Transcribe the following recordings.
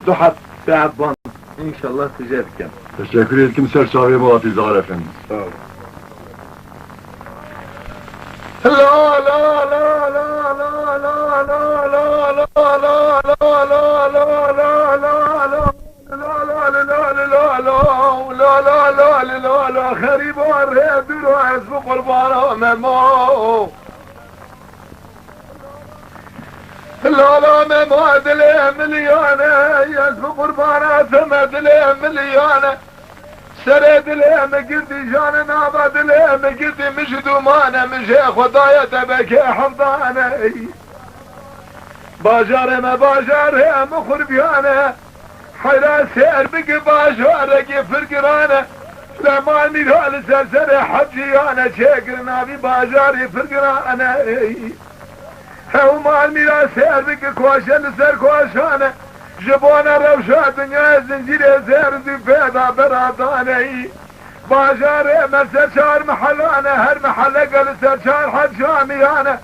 Duhat Şaban. İnşallah sıcak. Teşekkür ederim Sersavi Muhatizar efendim. Sağ ol. La la la la la la la la la la la خريب الريب يسبق البرام مو لا لا ما دلي مليانة يسبق البرام ثمد لي مليانة سرد لي مقدي جانا نابد لي مقدي مش دومانة مش خدايا تبك حمضانة باجار ما باجار مخربيانة حيرا سير بك باجارك فرقرانة لما نيرال سرسر حجيانة شكرنا في باجاري فرقرانة هو ما الميرا سير بك كواشن سر كواشانة جبونا روشا دنيا زنجير سير دي فيدا برادانة باجاري مرسر شار محلانة هر محلة قل سر شار حد شاميانة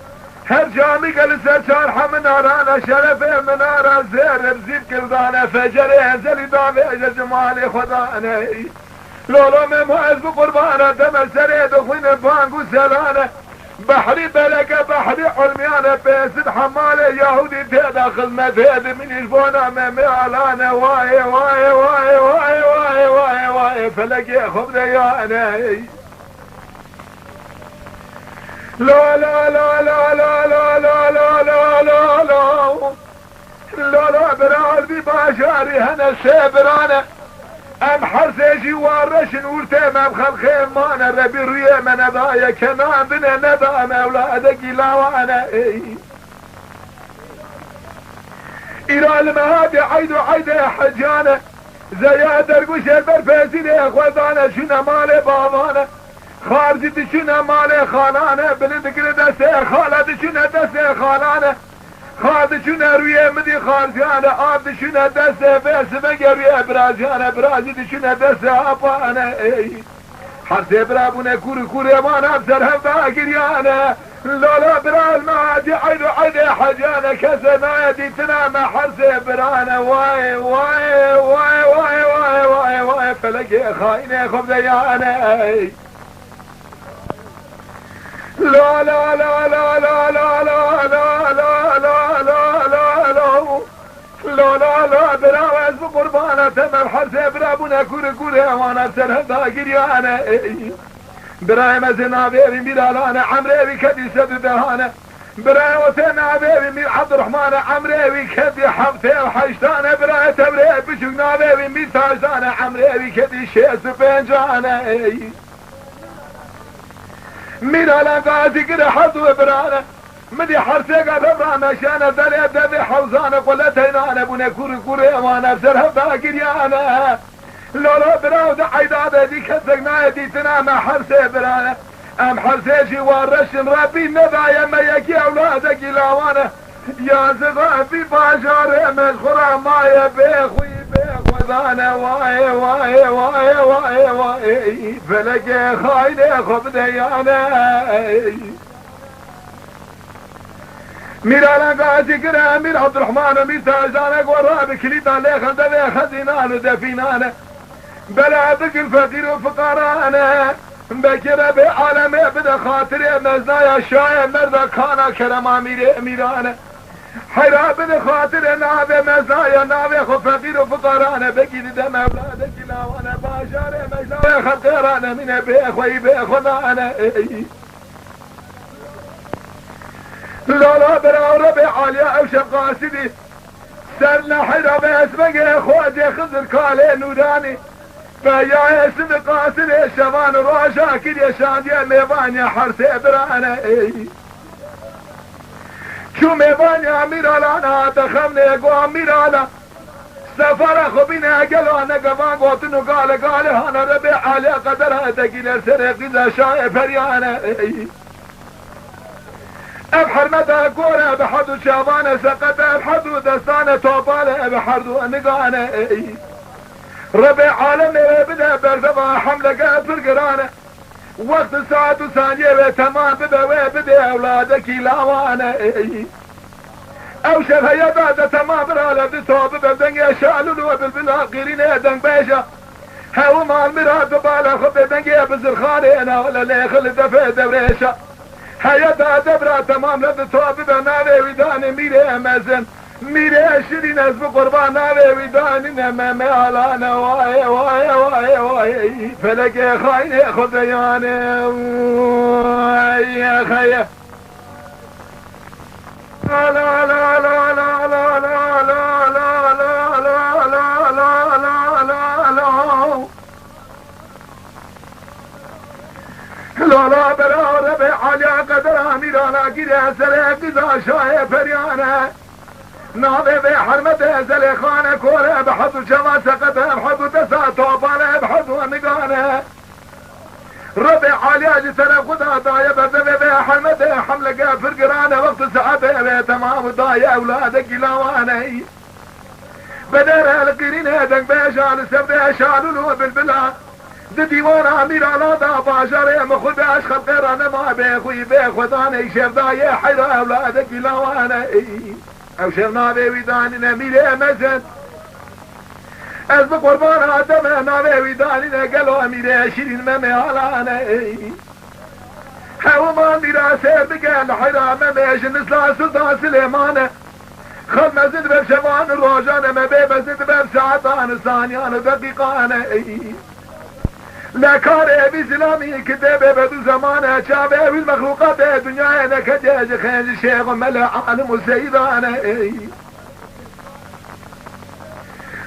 هر جامي قل سرشار حمنارانا شرف منارا زير رزيب كردانا فجر انزلي دامي اجا جمالي خدانا لولو ممهز بقربانا دمر سريد وخوين بانقو سلانا بحري بلقى بحري علميانا بيسد حمالي يهودي تيدا خدمة تيد من يجبونا ممي علانا واي واي واي واي واي واي واي فلقي خبنا يانا لا لا لا لا لا لا لا لا لا لا لا لا لا برال بباشاري هنا سيبرانا ام حرسيجي وارشن ورتي مام خلخي مانا ربي ريه من ضايا كنان بنا نبا مولادك لا وانا الى المهادي عيدو عيدي حجانا زياد درقوش البرفيسين اخوضانا شنا مالي بابانا خارج دشنا مالي خالانه بلد قردسه خالد دشنا دسه خالانه خالد دشنا رويه مدي خارجانه آب دشنا دسه بس بقريه برازانه برازي دشنا دسه ابانه حرسي برابونه كوري كوري ما نفسر هفا قريانه لا لا برال ما عدي عيدو عيدي حجانه كسنا يدي تنام حرسي برانه واي واي واي واي واي واي واي فلقي خاينه خبزيانه لا لا لا لا لا لا لا لا لا لا لا لا لا لا لا براوز بقربانة تمام حرسي برابونا كوري كوري وانا بسرهدا قريانا براي مزنا بيبي ميرالانا عمري كدي سد دهانا براي وتنا بيبي مير عبد الرحمن عمري كدي حبتي وحشتانا براي تبري بشوقنا بيبي مير تاجدانا عمري كدي شيس بنجانا ميرالا غازي قد حظو برانا مدي حرسي قد برانا شانا دلي دبي حوزانا قلتينا بنا كوري كوري وانا بسرها باقريانا لولا براو دا عيدادا دي كتقنا دي تنام حرسي برانا ام حرسي جي وارشن ربي نبايا ما يكي اولادك لاوانا يا زغافي باجاري مشخورا مايا بيخوي وذانا واي واي واي واي واي فلقي خايني خبديانا ميرالا قاسي كرا مير عبد الرحمن مير تاجانا ورابي كليتا ليخن دبي خزينان ودفينانا بلا بك الفقير وفقرانا بكرا بعالمي بدا خاطري مزنايا شاية مردا كانا كرما ميرانا حيرا بن خاطر نابي مزايا نابي خو فقير وفقرانا بكي دم اولادك لا وانا باشار مزايا خطيرانا من بيخوي بيخونا لا لا برا ربي عالية او شقاسدي سرنا حيرا باسمك اخواتي خضر كالي نوراني فيا اسم قاسر الشبان روشا كل يشاندي ميبانيا حرسي برانا شو ميبانيا ميرالانا دخمني اقوى ميرالا سفر خبينا قلوانا قفان قوتنو قال هانا ربي عالي قدرها تقيل سرق اذا شايف فريانا ابحر مدى قورة بحدو شابانا سقط بحدو دستانا توبالا بحردو انقانا ربي عالمي بدا برزبا حملة قاد فرقرانا وقت ساعة وثانية تمام بدا اولادك لاوانا او شبه يبادة تمام رالا بتوب ببدنگ شالولو بالبلا قيرين دنگ بيشا هاو مال مراد بالا خب دنگ بزرخاني انا ولا ليخل دفع دبريشا هيا دبرا تمام لبتوب بناوي ويداني ميري امازن ميري شرين ازب قربان ناوي ويداني نمامي علانا واي واي واي واي فلقي خايني خذياني واي يا خيا لا لا لا لا لا لا لا لا لا لا لا لا لا لا لا لا برا ربي عليا قدر أميرانا كده سلك إذا شاي فريانا ناظر بحرمته زلخانة كوره بحضو جما سقطه بحضو تسا طوبانه بحضو نقانه ربي عليا جسنا خدا ضايا بدل بحرمته حملة فرقرانه وقت ساعته تمام ضايا أولادك لاوانه بدر القرين هدك بيشان سبده شالولو بالبلا ديوان امير على دا باشر مخد اشخط غير انا ما بيخوي بيخوضاني شيف ضايا حيرا أولادك لاوانه او شفنا بيويداني نميري امزن از بقربان آدم ناويداني نقلو اميري شيرين ممي علانا هاو ما ميرا سير بقال حيرا ممي نسلا سلطان سليمان خد مزد بشبان الروجان ما بيبزد بساعتان ثانيان دقيقان لا كار بسلامي كتاب بدو زمانه شابه والمخلوقات الدنيا نكجاج خيج شيخ ملع عالم السيدان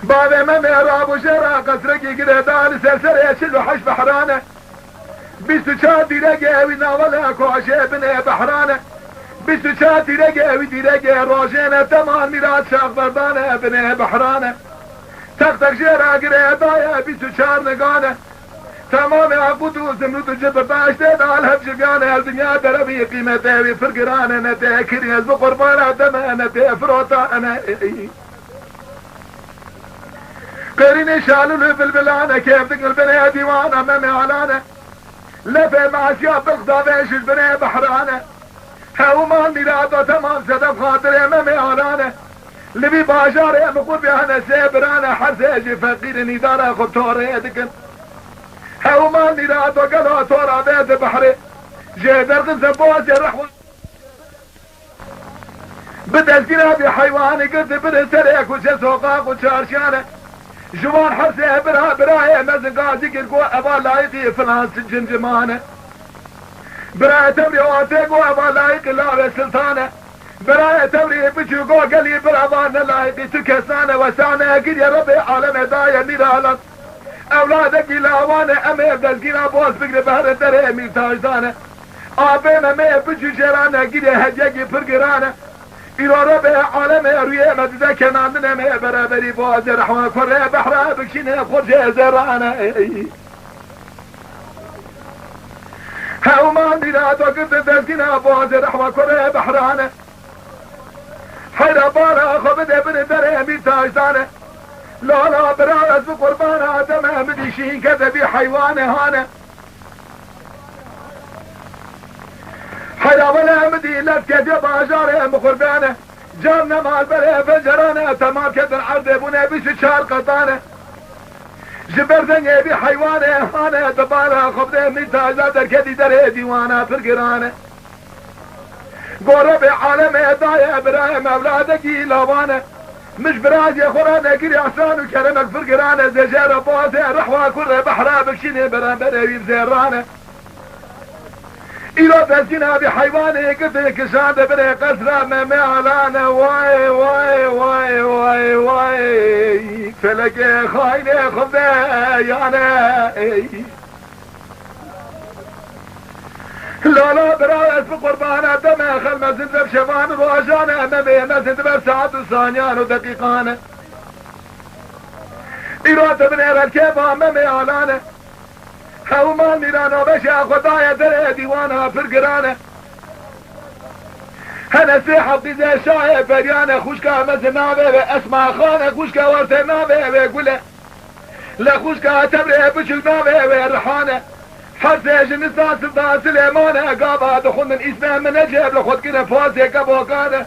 بابا ما مهراب وشرا قصركي كده دال سلسل يشل وحش بحرانه بيستو شادي رقاوي ناولا كوشي بني بحرانه بيستو شادي رقاوي دي رقا روشينه تمام ميراد شاق بردانه بني بحرانه تختك شرا قري دايا بيستو شار نقانه تمام عبودو زمرود الجبر باشتد على هبجقانه الدنيا دربي قيمته وفرقرانه نتي كريز بقربانه دمه نتي فروتا انا قريني شالولو بالبلانه كيف تقل بني ديوانه ممي علانه لفه مع سياب بغضا بيش البني بحرانه هاو مال ميلادو تمام صدف خاطري ممي علانه لبي باشاري مقول بيانا سيبرانه حرسيجي فقير نداره خطوري دقن هاو مال ميلادو قلو تورا بيت بحري جي درق زبوز يرحو بدأ سينابي حيواني قلت بدا سريك وشي سوقاق وشارشانه جوان حرسي براي مزن قاعد يقول ابا لايقي فلان سجن جمانه براي تبري واتيقو ابا لايقي لابي سلطانه براي تبري بجو قلي برابان لايقي تكسانه وسانه قل يا ربي عالم دايا نيرالا اولادك لاوانه امير دزقينا بوز بقري بهر الدري ميل تاجدانه ابي ممي بجو جرانه قل هجيقي فرقرانه إلى ربع عالم روية مدد كنان مي برابري بوز رحمة كره بحرا بكشينه خرجة زرانه هاو ما ميلاد وقت دزقنا بوز رحمة كره بحرانه حيرا بارا خبد ابن دري ميل تاجدانه لا لا براز بقربان آدم مديشين كذبي حيوانه هانه حيا ولا مدي لك كذب عجاره مقربانه جارنا مع البلع فجرانه تمام كدر عرض ابونا بيش شار قطانه جبردن يبي حيوانه هانه دبالها خبده ميتاج لا دركدي دري ديوانه فرقرانه قرب عالم دايا برايم اولادك لابانه مش براج يا خرانه قري احسان وكرمك فرقرانه زجاره بوزه رحوه كره بحرا بكشينه برامبره زيرانه إلى بسينا بحيواني قتلك شاد بني قسرة ممي علانا واي واي واي واي واي فلقي خايني خذيانا لا لا برايس بقربانا دمي خل مزند بشفان رواجانا ممي مزند بساعد وثانيان ودقيقانا إلى تبني ركيبا ممي علانا هاو مال ميرانا بشا خدايا دري ديوانا فرقرانه هنا سيحة بزي شاية فريانة خوشكا مزنا بيبي اسمع خانة خوشكا ورتنا بيبي قوله لا خوشكا تبري بشلنا بيبي رحانة حرسي جنسان سلطان سليمانة قابا دخل من اسمه من اجيب لخد كنا فاسي قبوكانه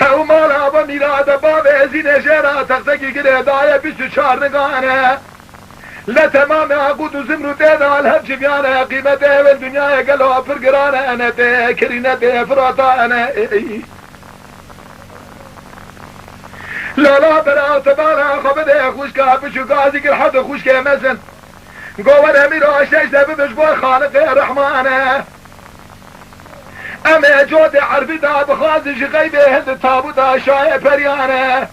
هاو مالا با میراد باب ازین جرا تختکی گره دایه 24 نگانه لتمام عقود و زمرو تیدا الهب جبیانه قیمت اول دنیا قلو پرگرانه انا تی کرینه تی فراتانه لالا برا تبالا خبده خوشکا بشو قازی گر حد خوشکا مزن قوان امیر آشتش دبی بشبوی خالق رحمانه اما جود عربی دا بخازش غیبه هند تابوت آشای پریانه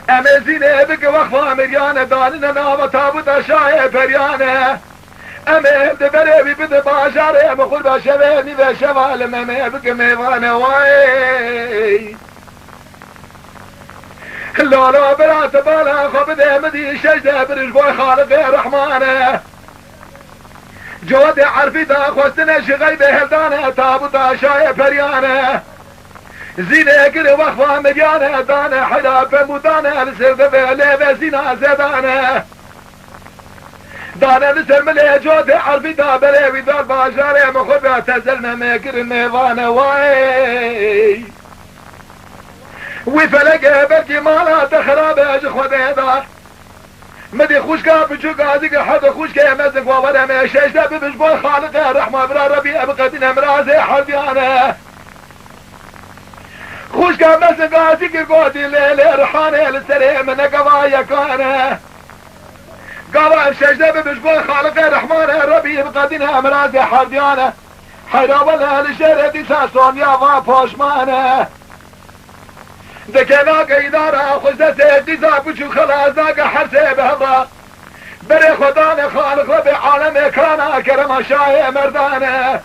اما زینه بک وقفا مریانه دانین ناو تابوت آشای پریانه اما هند بره بی بده باشاره اما خود باشوه نیوه شوال ممه بک میوانه وای لالا برات بالا خبده مدی شجده برش بوی خالق رحمانه جود عرفی دا خوستنه شغی به هلدانه تابوت آشای پریانه زینه گر وقفا مریانه دانه حدا پمودانه لسرده به لیوه زینه زدانه دانه لسر ملی جود عرفی دا بلیوی دار باشاره مخبه تزلمه میگر میوانه وای وی فلقه بلکی مالا تخرابه اج خوده دا مدی خوشکا بچو قاضی که حد خوشکا مزنگ وابر همه ششده ببش بای خالق رحمه برا ربی ابقدین امراز حردیانه خوشکا مزنگ قاضی که قادی لیل رحانه لسره من قوا یکانه قوا ششده ببش بای خالق رحمه ربی ابقدین امراز حردیانه حیراوله لشهر دیسا سونیا و پاشمانه دكناك إدارة خزته قزا بشو خلازاك حرسه بهضا بري خدان خالق ربي عالم كرانا كرم شاي مردانه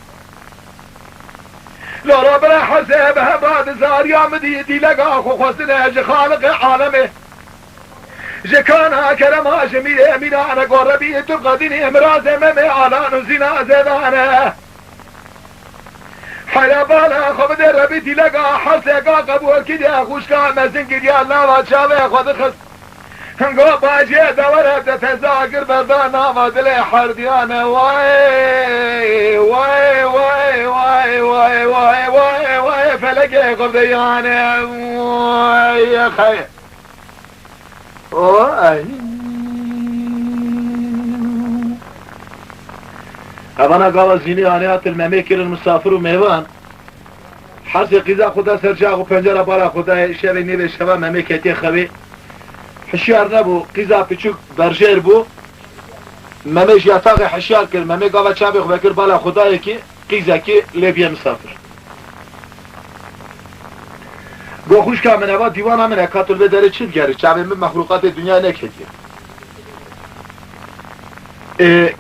لو ربنا حرسه بهضا دزار يا مدي دي لقا خوصنه جي خالق عالمه جكانا كرم جميل امينانا قربي تقديني امراز ممي علان وزنا زدانه حالا بالا خود ربی دیلگا حسگا قبول کده خوشگا مزن گریا لاوا چاوه خود خست هنگو باجه دوره تتزاگر بردا ناما دل حردیانه وای وای وای وای وای وای وای وای فلکه قبضیانه وای خیر وای اوانا قاوا زيني آنيات المميكر المسافر وميوان حرس قيزا خدا سرجاق وپنجره بالا خدا شبه نيبه شبه مميكتي خوي حشيار نبو قيزا بچوك برجير بو مميش يتاق حشيار كر ممي قاوا چابه خوكر بالا خدا يكي قيزا كي ليبيا مسافر گو خوش که من اوا دیوان من اکاتل به داره چید گره چابه من مخلوقات دنیا نکتیه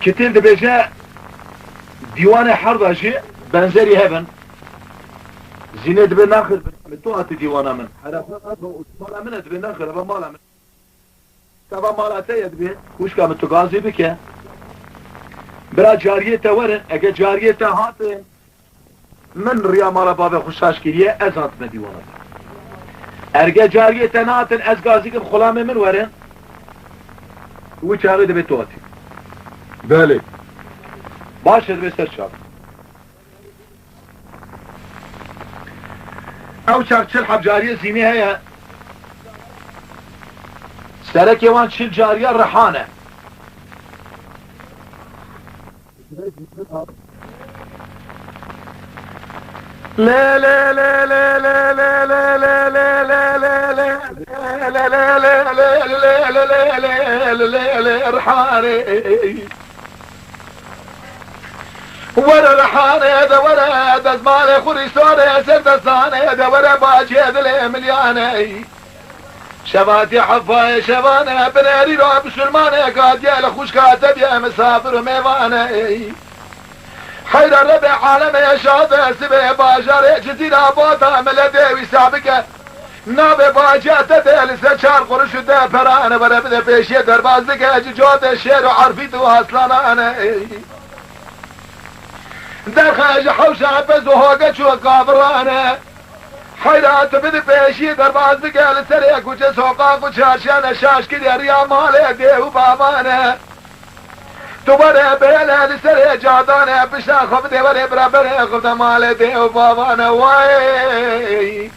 کتیل ده بجه دیوان حرب جی بنزری هبن زینه دبه ناخر تو ات دیوان من حرفات و مال من دبه ناخر و مال من تبا مالاته دبه خوش که تو غازی بکه برا جاریه تور اگه جاریه ته هات من ریا مال باب خوشاش کیه ازات من دیوان ارگه جاریه ته ناتن از غازی که خلام من ورن و چاره دبه تو ات بله باشه دبه سر چاب او چل حب جاریه زینی هيا سرك يوان چل جاریه رحانه لا لا لا لا لا لا لا لا لا لا لا لا لا لا لا لا رحانه ورا رحانه هذا ورا هذا زمان خوري صار سرد صانه هذا ورا باجي هذا مليانه شباتي حفاي شبانه بناري رو بسلمانه قاد يا لخوش كاتب يا مسافر وميوانه حير ربع عالم يا شاطئ سبه باجر جزيرة باطا ملده ويسابقه ناب باجات دل سچار قرش ده پرانه ورا بده پیشی دربازده جواد شعر و عرفی تو اصلانه در خارج حوش عبز و هاگه چو قابرانه حیرات بده پیشی دربازده لسر کچه سوقاق و چاشانه شاش که دریا ماله ده و بابانه تو بره بیله لسر جادانه بشا خوب ده بره برابره خوب ده ماله ده و بابانه وای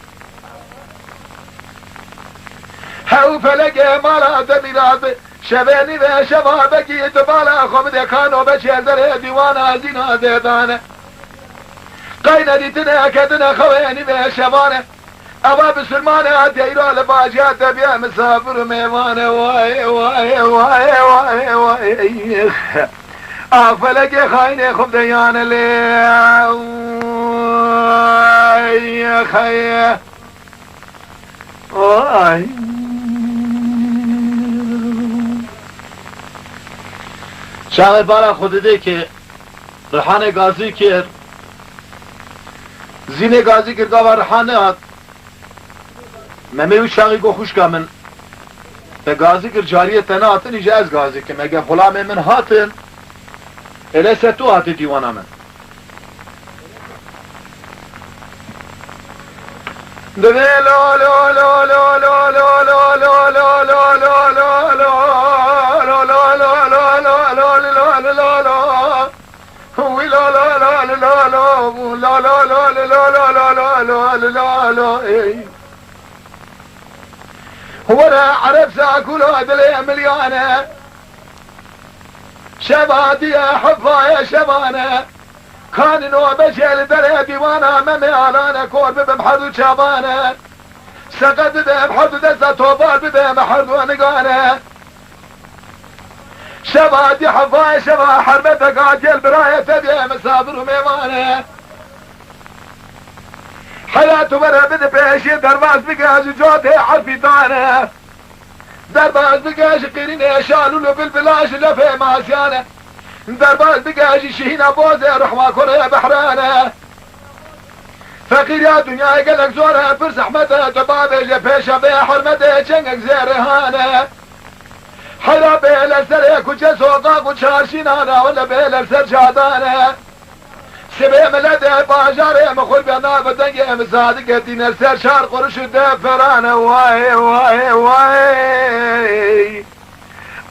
او فلق مالا دميرات شباني ذا شبابك يتبالا خمد كانوا بشير در ديوانا زينا زيدانا قينا ديتنا كدنا خواني ذا شبانا ابا بسلمانا ديرو لباجات بيا مسافر ميمانا واي واي واي واي واي فلق خايني خب ديانا لي يا خي واي شاعر بارا خود ده که رحانه گازی کرد زینه گازی کرد و رحانه هات ممیو شاقی گو خوش که من به گازی کرد جاریه تنه هاتن ایجا از گازی که مگه غلام من هاتن الیسه تو هاتی دیوانا من دبي لو لو لو لو لو لو لو لو لو لو لو لو لو هو انا عرف ساكل هذا مليانه شبادي يا حفا يا شبانه كان نوبة شيل دري ديوانا ممي علانا كور بمحدو شابانا سقط بمحدو دسا توبال بمحدو نقانا شبادي حفا يا شبا حربتك عجل براية تبيا مسافر وميمانا حياته برا بده بيشي درباز بقاش جوتي حرفي دانا درباز بقاش قيرين شالوا له بالبلاش لفي ماسيانا درباز بقاش شهينا بوزي رحمة كوريا بحرانا فقير يا دنيا قلق زورها فرس احمدها تبابي جفيشة بيا حرمتها شنقك زيرهانا حرا بيلا سريك وجسو قاق وشارشينانا ولا بيلا سر شادانا سبي ملده باجاري مخول بينا بدنجي مصادق دين سر شار قرش دفرانا واي واي واي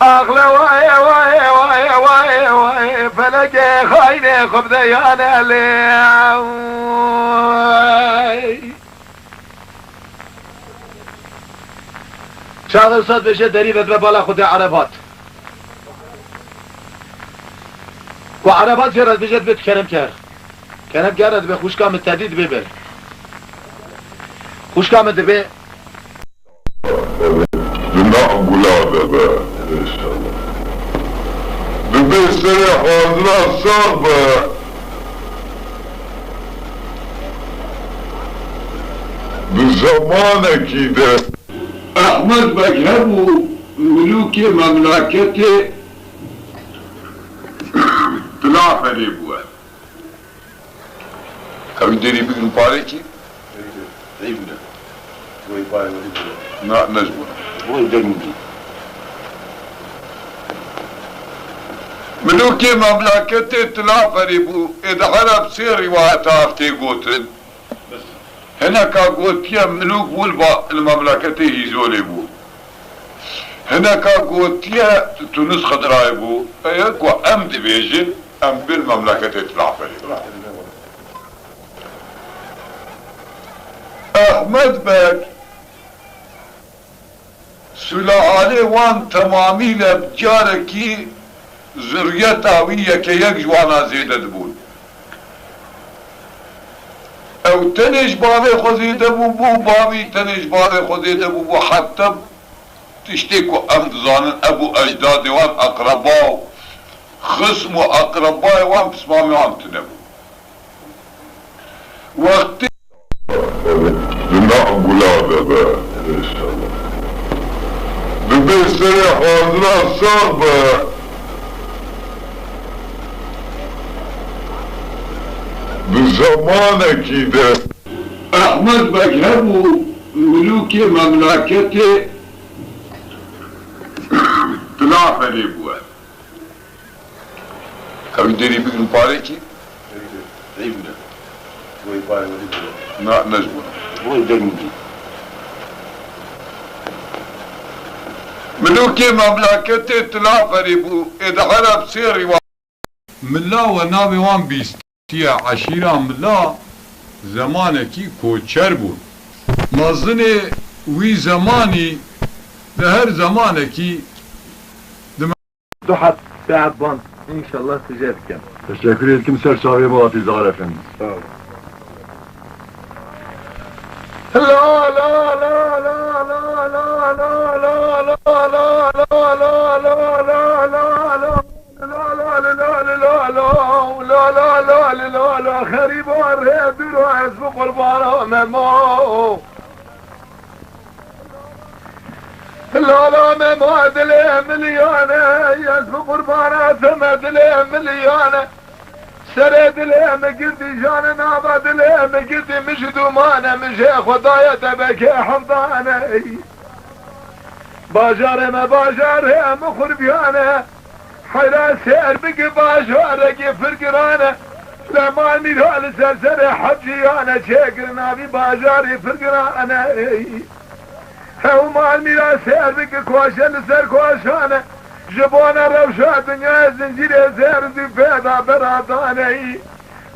اغلى واي واي واي واي واي فلقي خايني خب ديانا لي شاغل صد بشه دريبت ببالا خود عربات و عربات جرد بجد بيت كرم كر كرم كرد به خوش كام التديد ببر خوش كام دبي نعم هذا بقى ان شاء الله دبي سريح وانزلا صعبة بزمانك كده احمد بكهبو ملوك مملكتي طلع فريبوا كم يدري بك المباركي عيبنا شوي باي لا نجمة هو يدرمجي ملوك مملكتي طلع فريبوا اذا حرب سيري واتافتي قوتن هنا كاقوتيا ملوك والبا المملكتي هيزولي بو هنا كاقوتيا تونس خضراي بو ايكو ام ديفيجن ام بالمملكتي طلع فريبوا احمد بك سلالة وان تمامي لبجاركي ذرية تاوية كي يك جوانا زيدة دبون او تنش بابي خزيدة بو بابي تنش بابي خزيدة بو حتى تشتكو امدزان ابو اجداد وان اقرباو خصم واقرباء وان بسمامي وان تنبو وقت نعم هذا بقى ان شاء الله دبي سريح وانزلا صعبة بزمانك كده احمد بكهبو ملوك مملكتي طلع فريبوا كم يدري بك المباركي عيبنا شوي باي لا نجمة هو يدرمجي ملوك مملكتي طلع فريبوا اذا حرب سيري ملا ونابي وان بيستيا عشيرة ملا زمانكي كوچر بود مازنه وی زمانی لهر زمانكي دوحة ساعة بان إن شاء الله تجاب كم. Teşekkür ederim Serçavi Muhati Zahar Efendi. Sağ ol. لا لا لا لا لا لا لا لا لا لا خريب الريب دروع سوق البارة ممو لا لا ممو دلي مليانة يسوق البارة ثمد لي مليانة سرد لي مقدي جانا نابد لي مقدي مش دومانة مش خدايا تبكي حمضانة باجار ما باجار مخر بيانا حيرا سير بقي باجارك فرقرانة لما الميلال سلسل حجي انا شاكرنا في باجاري فرقرانة هو ما الميلال سير بقي كواشن سر كواشانة جبونا روشا دنيا زنجير زير دي فيدا براداني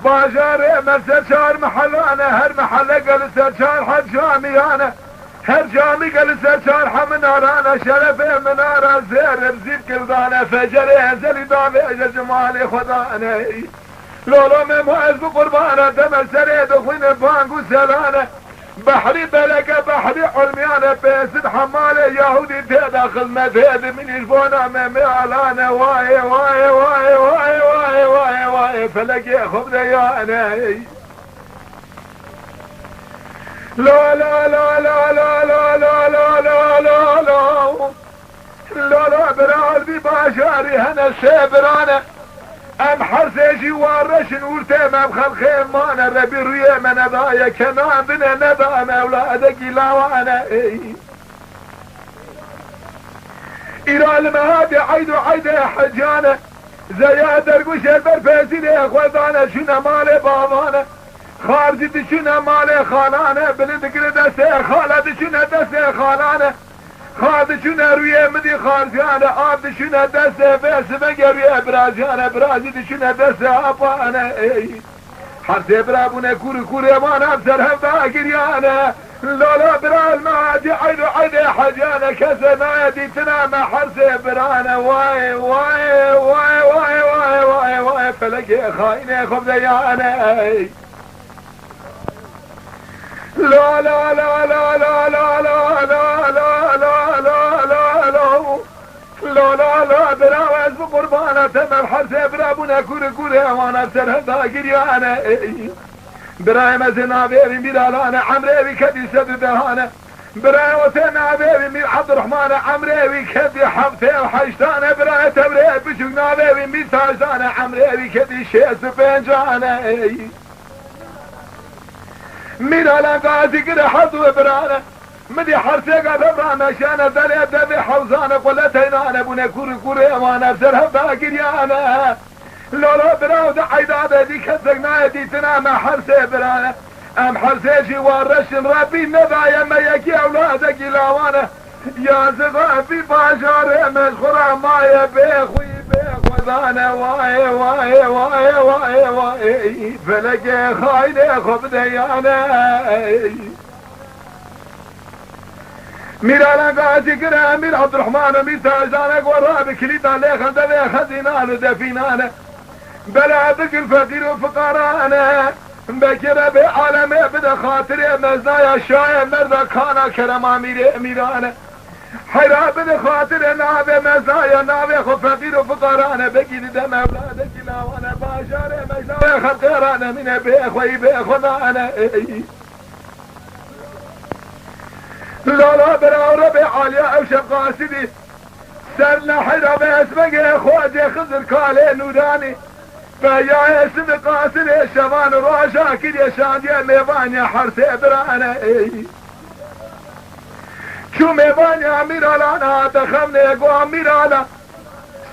باجاري مرسل شار محلانا هر محلة قل سرشار حد شامي انا هر جامي قل سرشار حمنارانا شرفي منارا زير بزيب كردانا فجري هزلي دامي جمالي خداني لولا مموز بقربانا دم سريد وخين بانقو سلانا بحري بلك بحري علميانا بيسد حمالي يهودي تيدا خدمة تيدا من يجبونا مميالانا واي واي واي واي واي واي واي فلقي خبز يانا لا لا لا لا لا لا لا لا لا لا لا لا برادي باشاري هنا سيبرانا ام حرسيجي وارشن ورتيم ام خلخيم مانا ربي ريم نبايا كمان بنا نبا مولادك لاوانا الى المهادي عيدو عيدة حجانا زي درقوش البرفازين يا اخوذانا شنا مالي بابانا خارجي شنا مالي خالانا بلد قردسي خالد شنا دسي خالانا خاد شنا روی مدی خارجانه آب شنا دست فیس بگیری برازیانه برازی شنا دست آبانه حرس برابونه کوری ما نفسر هم گریانه لالا برال ما دی عیدو عید حجانه کس ما دی تنام حرس برانه وای وای وای وای وای وای وای فلکی خاینه خب دیانه لا لا لا لا لا لا لا لا لا لا لا لا لا لا براوز بقربانة تمام حرسي برابونا كوري وانا بسرهدا قريانا براي مزنا بيبي ميرالانا عمري بكدي سببهانا براي وتنا بيبي مير عبد الرحمن عمري بكدي حبتي وحشتانا براي تبري بشوقنا بيبي مير تاجدانا عمري بكدي شيس بنجانا ميرالا قاسي كده حظو برانا مدي حرسي قد برانا شانا دلي دبي حوزانا قلتينا بنا كوري وانا بسرها باقريانا لولا براو دا عيدادا دي كسقنا دي تنام حرسي برانا ام حرسيشي وارشن ربي نبايا ما يكي اولادك لاوانا يا زغافي باشار مشخورا مايا بيخوي بيخوذانا واي واي واي واي واي فلقي خايني خبديانا ميرالا قاسي كرا مير عبد الرحمن مير تاجانا قرابي كليتا ليخن دبي خزينانا دفينانا بلا بك الفقير وفقرانا بكرة بعالمي بدا خاطري مزنايا شاية مردا كانا كرما ميرانا حيرا بدا خاطري نابي مزنايا نابي خو فقير وفقرانا بكي دم اولادك لاوانا باشاري مزنايا خطيرانا من بيخوي بيخونا لا براو ربي عالية او شقاسدي سرنا حيرا باسمك خواجي خزر كالي نوراني فيا اسم قاسر شبان راشا كد يا شادي ميبان يا حرس برانا شو ميبان يا اميرانا دخمني قو اميرانا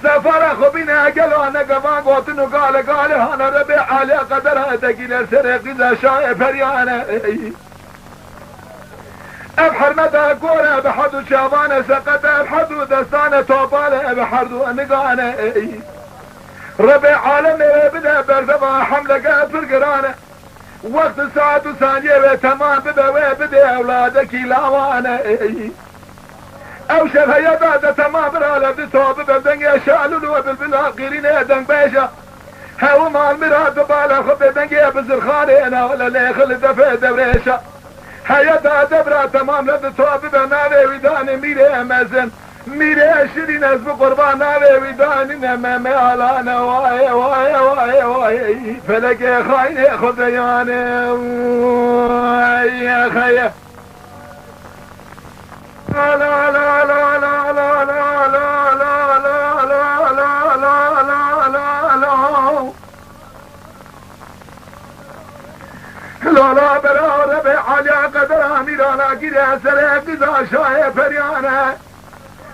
سفر خبينا قلوانا قمان قوتنو قال انا ربي عالي قدرها تقيل سرق اذا شايف هريانا ابحر مدى قورة بحدو شابانا سقط بحدو دستانا توبانا بحردو انقانا ربي عالمي بدا برزبا حملة قافر قرانا وقت ساعة ثانية تمام بدا اولادك لاوانا او شبه يداد تمام را لبد توب ببدنگ شالولو بالبلا قيرين دنگ بيشا هاو مال مراد بالا خب دنگ بزرخانه انا ولا ليخل دفع دبريشا هيدا دبرا تمام لبد توب بناوي ويداني ميري مزن ميري شرين از بقربان ناوي ويداني نمامي علانا واي واي واي واي فلقي خايني خذياني واي يا خيه لا لا لا لا لا لا لا لا لا لا لا لا لا لا لا لا برا ربع على قدر أميرانا كده سلك إذا شايف فريانا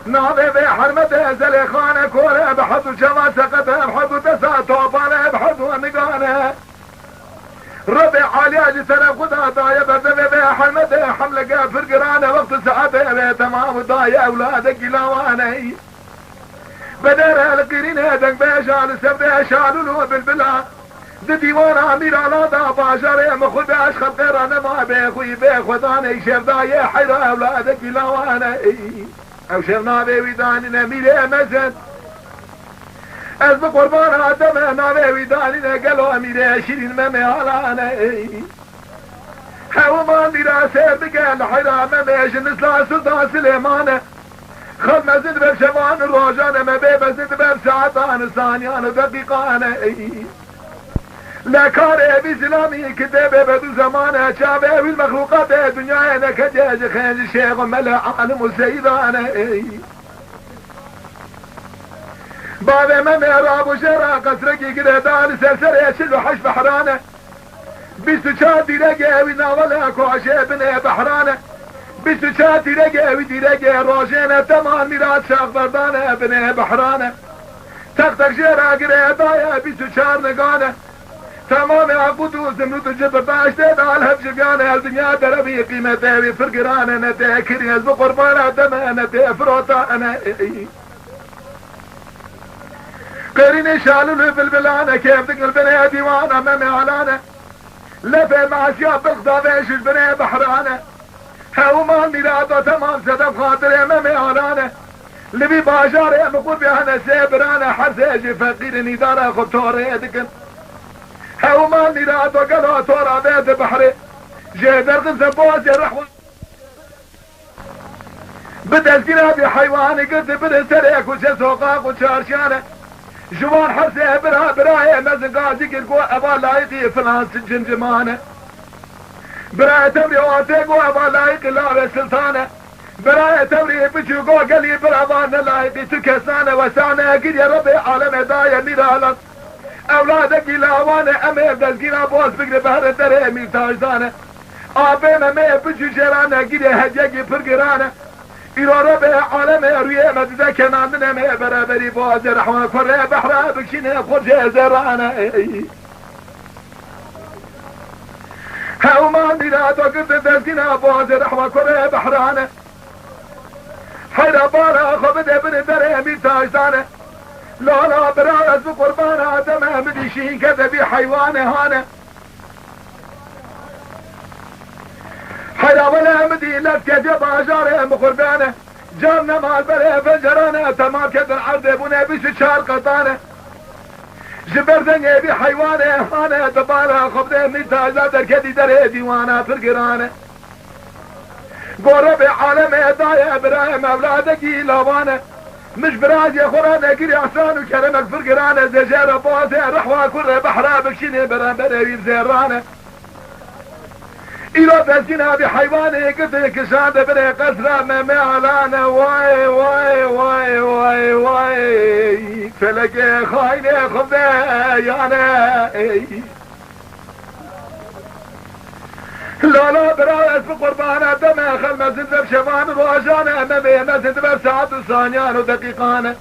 ناظر بحرمة زلخانة كورة بحضو شما سقطة بحضو تسا طوبانة بحضو أميقانة ربع عليها سنة خدا ضايا بردبه بحرمة حملة فرقرانة وقت ساعته تمام ضايا أولادك لاوانة بدر القرين هدك بيشان سبده شالولو بالبلا ديوان امير على دا باشر مخد اشخل قرانا ما بيخوي بيخوضاني شيف ضايا حيرا أولادك لاوانة او شفنا بيويداني نميلي مزن از بقربان آدم ناويداني نقلو اميلي شيرين ممي علانا هاو ما ميرا سير بقال حيرا مميش نسلا سلطان سليمان خل مزد بشوان الروجان ما بيبزد بساعتان ثانيان دقيقان لا كار ابي سلامي كتاب بدو زمانه شابه والمخلوقات الدنيا نكجاج خنج شيخ ملا عالم سيدانا بعد ما مهراب وشرا قصركي كده دار سلسل يشل حش بحرانه بستشاتي رقاوي ناولا كوشي بني بحرانه بستشاتي رقاوي دي رقا روشينه تمام ميرات شاق بردانه بني بحرانه تختك شرا قريه دايا بستشار نقانه تمام عقود زمرد الجبر باشتد على هبجبيانه الدنيا دربي قيمته بفرقرانه نتي كريز بقربانه دمه نتي فروتا انا قريني شالوا بالبلانه كيف تقل بني ديوانه ممي علانه لفه مع شياب بغضا بيش البني بحرانه هاو مال ميلاده تمام سدف خاطر ممي علانه لبي باشار مقول بيانا سيبرانه حرسيجي فقير نداره خطوره دكن هاو مال ميلاده قالوا تورا بيت بحري جي درقن سبوز يرحو بدل كلابي حيواني قلت بدل سريك وشي سوقاق وشارشانه جوان حرسي براي مزن قاعد يقول ابا لايقي فلان سجن جمانه براي تمري واتيقو ابا لايقي لابي سلطانه براي تمري بجوقو قلي برابان لايقي تكسانه وسانه قل يا ربي عالم دايا ميرالا اولادك لاوانه امير دزقينا بوز بقري بهر الدري امير تاجدانه ابينا مي بجو جيرانه قل هجيقي فرقرانه إلى ربع عالم روية مدده كناندنا مي برابري بوز رحمة كره بحرا بكشينه خرجة زرانا هاو ما ميلاد وقفت دزقنا بوز رحمة كره بحرانا حيرا بارا خبت ابن دري امير تاجدانه لا لا برا ازو قربانا دمه مدشين كذبي حيوانه هانه حيرا ولا مدي لفكة جبا جاره مقربانه جارنا مال بره فجرانه تمام كدر عرض ابونا بيش شار قطانه جبردن ابي حيوانه هانه دبالا خبده من تاجات الكدي دره ديوانه فرقرانه قرب عالم دايا برايم اولادك لاوانه مش براجي خورانه قري احسان وكرمك فرقرانه زجاره بوزه رحوه كره بحرا بكشيني برابره ويبزيرانه إلى تسكينها بحيواني قلت كشاده بني قسرة ممي علانا واي واي واي واي واي فلقي خايني خبده يانا لا لا برايس بقربانا دمه خل مزد بشفان وعجانا ممي مزد بساعات وثانيان ودقيقانا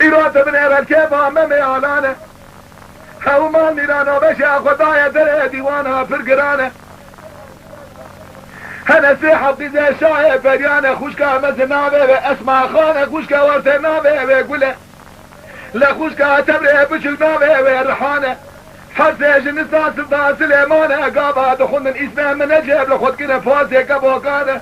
إلى تبني ركيبها ممي علانا هاو مال نيرانا بشا خدايا دري ديوانا فرقرانه هنا سيحة بزي شاية فريانة خوشكا مزنا بيبي اسمع خانة خوشكا ورتنا بيبي قوله لا خوشكا تبري بشلنا بيبي رحانة حرسي جنسان سلطان سليمانة قابا دخول من اسمه من اجيب لخد كنا فوزي قبوكانة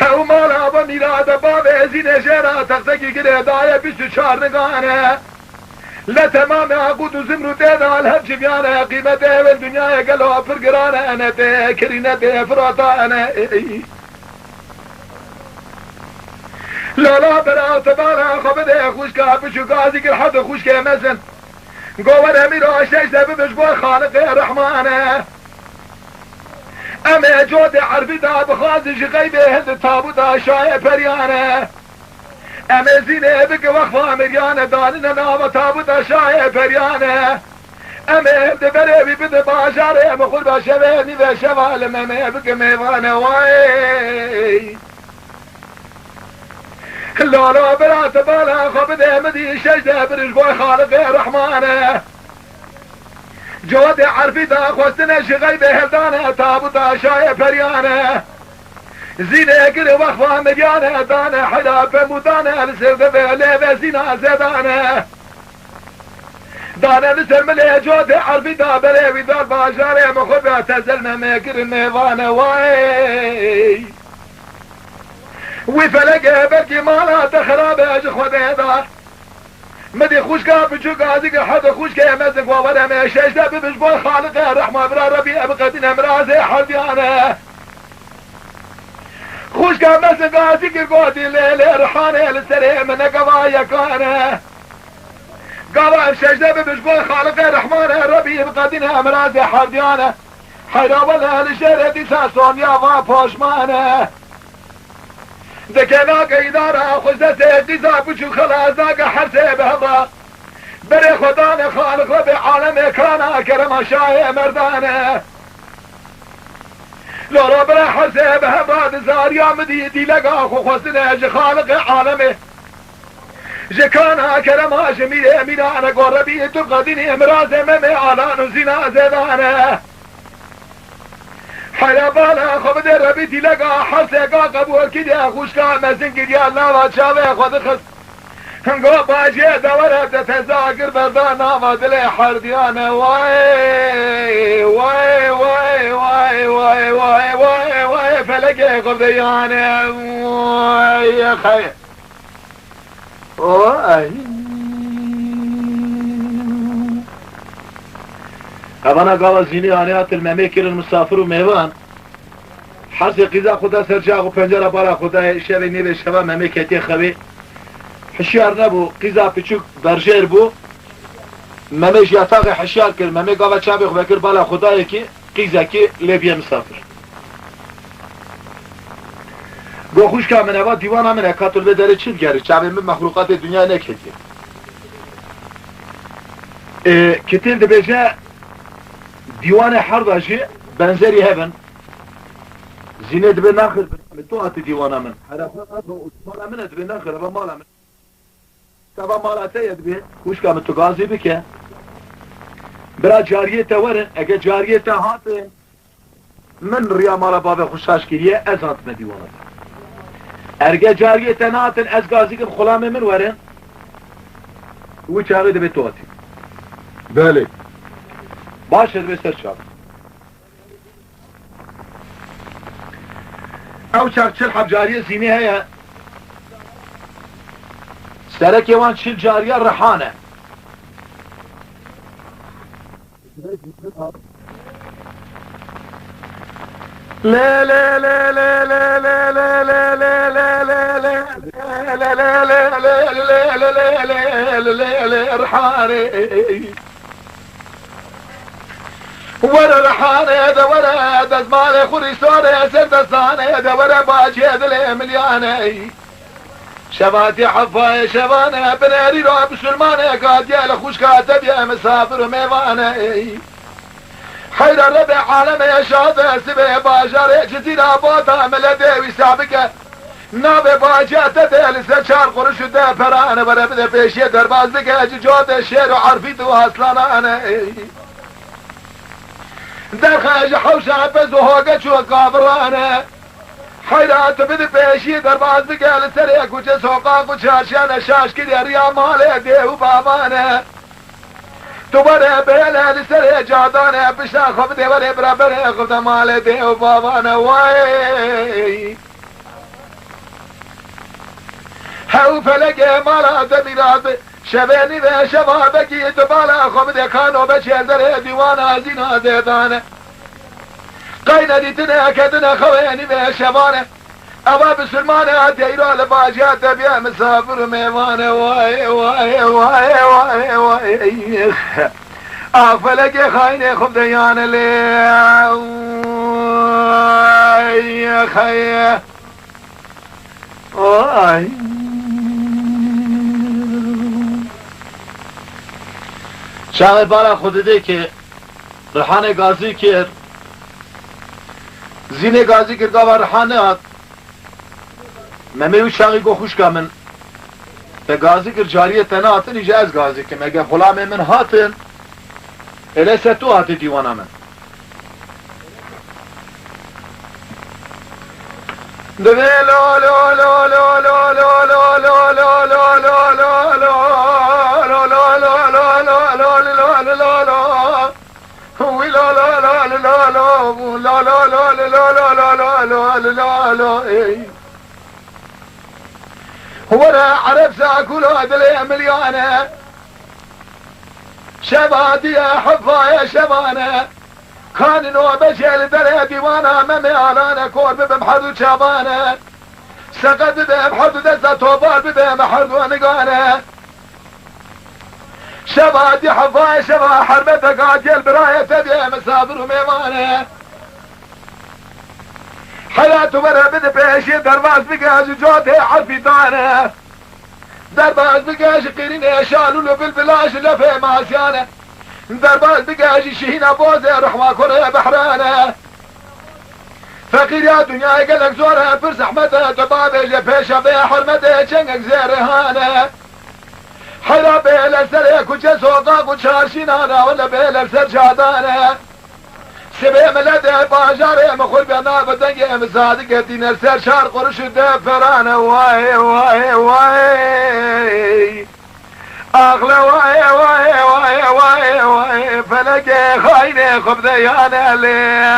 او مالا با میراد باب زین جرا تختکی گره دایه 24 نگانه لتمام عقود و زمرود دال هرچی بیانه قیمت اول دنیای گلو پرگرانه انا ده کرینه ده فراتانه لالا برا تبانا خبده خوشکا بشو گازی گر حد خوشکا مزن قوار امیر آشتش سببش با خالق رحمانه اما جود عربی دا بخازش غیبه هند تابوت آشای پریانه اما زینه بک وقفا مریانه داننا نام تابوت آشای پریانه اما هند بره بده باشاره اما خود باشه نیوه شوال ممه بک میوانه وای لالا برات بالا خبده مدی شجده برش بای خالق رحمانه جواد عرفی دا خوستنه شغی به هلدانه تابوت آشای پریانه زینه گر وقفا مریانه دانه حدا بمودانه لسرده به لیوه زینه زدانه دانه لسر ملی جواد عرفی دا بلیوی دار باجاره مخور به تزلمه مگر میوانه وای وفلقه بركي مالا تخرابه اج خوده دا مدي خوشكا بجو قازي حد خوشكا يمزق وورا ما شجده ببش بول خالق رحمه برا ربي ابقدنا مرازي حرديانه خوشكا مزق قازي قودي ليلي رحانه لسري من قوايا كانه قوا شجده ببش بول خالق رحمه ربي ابقدنا مرازي حرديانه حيرا ولا لشرتي ساسون يا پاشمانه ذكيناك إدارة خزته ديزا بشو خلازاك حرسه بهضا بري خداني خالق ربي عالمي كان كرم شاي مردانه لو ربي حرسه بهضا دزار يا مدي ديلقا خو خسنه جي خالق عالمي جي كان كرم جميل مينانا قربي تبغديني امراز ممي علان زنا زدانه حيا بالا خبد ربي تلقى حسقا قبول كده خوشكا مزن كده لا شاوي خد خس هنقو باجي دورة تتذاكر بردانا ودلي حرديانه واي واي واي واي واي واي واي واي فلقي قبضيانه واي يا خير واي اوانا قاوا زيني آنيات المميكر المسافر وميوان حرس قيزا خدا سرجاق و پنجره بالا خدا شبه نيبه شبه مميكتي خوي حشيار نبو قيزا پچوك برجير بو مميش يتاقي حشيار كر ممي قاوا چابق بكر بالا خدا يكي قيزا كي ليبيا مسافر گو خوش که من اوا دیوانا من اکاتل به داره چی بگره چابه من مخلوقات دنیا نکتی کتیل دبیجه دیوان حرب جي بنزري هبن زينة دبي ناخر بتوعت ديوانا من حرفات مالا من دبي ناخر ابا مالا من تبا مالا تيد بي خوش كامل تقاضي بك برا جارية ورن اگه جارية هاتن من ريا مالا بابا خوشاش كريه ازانت من ديوانا ارگه جارية ناتن از قاضي كم خلام من ورن و چاقي دبي توعتي بله باشه دبي سر شاب او چاق چل حب جارية زيني هيا سرك يوان چل جارية رحانة لا لا لا لا لا لا لا لا لا لا لا لا لا لا لا لا رحانة ورا رحانة هذا ورا هذا زمان خوري صار سرد صانة هذا ورا باجي هذا مليانة شباتي حفاية شبانة بناري رو بسلمانة قاد يا لخوش كاتب يا مسافر ميوانة حير ربع عالم يا شاطئ سبه باجار جزيرة باطا ملده ويسابك نابه باجات ده لسه چار قرش ده پرانه ورا بده پیشی درباز ده جواد شعر و عرفی تو اصلانه در خارج حوش عبز و هاگه چو قابرانه حیرات بده پیشی درباز ده لسه کوچه سوقاق و چاشانه شاش که دریا ماله ده و بابانه تو بره بله لسه جادانه بشنا خوب ده بره برابره خوب ده ماله ده و بابانه وای هاو فلقه مالا دمیراد شبانی و شبابکی دبالا خمده کانو بچه در دیوان زینا دیدانه قینا دیتنه کدنه خوینی و شبانه اما بسلمانه دیرال باجات بیا مسافر میوانه وای وای وای وای وای فلقه خاینه خمده یانه لی خیه وای شاعر بارا خودده که رحان گازی کرد زین گازی کرد و رحانه هات ممیو شاقی گو خوش که من به گازی کرد جاریه تنه هاتن ایجا از گازی که مگه غلام من هاتن الیسه تو هاتی دیوانا من دبی لو لو لو لو لو لو لو لو لو لو لو لو هو عرف ساكل هذا مليانه شبادي يا حفا يا شبانه كان نوبشل دري ديوانا ممي الانا كور بمحدو شابانه سقط بمحدو دسا توبال بمحدو انقانه شبادي حفا يا شبا حربتك عجل برايه تبي مسافر وميمانه حياته مرة بده بيشي درباز بقاش جوده حرفي طانه درباز بقاش قيرين شالوا له بالبلاش لفه ماسيانه درباز بقاش شهينا بوزه رحمة كره بحرانه فقير يا دنيا قالك زورها فرس احمده تبابه جبيشه بيه حرمته شنقك زيرهانه حلا بيه لسره كوچه سوقا كوچارشينانا ولا بيه لسر شادانه سبه ملده باجاره مخول بنا بدنگه مسادقه دين سر شار قرش دفرانه واي واي واي اغلى واي واي واي واي واي فلقه خاينه خبديانه لي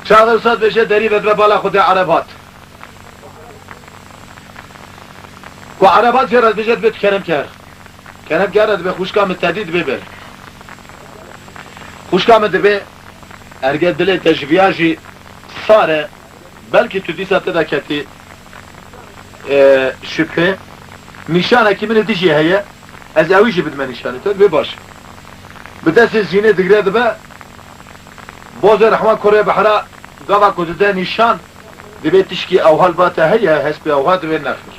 شاغل صد بشه دریبت به بالا خود عربات و عربات زیرد بجد بید کرم کرد کنم کرد به خوشکام تدید ببر خوشکام دبه ارگه دل تجویاجی ساره بلکه تو دیسا تدا کتی شبه نشانه که من دیجی هیه از اویجی بدمه نشانه تو بباش بدست زینه دگره دبه باز رحمان کره بحرا گاوا کدده نشان دبه تشکی اوحال باته هیه حسب اوحال دبه نخیر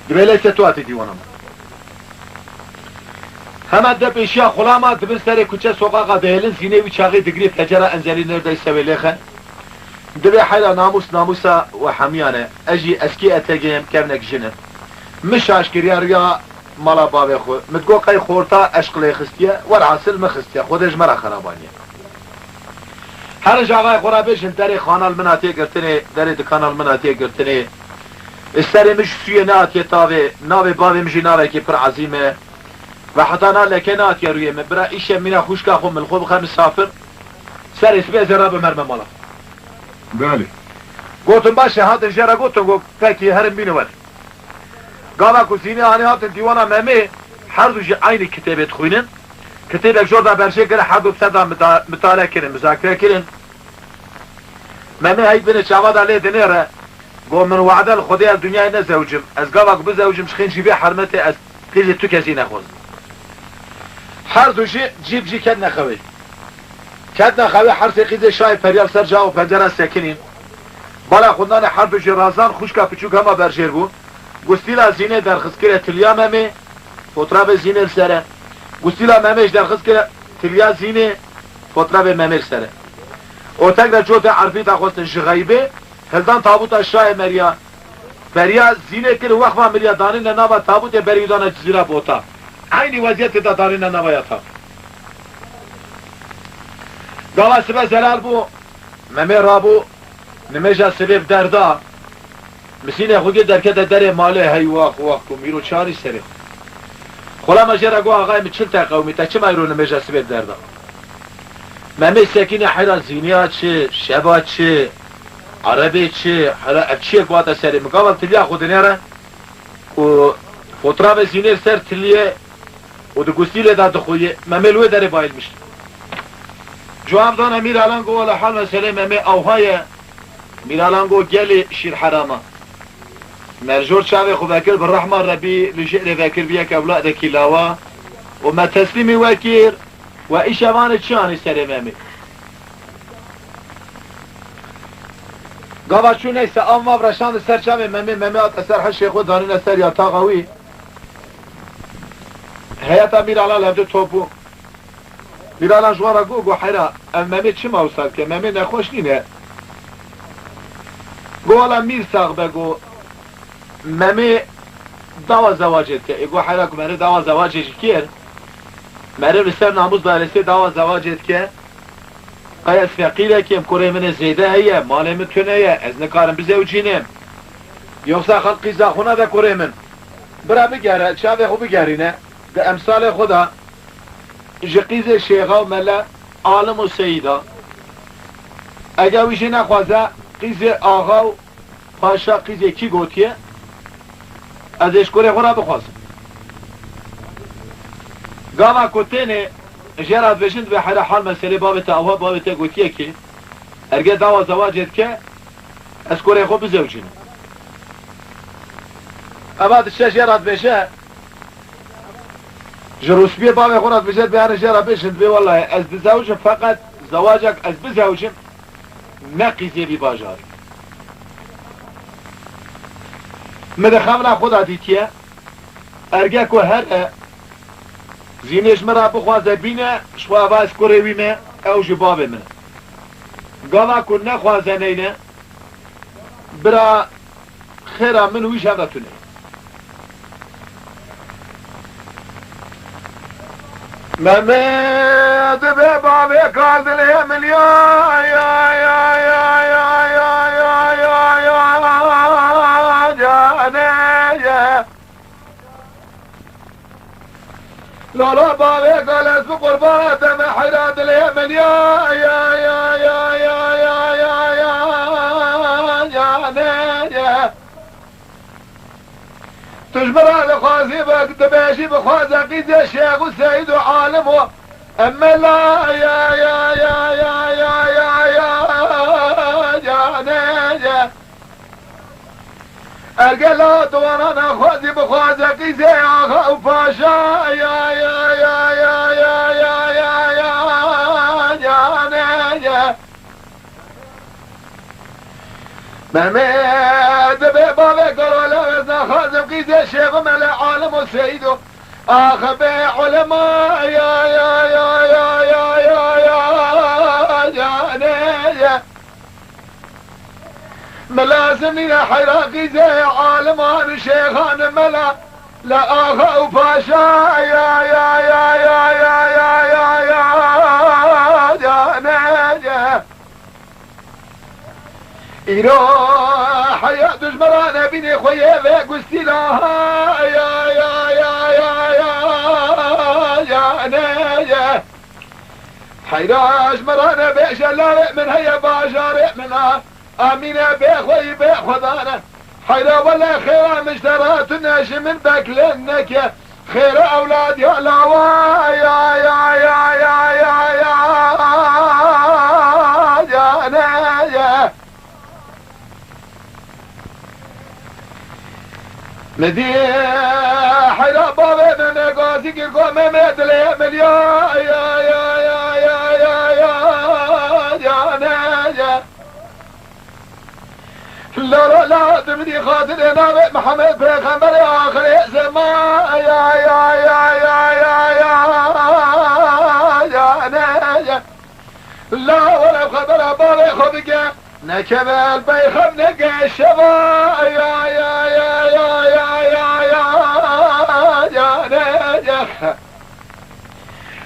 دبه لیسه تو آتی دیوانم همه ده پیشیا خلاما دبن سر کوچه سوقاقا دهلن زینه وی چاقی دگری فجره انزلی نرده سویلیخن دبه حیلا ناموسا و حمیانه اجی اسکی اتگیم کرنک جنه مشاش کریار یا مالا بابه خود متگو قی خورتا اشقلی خستیه ورعاصل مخستیه خودش مرا خرابانیه هر جاقای خرابشن داری خانال مناتی گرتنه داری دکانال مناتی گرتنه استری مش سوی ناتیه تاوه ناوه بابه مجی ناوه که پر عظیمه و حتی نالکه ناتیه رویه برا ایشه مینا خوشکا خون ملخو بخواه مسافر سر اسمه زرابه مرمه مالا بله گوتم باشه هاتن جرا گوتم گو پاکی هرم بینوال گاوا کسینی آنی هاتن دیوانا مهمه هر دوشی aynı کتابت خوینن کتابک جوردا برشه کره هر دو بسدا مطالعه کرن مذاکره کرن مهمه هید بینه چاوا دا لیده نیره گو من وعده الخودی از دنیای نزوجم از گاوا که بزوجم شخین جیبی حرمته از قیل تو کسی نخوز هر دوشی جیب جی کد نخوی کد نخوی هر سی قیز شای پریال سر جا و پنجره سکنین بالا خودنان هر دوشی رازان خوشکا پچوک همه برشیر بود گستیلا زینه درخص کرده تلیا ممه فوتراب زینه سره گستیلا ممهش درخص کرده تلیا زینه فوتراب ممه سره او تک در جوت عرفی تا خواستن شغیبه هلدان تابوت شای مریا بریا زینه کرده وقت ما مریا دانین ناوا تابوت بریدان جزیره بوتا عینی وضعیت دا دانین ناوا یاتا گاوا سبه زلال بو ممه رابو نمیجا سبب دردا مسینه خوگی درکت در ماله هی واخ کو میرو چاری سره خلا مجرا گو آقای می 40 تا قومی تا چه مایرو نمیجا سبب دردا ممه سکینه حیرا زینیات چه شبات چه عربی چه حیرا چیه قواتا سری مقابل تلیه خود نیاره و فطراب زینیر سر تلیه و دو گستیل داد خویه ممه لوی داره بایل میشه جواب دانه میر الان گو ولی حال مسئله ممه اوهای میر الان گو گل شیر حرامه مرجور شعبي خو باكر بالرحمة ربي لشئر باكر بيك أولاء ذاك لاوا وما تسليمي واكير وإيش أمان تشاني سر إمامي قابا شو نيسا أما برشان السر شامي مامي أتسر حشي خود دانين السر يا طاغوي هيا مير على لابدو توبو مير على جوارا قوقو حيرا أمامي چه موصل که مامي نخوش نينه قولا مير ساق بقو مامي دعوة زواجت که اگو حیراک مره دعوة زواجت کیر مره بسر ناموز برسه دعوة زواجت که قیس فقیره که امکوره من زیده هیه مال من تونه هیه از نکارم بزوجینم یوکسا خلقی زاخونه ده کوره من برا بگره چاوه خو بگرینه ده امثال خدا جقیز شیخا و ملا عالم و سیده اگه ویشه نخوازه قیز آغا و پاشا قیز کی گوتیه ازش کوره خورا بخواست گاما کتینه جرات بشند به حال حال مسئله بابت آوها بابت گوتیه که ارگه دعوة زواجت که از کوره خود بزوجینه اما دشته جرات بشه جروسبیه بابه خورات بشد بیانه جرات بشند بی والله از بزوجم فقط زواجك از بزوجم نقیزی بی باجار مده خمنا خدا دیتیه ارگه که هر زینش مرا بخوازه بینه شوا باز کوره ویمه او جباب منه گاوا که نخوازه نینه برا خیره من ویش هم نتونه ممد به بابی کازله من یا جانه لالا بابی کالس بقربانت محرات اليمن يا جانه تجبر على خازي بكتباشي بخوازة قيد الشيخ وسيد وعالم أما لا يا جاني القلات وانا خوازي بخوازة قيد يا وفاشا يا جاني محمد بابا قالوا له خازم قيد الشيخ ملا عالم وسيد اخ بعلماء يا جاني ملازمني حراقي زي عالمان شيخان ملا لا اخ وفاشا يا جاني إيرو حياة دجمرانة بيني خويا قستي لها يا حيراش مرانة بشلارق من هيا باجارق منها آمينة بخوي بخذانة حيرا ولا خيرا مشترات الناش من باك لأنك خير أولاد يا لاوا يا مدي حيرا بابا من قاسي كيكو ممت لي مليا يا لا تمدي خاطر نبي محمد بيغمبر آخر زمان يا لا ولا خبر بابا خبك نكمل بيخم نقى الشبا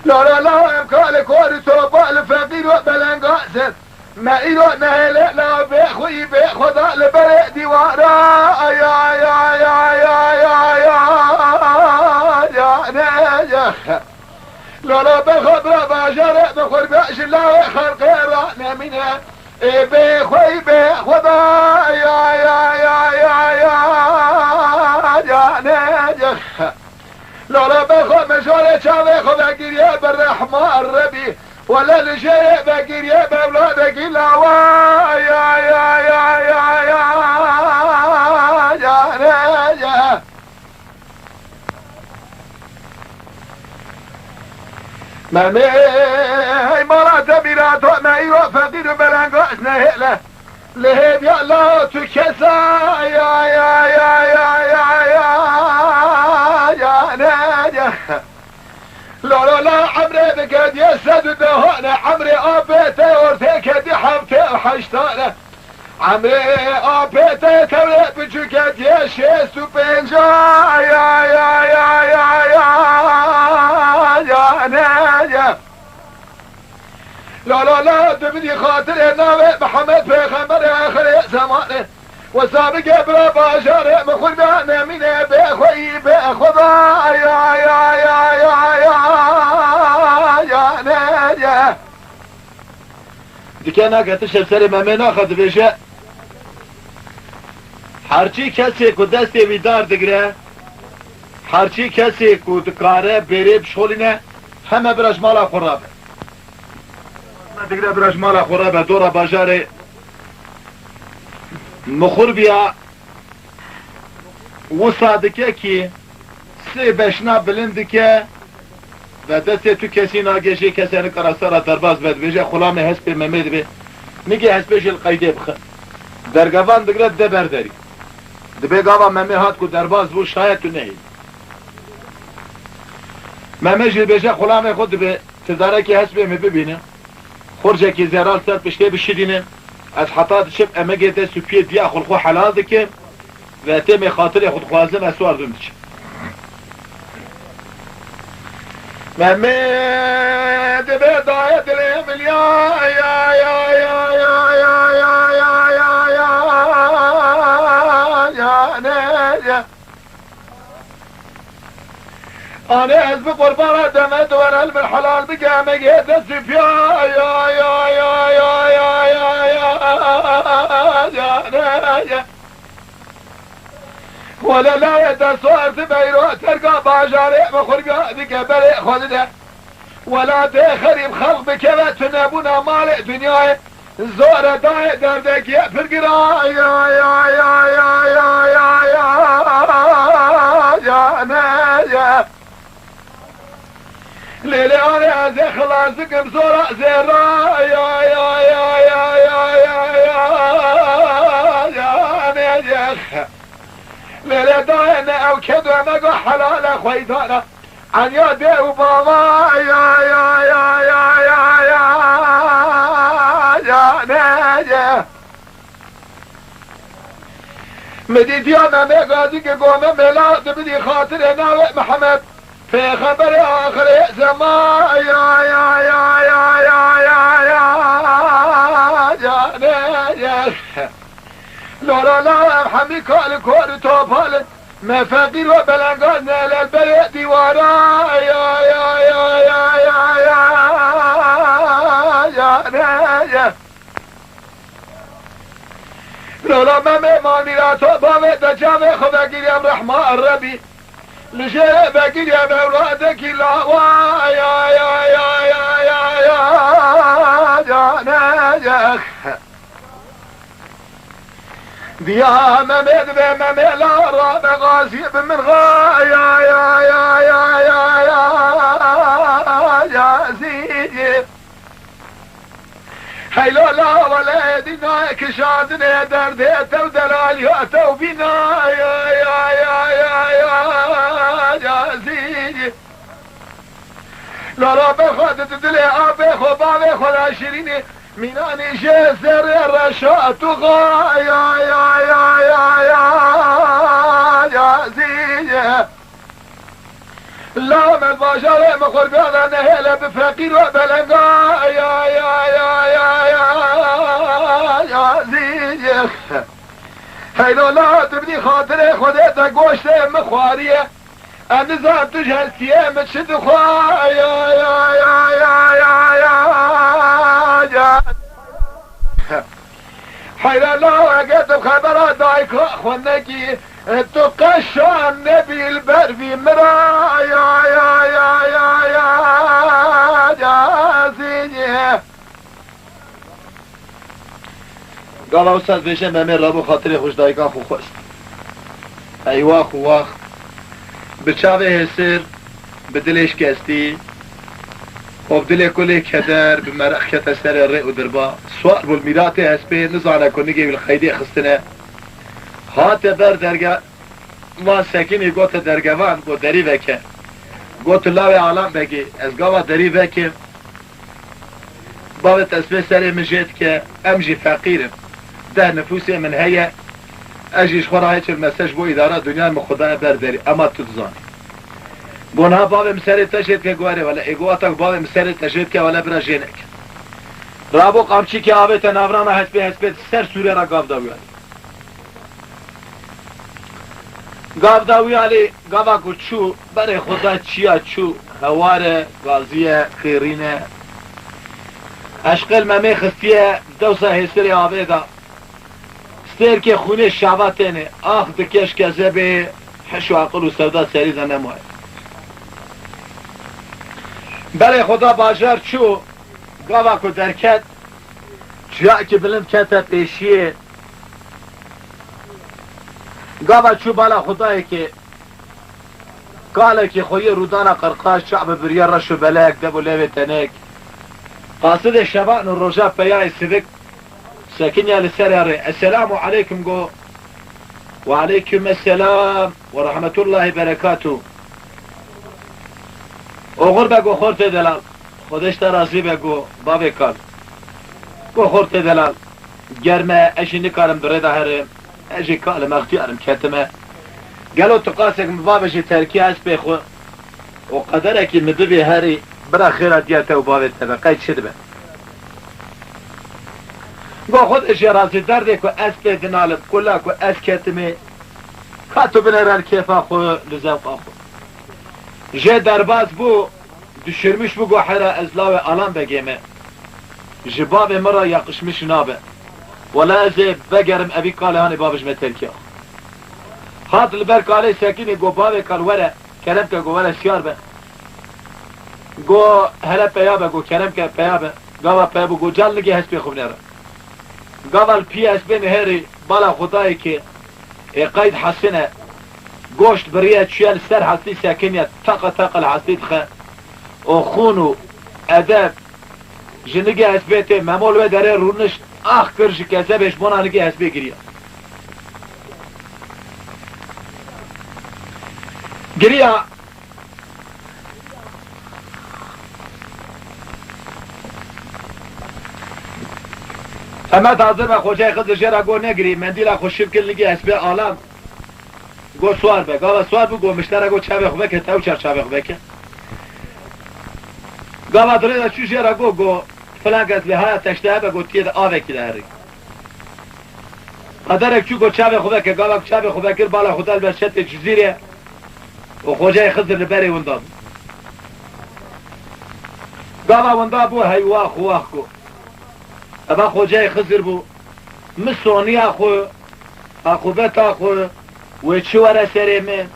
لا يبقى كوري توبا الفقير وبلن قاسد ما إلو نهلا لا بيخوي بيخوضا لبرق ديوارا يا لولا بخبر باجر بخور باش لا خلق رانا منها بخوي بخوضا يا ناجح لولا بخو مشورة شاوي خذا قرية بالرحمة الربي ولا لشيء بقرية بأولادك إلا يا ناجح ما مي مرات بيرات ما يروح فقير بلانقو اسنه لهب يا الله تكسا يا ناجح لا عمري بقد يسد دهونا عمري ابيتي ورثيك دي حبتي وحشتانا عمري ابيتي تولي بجوكت يشيس وبنجا يا ناجح لا تبدي خاطر النبي محمد بيغمبر اخر زمانه وسابق بلا باشر مخل بأنا من بأخوي بأخوضا يا ناجح دي كان اگه سری ممنا خد بشه هرچی کسی که دستی ویدار دگره هرچی کسی که دکاره بره بشولینه همه برش مالا خورابه دگره برش مالا خورابه دورا باجاره مخور بیا و صادقه که سه بشنا بلند که و دسته تو کسی ناگشی کسی نکرستارا درباز بد بشه خلام حسب ممید به میگه حسبش القیده بخه درگوان دگره ده برداری دبه گاوا ممی هات که درباز بو شاید تو نهید ممی جل بشه خلام خود به تداره که حسب می ببینه خورجه که زیرال سر پشته بشیدینه از حطات شب امگه ده سپیه دیا خلقو حلال دکه و تیم خاطر خود خوازم اسوار دون دچه محمد بداية الامل يا ناجح انا حزب قربان دمت وانا الحلال بقى مقيت السف يا ناجح ولا لا يتصور تبيرو ترقى باجاري مخرقا ذيك بلي خذنا ولا تخرب خلق بكبت نبونا مالك دنياي الزورة داي دردك يا فرقرا يا ناجح ليلي انا زي خلاصك بزورة زيرا يا ناجح ليلة داينا او كدو مقو حلالة خويدانا عن يدي وبابا يا ناجح مديت يا مامي قاضيك قومة ملا تبدي خاطر ناوي محمد في خبر اخر زمان يا ناجح لا حمي كال كور توفال ما فقير وبلغنا للبلد ديوارا يا لولا ما مالي لا توبا دجامي خذا قريم رحمة الربي لشيء بقير يا مولادك لا يا ديا ممد بمملا راب غازيب من غايا يا زيدي هيلو لا ولا دينا كشادنا درديت ودلاليات وبنا يا زيدي لا بخدت دلي ابي خبابي خلا شيريني ميناني جزر الرشاة يا زينة لا من باشر مخور بيانا نهيلا بفقير وبلنقا يا زينة هيلو لا تبني خاطري خديتا قوشتي مخوارية النظام تجهل سيامة شد خوا خدای که خونگی تو قشان نبیل بروی مرا یا یا یا یا یا یا زینیه گاوا استاد بشه ممه رابو خاطر خوش دایگاه خو خوست ایوا خواخ به چاوه حسر به دلش کستی و دل کلی کدر به مرخ کت سر ری و دربا سوال بول میرات هسپی نزانه کنگی بالخیدی خستنه هات بر درگاه ما سکینی گوت درگوان گو دری وکه گوت لاوی عالم بگی از گاوا دری وکه بابت اسبه سر مجید که امجی فقیرم ده نفوسی من هیه اجیش خورا هیچ المساج بو اداره دنیا مخدا برداری اما تو تزانی گناه باب مسری تشید که گواره ولی اگواتک باب مسری تشید که ولی برا جینک رابو قامچی که آبت نوران حسبه سر سوره را گاف داویالی گاف داویالی گاوا کچو برای خدا چیا چو هواره غازیه خیرینه اشقل ممی خستیه دوسا حسری آبه دا ستر که خونه شعباتینه آخ دکش که زبه حشو عقل و سودا سریزه نموه برای خدا باجر چو گاوا کو درکت جا که بلند کتا پیشیه گاوا چو بالا خدایی که کاله که خوی رودانا قرقاش شعب بریا رشو بلاک دبو لیوی تنک قاصد شبان و رجا پیای سبک ساكن يا للسراري السلام عليكم جو وعليكم السلام ورحمة الله وبركاته اوغر بگو خورت دلال خودش ترازی بگو بابی کال گو خورت دلال گرمه اشی نکارم برده هرم اجی کالم اختیارم کتمه گلو تقاسک مبابشی ترکی هست بخو و قدره که مدبی هری برا خیرات دیاته و بابی تبه قید شده به گو خود اشارازی درده که از پیدنالم کلا که از کتمه کاتو بنرال کیفا خو لزوقا خو جه درباز بو düşürmüş bu gohara ezlave alan begeme jibab mara yakışmış nabe wala ze begerim abi kale hani babış metelki hat liber kale sakini go babe kalwara kerem ke go wala şiyar be go hala peyabe go kerem ke peyabe gava peyabe go jalligi hasbi khubnera gaval pi hasbi neheri bala khudai ki قيد حسنه گوشت بريات شيال سر حسي ساكنية طاقة الحسيد خا وخونو اداب جنگي حسبيته ممول و داره رونش اخ کرش کسه بهش بنا نگي حسبي گريا اما تازه با خوشای خود جرا گو نگری مندیلا خوشیب کل نگی حسبي عالم گو سوار به گاوا سوار بگو مشتره گو چاوه خوبه که تاو چار چاوه خوبه که گاوا داره دا چوش یرا گو فلان کس به های تشته بگو تید آوه که داری قدرک چو گو چاوه خوبه که گاوا چاوه خوبه کر بالا خودال برشت جزیره و خوشای خزر لبری ونداب گاوا ونداب بو هیواه خواه کو ابا خوشای خزر بو مسونی اخوبت اخو و چواره سری من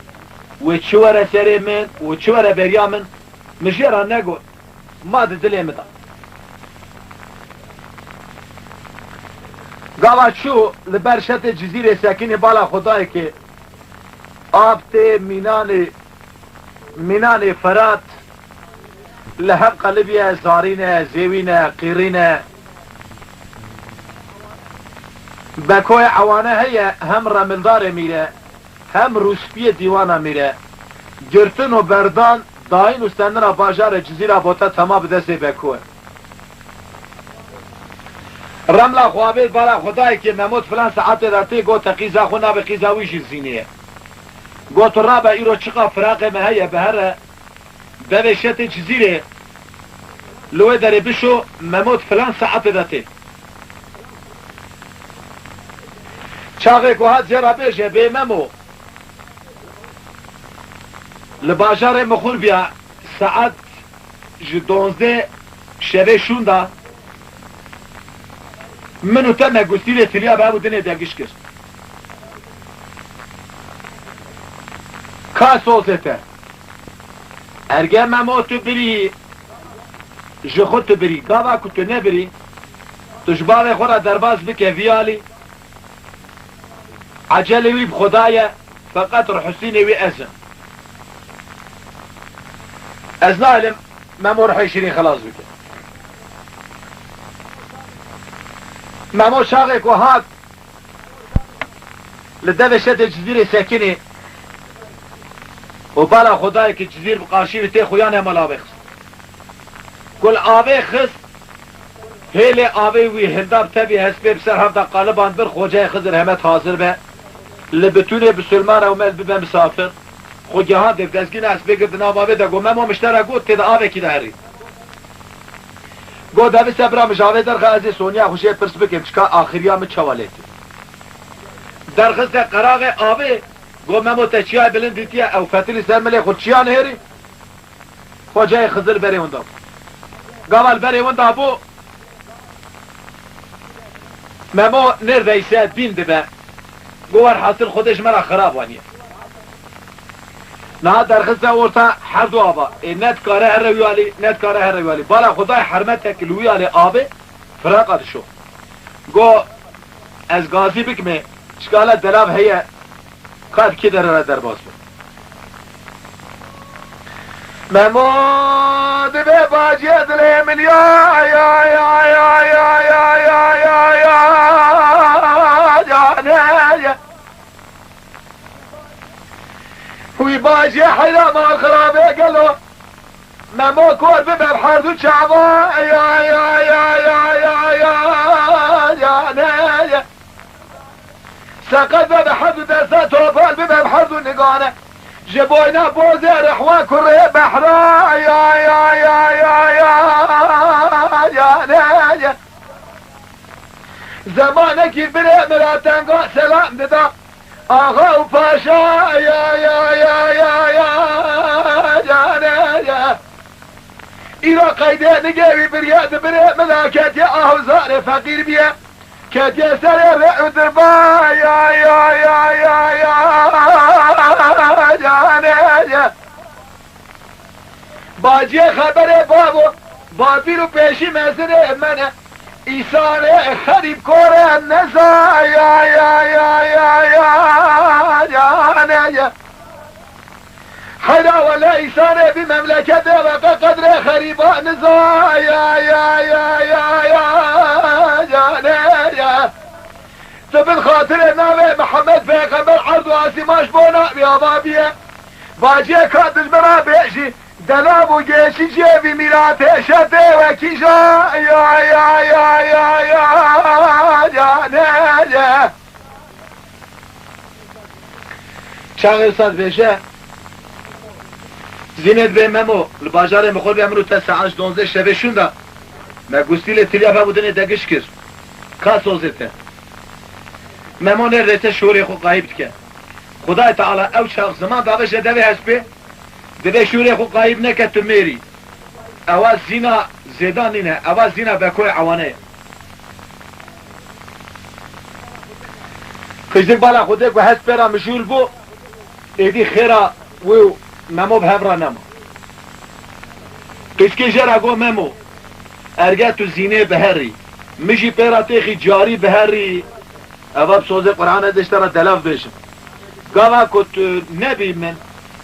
و چواره سری من و چواره بریا من مجیرا نگو ما دلی مدا گاوا چو لبرشت جزیره ساکن بالا خدای که آبت مینان فرات لحب قلبیه زارینه زیوینه قیرینه بکوی عوانه هیه هم رملدار میره هم روسپی دیوانه میره گرتن و بردان داین و سندن باجار جزیره بوتا تمام بدسته بکوه رملا خوابید بالا خدای که مموت فلان ساعت دارتی گو تقیزا خونا به قیزاویش زینیه گو تو رابع ایرو چقا فراق مهیه به هر بوشت جزیره لوه داره بشو مموت فلان ساعت دارتی چاقه که هات جرا بشه بیممو لباجار مخور بیا ساعت 12 شبه شونده منو تمه گستیل تریا به او دنه درگیش کرد کاسوزته ارگه ممو تو بری جو خود تو بری گاوا که تو نبری تو جبال خورا درباز بکه ویالی عجله وی بخدایه فقط رو حسینی وی ازم از نعلم ممو روح يشيرين خلاص بك ممو شاغك وهاد لدفع شد الجزيرة ساكنة وبالا خدايك الجزيرة بقاشير تي خويانة مال آبي خص كل آبي خص هيلي آبي وي هنداب تبي هسبي بسر هفتا قالبان بر خوجاي خزر همت حاضر به لبتوني بسلمان ومال ببا مسافر خود جهان دیو دزگین از بگرد ناماوه دا گو ممو مشتره گو تید آوه کی دهری گو دوی سبرا مجاوه در خازی سونیا خوشی پرس بکم چکا آخریا می چوالیتی در خز در قراغ آوه گو ممو تچیای بلند دیتیا او فتلی سرملی خود چیان هری خود جای خزر بری وندا گوال بری وندا بو ممو نر ویسیت بین دبه گوار حاصل خودش مرا خراب وانیه نه در خزه ورتا هر دو آبا نت کاره هر رویالی نت کاره هر رویالی بالا خدای حرمت کلویالی آبه فراقات شو گو از گازی بکمه شکاله دلاب هیه قد کی در باز بود محمود به باجی دل من یا یا یا یا یا یا یا یا یا وی باجی حیلا ما خرابه قلو ممو کور ببر حردو چعبا یا یا یا یا یا یا یا سقط بحردو دستا توفال ببر حردو نگانه جبوينا بوزي رحوان كره بحرا يا يا يا يا يا يا زمانك بري مراتنقو سلام ددا آغا وباشا يا يا يا يا يا يا إذا قيدة نجيبي برياد بري ملاكات يا أهوزار فقير بيا كاتي سرير ودربا يا يا يا يا يا باجي خبر بابو بابيرو پیشی مزر منه ایسان خریب کوره نزا یا یا یا یا یا یا حدا ولا ایسان بمملكت وقا قدر خريبا نزا يا يا يا يا يا بالخاطر نامه محمد پیغمبر عرض و آسیماش بونا بیا بابیه باجی کادش برا بیشی دلاب و گیشی جیبی میراته شده و کیجا یا یا یا یا یا چند استاد بشه زینت به ممو لباجار مخور به امرو تا ساعت 12 شب شوندا ما گوستیل تلیافا بودن دگش کر کاس وزته ممو نرته شوری خو غایب که خدای تعالی او شخص زمان داوش دوی حسبه دبه شوری خو غایب نکت میری اواز زینا زیدان نه اواز زینا بکوی عوانه خجدک بالا خودک و حسب را مشول بو ایدی خیرا و ممو بهبرا نمو کسکی جرا گو ممو ارگه تو زینه بهری مجی پیرا تیخی جاری بهری اوه بسوزه قرآن دشترا دلاف بشم گاوا کت نبی من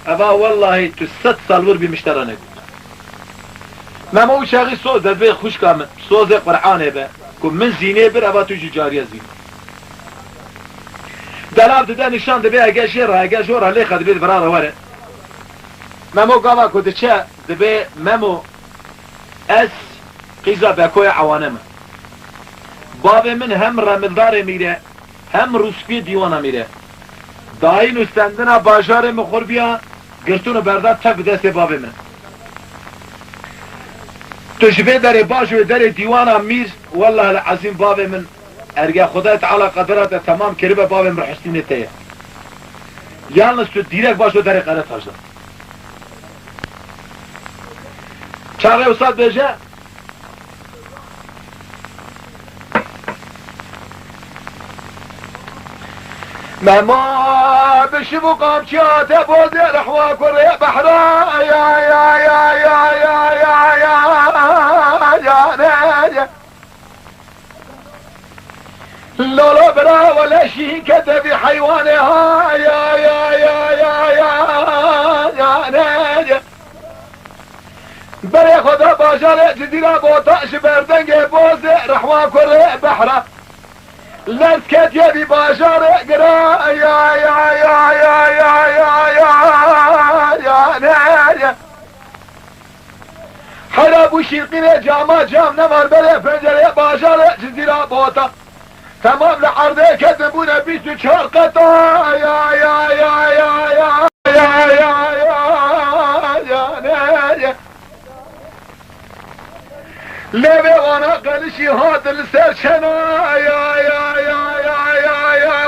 اوه والله تو 100 سال ور بیمشترا نبی ممو شاقی سوز دبی خوش کامن سوزه قرآن به که من زینه بر اوه تو جاریه زینه دلاف دده نشان دبی اگه شیره اگه جوره لیخه دبی براره وره ممو گاوا کده چه دبی ممو از قیزا بکوی عوانه من باب من هم رملدار میره هم روسپی دیوانا میره داین استندنا باجار مخور بیا گرتون برداد تک دست باب من تجبه در باج و در دیوانا میز والله العظیم باب من ارگه خدا تعالی قدرات تمام کربه باب من رحستینه تیه یالنس تو دیرک باش و در قرد هاشده چاره استاد بجه مهما بشبو قامشات بوزي رحوا كوري بحرا يا يا يا يا يا يا يا يا لولا برا ولا شي كتب حيوانها يا يا يا يا يا يا بري خدا باشار جديرا بوطاش بردنگ بوزي رحوا كوري بحرا لسكت يبي باشار قرا يا يا يا يا يا يا يا حرب وشيقين جاما جام نمر بره پنجره باشار جزيرة بوتا تمام لحرده كذبونا 24 قطع يا يا يا يا يا يا يا يا لبي وانا قلشي هاد السر شنا يا يا يا يا يا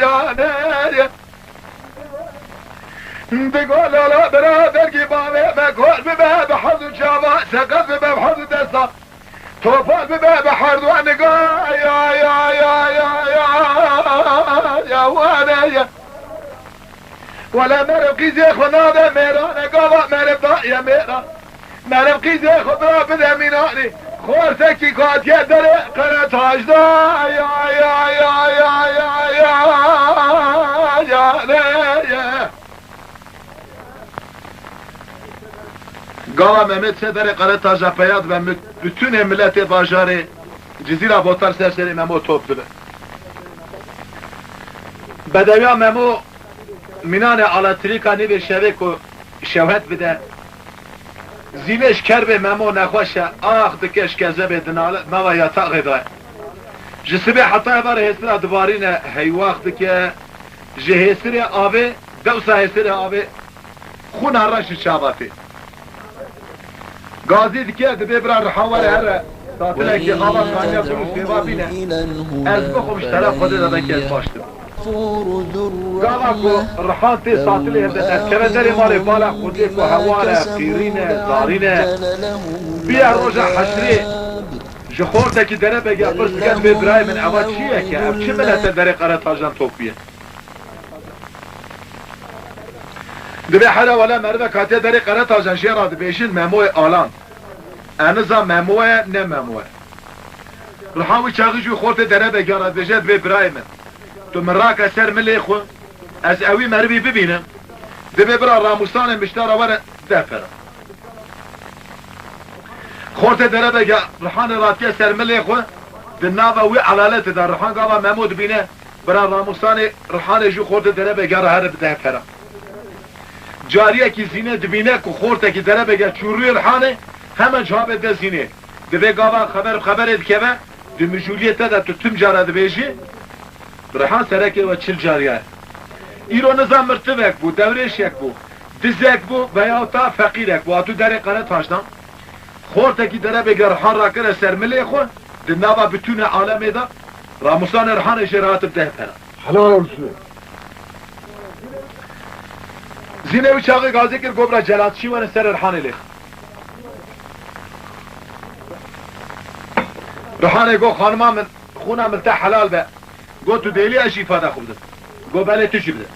يا يا بقول لا برادر قبامي بقول بباب حظ شابا سقف بباب حظ دستا توفى بباب حرد وانقا يا يا يا يا يا وانا يا ولا مرقي زي خنادة ميرانا قوة مربطا يا ميرا مرقي زي خضرا بدا ميناني خورتكي قاد يدري قرأت عجدا يا يا يا يا يا يا يا قال مهمت سدر قرأت عجدا بياد و bütün milleti bajarı Cizira botar serseri memo toplu. Bedeviya memo minane alatrika ne bir şevek o şevhet bide zileş kerbe memo nekhoşa ah dikeş kezebe dinale meva yatak eda jisibe hatta var hesra duvarine heyvaq dike jehesri abi devsa hesri abi khun haraş şabati Gazi dike de bebra havale her tatile ki hava kanya bunu sevabine ez bokum taraf kodu da kes baştım Gavako rhanti tatile hem kevederi mali bala khudi ko hawala qirine zarine biya roja hashri جخورتك دربه قبرت كان ببراي من عواتشيه كأب شملت دري قرأت هاجان توفيه دبي حدا ولا مرده كاتي دري قرأت هاجان شيرا دبيشين مموي آلان انزا مموي نه مموي رحاوي چاقي جو خورت دربه قرأت بجد ببراي من تو من راك سر ملي خو از اوي مربي ببينم دبي برا راموسان مشتارا ورا دفر خورت دربه گا رحان راتيه سرملي خو بالنافه وي علالته در رحان قاوا محمود بينه برا راموسان رحان جو خورت دربه گا هر بده فرا جاريه کی زينه دبينه کو خورت کی دربه گا چوري رحانه hemen جواب ده زينه دبي قاوا خبر دكبه دمجوليته ده تم جاره دبيجي رحان سركه و چل جاريه ایرو نظام مرتبك بو دورش یک بو دزك بو veya ta فقيرك بو تو در قناه تاشدان خورتکی دره بگر رحان را کنه سرملی خو دنابا بتونه عالمه دا راموسان رحان اشارات بده پره حلال olsun. زینه و چاقی گازی کر گبرا جلاتشی ونه سر رحان لیخ رحانه گو خانما من خونه ملتا حلال به گو تو دیلی اشی فاده خوب ده گو بله تو چی بده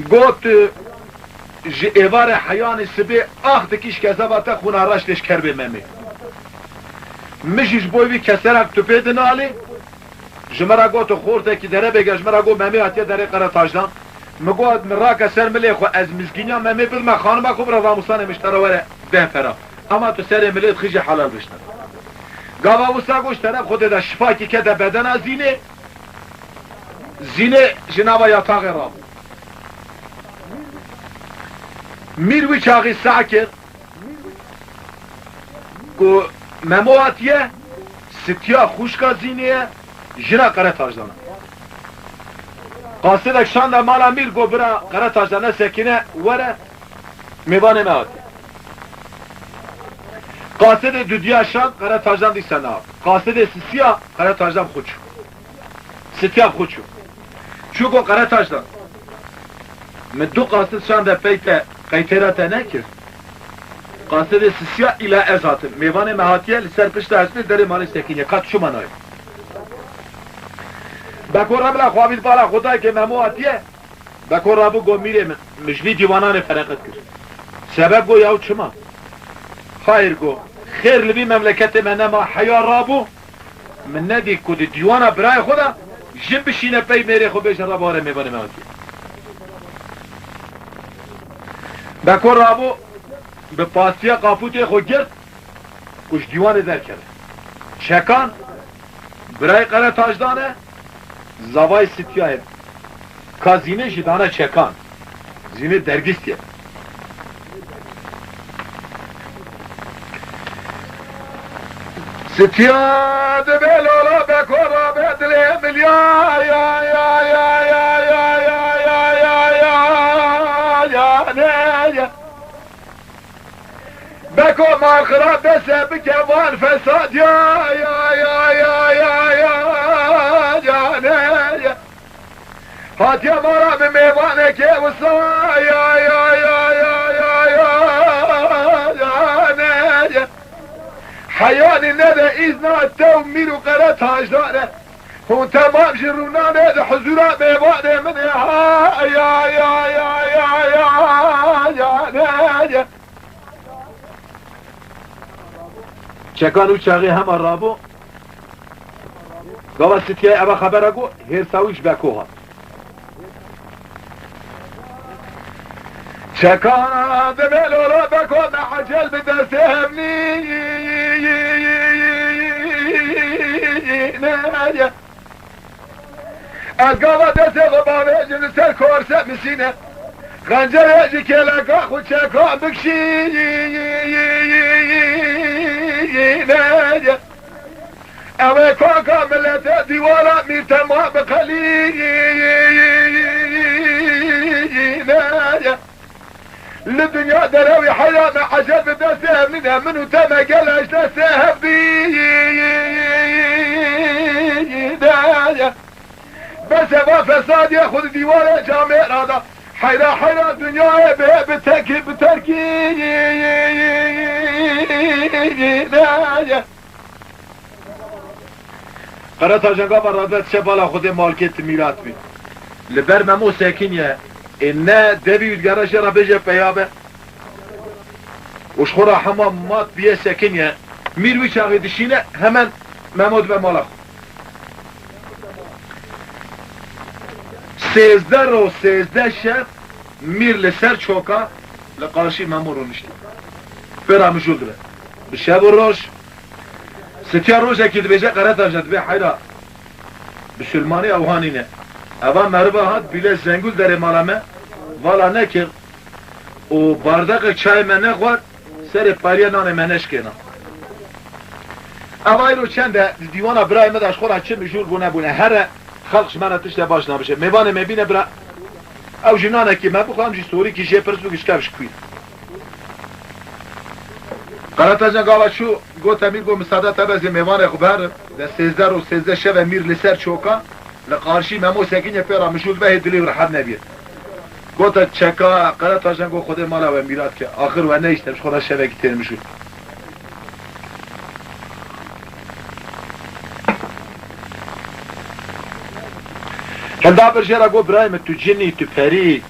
گو تو ایوار حیان سبی آخ دکیش که زباته خونه راش لش کربه ممی مشیش بویوی کسرک تو پیده نالی جمرا گو تو خورده که دره بگه جمرا گو ممی هاتیه دره قره تاجدان مگو مرا کسر ملی خو از مزگینیا ممی بلما خانمه خوب را راموسان مشتره وره ده پرا اما تو سر ملیت خیجی حلال بشتن گاوا وسا گوش طرف خود ده شفا که که ده بدن زینه جنابا یاتاق رام میروی چاقی ساکر کو ممواتیه ستیا خوشکا زینیه جنا قره تاجدانه قاصدک شانده مالا میر گو برا قره تاجدانه سکینه وره میوانه مهاتی قاصد دودیا شان قره تاجدان دیسته نهار قاصد سیا قره تاجدان خوچو ستیا خوچو چو گو قره تاجدان من دو قاصد شانده پیته قیترات نکرد قاصد سیا الى ازاتن میوان مهاتیه لسر پشت هسته داره مال سکینه قد شما نای بکر رابلا خوابید بالا خدای که ممو آتیه بکر رابو گو میره مجوی دیوانان فرقت کرد سبب گو یاو چما خیر گو خیر لبی مملکت من نما حیا رابو من ندی کد دیوانا برای خدا جن بشینه پی میره خو بیش راباره میبانه ماتی بکر رابو به پاسیا قافوت خو گرد کش دیوان در کرد چکان برای قره تاجدانه زوای ستیاه کازینه جدانه چکان زینه درگستیه ستیاد بلالا بکورا بدله ملیا یا یا یا یا یا یا یا یا یا یا بکو مال خراب دسته بکوان فساد یا یا یا یا یا یا یا هاتي مرا بميوانك وصا يا يا يا يا يا يا يا حياني ندى إذنا التومير وقرات هاجدانه هون تمام جرونا ندى حزورا ميوانه من يا يا يا يا يا يا يا چکانو چاقی هم رابو گاوا ستیه ابا خبر اگو هر ساویش بکوها چکانا دبلولا بکن عجل بدستهمنی نایا از گاوا دست غبابه جن سر کورسه مسینه خنجر هجی که لگا خود چکان بکشی نایا اوه کاکا ملت دیوارا میرتما بقلی نایا للدنيا دراوي حياة عجل بدسها منها منو تما قلش دسها بداية بس ما فساد ياخذ ديوان جامع هذا حيرة الدنيا بتركي قرأت جنگا برادت شبالا خود مالكت ميلات بي لبر ممو ساكنية إنه دبي وتقرش را بيجي بيابه وش خورا حمام مات بيه ساكنية ميروي شاغي دشينه همان ممود بمالخ 13 شب مير لسر چوكا لقارشي ممورو نشتي فرا مجود له بشاب الروش ستيا روش اكيد بيجي قرأت جد بيه حيرا بسلماني اوهانينه اول مربع هات بیله زنگول در مالامه والا نکر و باردق چای منه خور سر پاریا نان منش کنه اول رو چنده دیوانا برای مداش خورا چه مجور بونه بونه هر خلقش منه تشته باش نباشه میبانه میبینه برا او جنانه که من بخواهم جی سوری که جه پرس بگش کفش کوید قرأت جنگاوه شو گو تمیر گو مسادت بزی میبانه خوبر در 13 شب میر لسر چوکا لقارشي ممو ساكين يفيرا مشول به دلي ورحب نبيه قلت تشكا قرأت عشان قو خده مالا وميلاد كي آخر وانا يشتمش خدا الشبكة تين مشول كان دابر جيرا قو برايم تو جني تو فري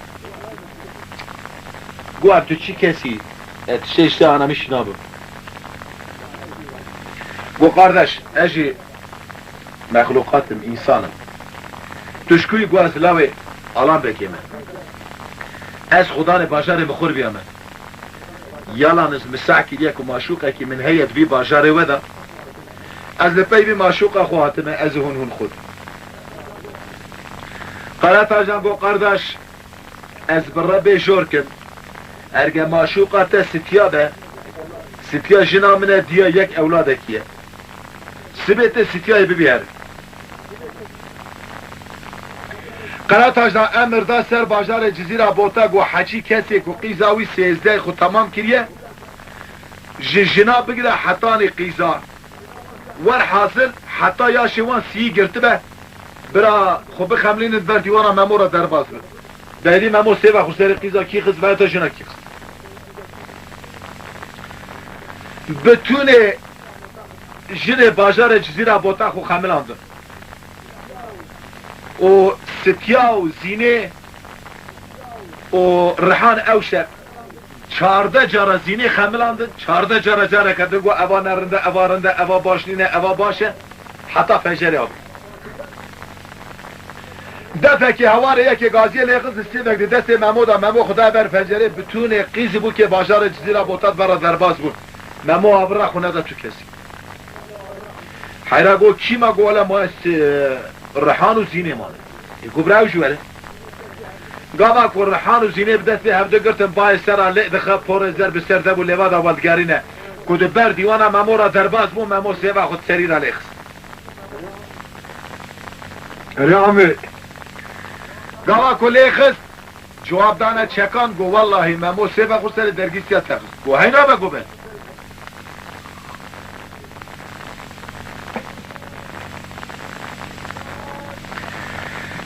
قو اب تو چي كسي تشتشتا انا مش نابم قو قاردش اجي مخلوقاتم انسانم تشکوی گو از لاوی آلان بکیمه از خدان باجار بخور بیامه یالان از مساکی دیگه که معشوقه که من هیت بی باجار ودا از لپی بی معشوقه خواهتمه از هون خود قرأت آجان گو قرداش از برابه جور کن ارگه معشوقه تا ستیا به ستیا جنا منه دیا یک اولاده کیه سبت ستیای ببیار قرأت اجدا امر دا سر باجار جزیره بوتا گو حچی کسی گو قیزاوی 13 خود تمام کریه جنا بگیره حتانی قیزا ور حاصل حتی یا شوان سی گرتبه برا خو بخملین بر دیوانا ممورا در باز بر دهلی ممور سیوه خو سر قیزا کی خز و تا جنا کی خز بتونه جن باجار جزیره بوتا خو خملاندن و ستیا و زینه و رحان اوشب 14 جارا زینه خملاندن 14 جارا کردن گو اوا نرنده اوا رنده اوا باشنینه اوا باشه حتی فجره آب دفعه که هوار یکی گازی لیقز استیدک دی دست ممو خدا بر فجره بتون قیزی بود که باشار جزیره بوتاد برا درباز بود ممو آبرا خونه دا تو کسی حیره گو کی ما گولا ما رحان و زینه مانه گو براو جوله گاما که رحان و زینه بدستی هفته گرتن بای سرا لعدخه پر زر بسرده بو لیواد آوالدگارینه که دو بر دیوانا ممو را درباز بو ممو سیوه خود سری را لیخست رامي گاوا کلی خست جواب دانه چکان گو والله ممو سیبا خود سر درگیسیا تخست گو هینا بگو بین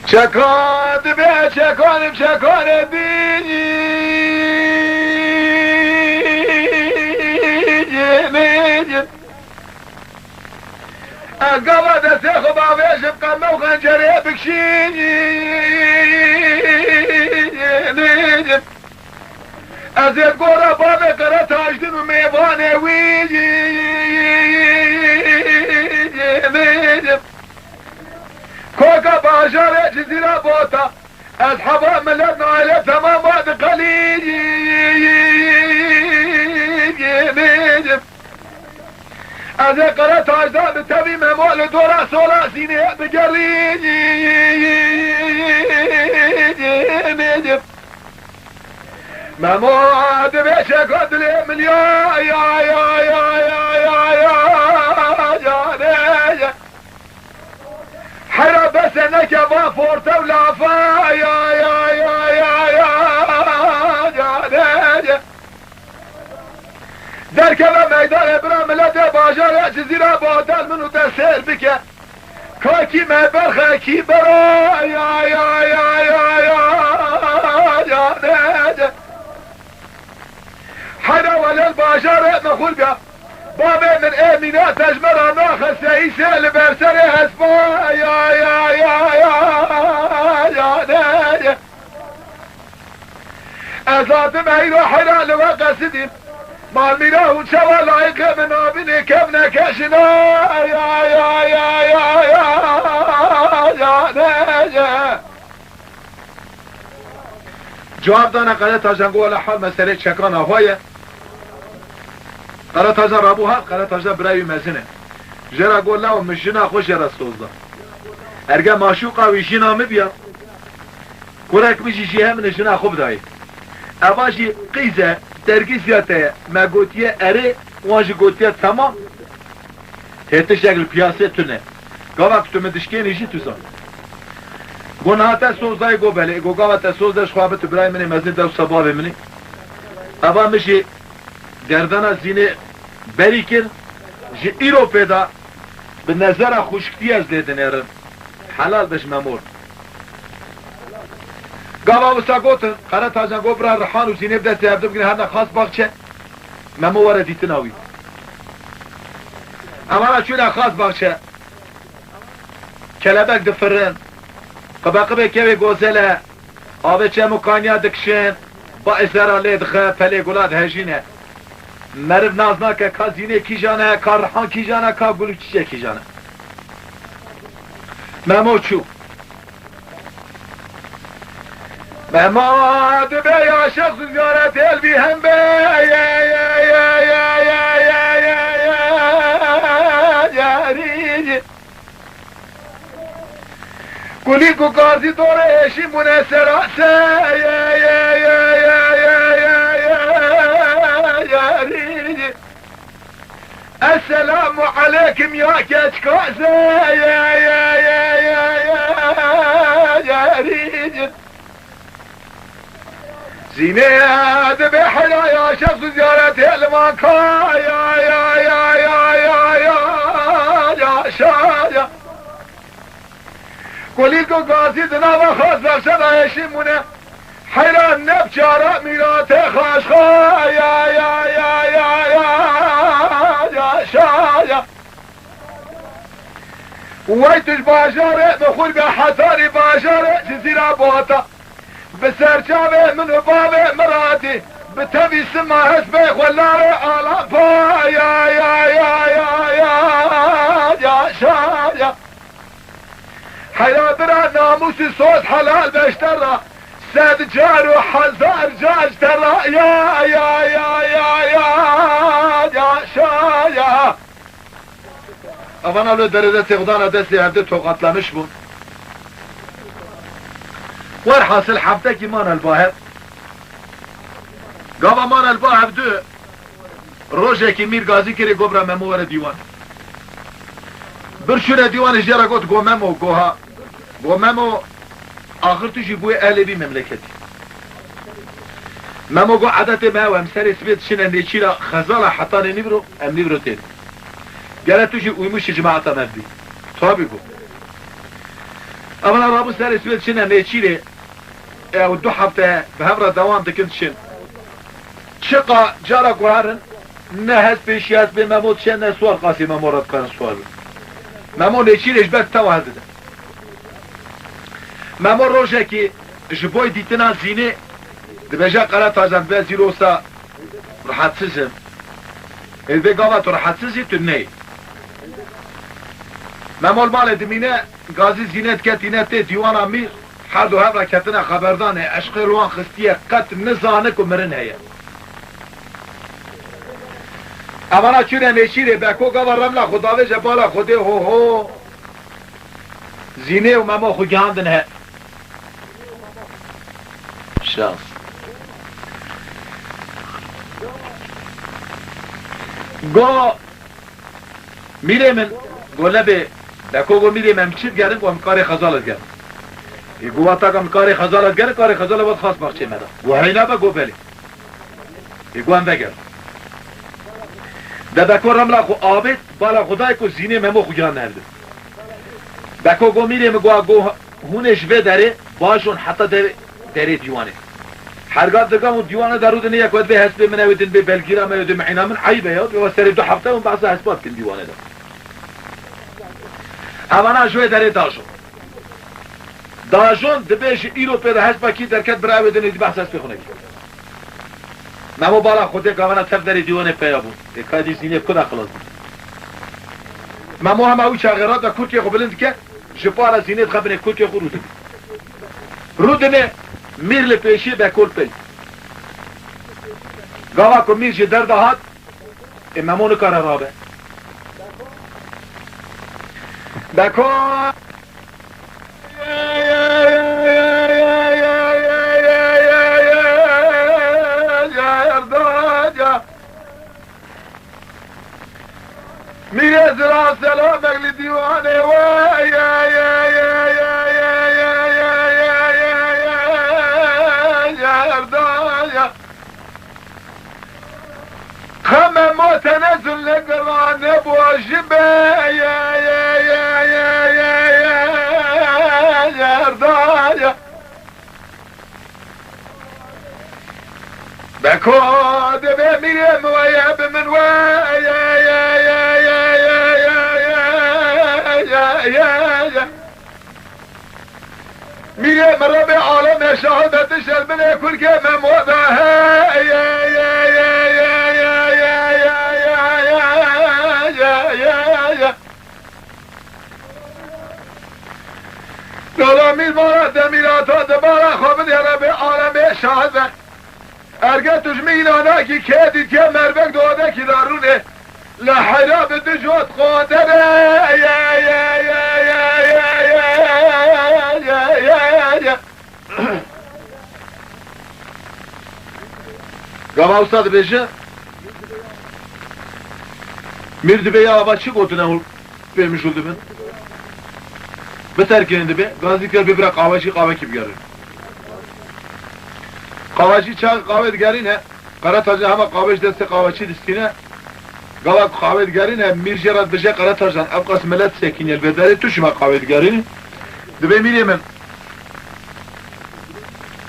چکان به چکان بیجی گاوا دسته خوب آویشم قمه و خنجره بکشید از یک گوره باب قره تاجدن و میوانه ویجید کوکا باشاره چیزی را بوتا از حبا ملت نایله تمام باد قلیجید از قره تاجدان به طبی ممال دورا سولا سینه بگرید مماد به شکل من یا حرا بس نکه با فورتا و لافا در که میدان برا ملت باجار جزیره بادل منو تسیر بکه کاکی مبرخه کی برا حنا ولل باجار مخول بیا بابه من امینات تجمرا ناخ سعیسه لبرسر هسبا ازاد مهیرو حنا لو قصدیم مال میراه شوا لایق منابینه کم نکشنا جواب دانه قرار تاجن گوه لحال مسئله چکان آفایه قرار تاجن رابوها قرار تاجن برای مزنه جرا گوه لحال مشینا خوش جرا سوزده ارگه ماشوقا ویشینا مبیا کرک میشیشی هم نشینا خوب دایی اواشی قیزه درگیزیاته ما گوتیه اره وانجی گوتیه تمام هیته شکل پیاسه تونه گاوا کتو مدشکه نیشی تو سان گناه تا سوزدای گو بله گو گاوا تا سوزداش خوابه تو برای منی مزید دو سباب منی اوا میشه گردن زینه بری کن جی ایرو پیدا به نظر خوشکتی از لیدن ایرن حلال بش ممور گاوا وسا گوتن قرار تاجن گو برا رحان و زینه بدستی هفته بگیره هر نخواست باغچه ممو واره دیتن آوی اما چون خواست باغچه کلبک دفرن قبقبه که گوزله آبه چه مکانیا دکشن با ازرا لیدخه پلی گلاد هجینه مرد نازنا که که زینه کی جانه که رحان کی جانه که گلو چیچه کی جانه ممو چو مماد به یا شخص زیارت البی هم به گلی کو قاضی دوره اشی منسراسه السلام علیکم یا کچکازه زینه به حلایا شخص زیارت الماکا شایا گلیل کو گازی دنا و خواست برشد آیشی مونه حیران نب چارا میرات خاشخا شایا ويتش باجاره بخور بحتاري باجاره جزيرة بوطا بسرچاوه من بابه مراتي بتبي سما هسبي خلاري آلافا يا شايا حيا برا ناموسي صوت حلال بشترى سد جار وحزار جاج ترى يا شايا Avana lo derede tevdana desti evde tokatlamış bu. Var hasıl haftaki manel bahep. Gava manel bahep dü. Rojeki mir gazi kere gobra memo vere divan. Bir şure divan jera got go memo goha. Go memo ahir tuşi bu ehlebi memleketi. Memo go adete me ve mseri sbet şine neçira khazala hatane nibro em nibro tedi. Gele tuşi uymuş cemaata mevdi. Tabi bu. Ama Rabu ser ismet şine neçire o du hafta behevra devam dikin şin. Çıka cara kuharın ne hesbe şiyaz be memot şen ne sual qasi memorat kan sual. Memo neçire jbet tava dedi. Memo roje ki jboy ditina zine debeja qara tazan be zirosa rahatsızım. Elbe gavat rahatsızı tünneyi. Memol mal edimine gazi zinet ketinete divan amir hard و هفرا کتنا خبردانه عشق روان خستیه قط نزانه که مرن هیا امانا چونه نشیره بکو گاوا رملا خداوه جبالا خوده هو هو زینه و مما خو گاندن ها شخص گو میره من گوله به بکو گو میره من چید گرن گو همکار خزالت گرن گو واتا که همکار خزالت گرن کار خزالت باید خاص بخچه مدا گو حینا با گو بلی گو هم بگر ده بکو رملا خو آبید بالا خدای که زینه ممو خو گرن نرده بکو گو میره مگو گو هونش به داره باشون حتی داره دیوانه هرگاه دگاه و دیوانه درود نیه که به حسب من اویدن به بلگیره من اویدن معینا من عیبه یاد و سری 2 هفته اون بحث حسبات کن دیوانه ده همانا شوی داره داجون دبیش ایرو پیدا حسبا کی درکت برای اویدن دی بحث حسب خونه کی نمو بالا خوده گوانا تف داره دیوانه پیدا بود که دی زینه کدا خلاص بود ممو هم اوی چاقرات و کورکی خو بلند که جپارا زینه خبنه کورکی خو رودنه میر لپیشی بکل پل گاوا کو میر جی درد هات امامون کار رابه بکو میره زرا سلام اگلی دیوانه و خمه متنزل نگرانه بواجبه یردایا بکو دبه میرم و یب من و میرم رب عالم شهادت شربنه کل که مموده نظامی مارا دمیراتا دبارا خوابد یا رب عالم شهاده ارگه توش میلانه کی که دید که مربک داده کی دارونه لحرا به دجوت قادره گاما استاد بشه میرد به یا چی گوتونه اون بهمیش oldu ben بترکند به گازی کر ببره قهوه کی بیاره قهوه‌چی چا قهوه دیگری نه قرا تاج همه قهوهش دست قهوه‌چی دستینه گاوا قهوه دیگری نه میرجرات بشه قرا تاجان ابقاس ملت سکینل بداره تو شما قهوه دیگری دبه میریم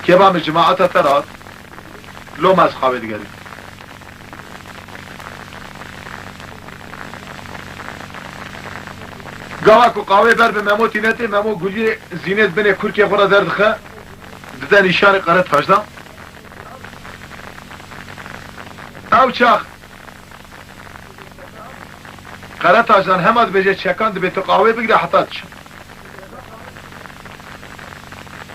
که با جماعت ترات لو ماز قهوه دیگری قواكو قاوي بر بمامو تينتي مامو قولي زينت بني كوركي خورا دردخه دده نشان قرات فاجدا او چاخ قرات اجدان هماد بجه چکان دبی تو قاوي بگیره حتی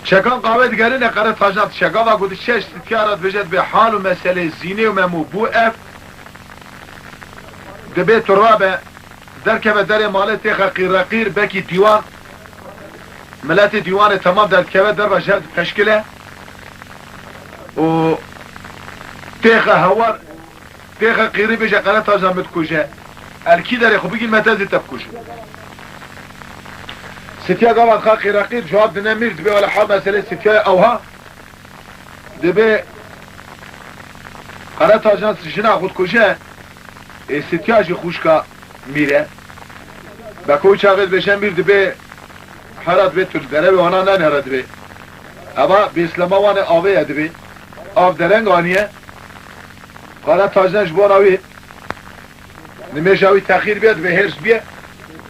چکان قاوي دگری نه قرات اجدان چکا و گودی چش ستیارات بجه به حال و مسئله زینه و مامو بو اف دبی تو رابه دركبه در مالت قير بكي ديوان ملات ديوان تمام دركبه در بجد تشكيله و تيخه هوار تيخه قيري بيجا قناة اجام بتكوجه الكي در يخو بيجي المتازي تبكوجه ستيا قوات خا قير جواب دنا مير دبي ولا حال مسألة ستيا اوها دبي قناة اجام سجنا خود كوجه ستيا جي خوشكا میره با کوچ آغاز بشن بیر دبه حرات به تو دره به آنها ننهرد به اما به اسلام وانه آوه دبه آف درنگ آنیه قالا تاجنش بان آوه نمیش آوه تخیر بیاد به هرس بیه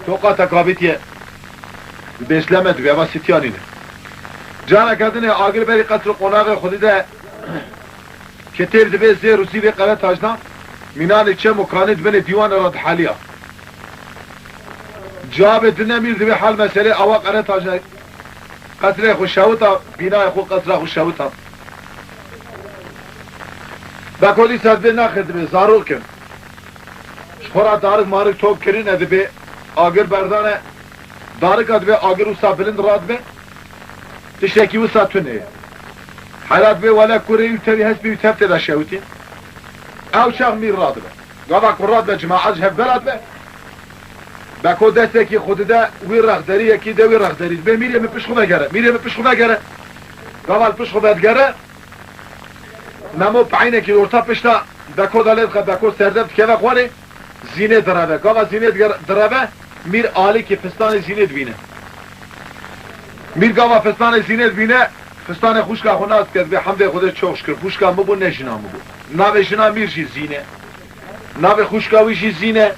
توقع تکابیتیه به اسلام دبه اما سیتیانی نه جانا کردنه آگر بری قطر قناغ خودی ده که تیر دبه زیر روسی به قالا تاجنا مینان چه مکاند بین دیوان راد حالیا جواب دنمیر دبی حال مسئله اوا قرن تاجنا قطره خوشاوتا بینای خود قطره خوشاوتا با کلی سرده نخد به زارو کن شخورا دارک مارک توب کرین ادبی آگر بردانه دارک ادبی آگر وسا بلند راد به تشتکی وسا تونه حالات به ولا کوری یوتری هست بی تبت دا شاوتی او شاق میر راد به گاوا کراد به جماعت هف بلد به بکو دسته که خود ده وی رخداری یکی ده وی رخداری به میره به پیش خود گره میره به پیش خود گره گاوال پیش خود گره نمو پایینه که ارتا پشتا بکو دالت خد بکو سردب که وقوانه زینه درابه گاوا زینه درابه میر آلی که فستان زینه بینه میر گاوا فستان زینه بینه فستان خوشکا خوناست کرد به حمد خودش چوش کرد خوشکا مبو نشنا مبو ناوه شنا میر شی زینه ناوه خوشکاوی شی زینه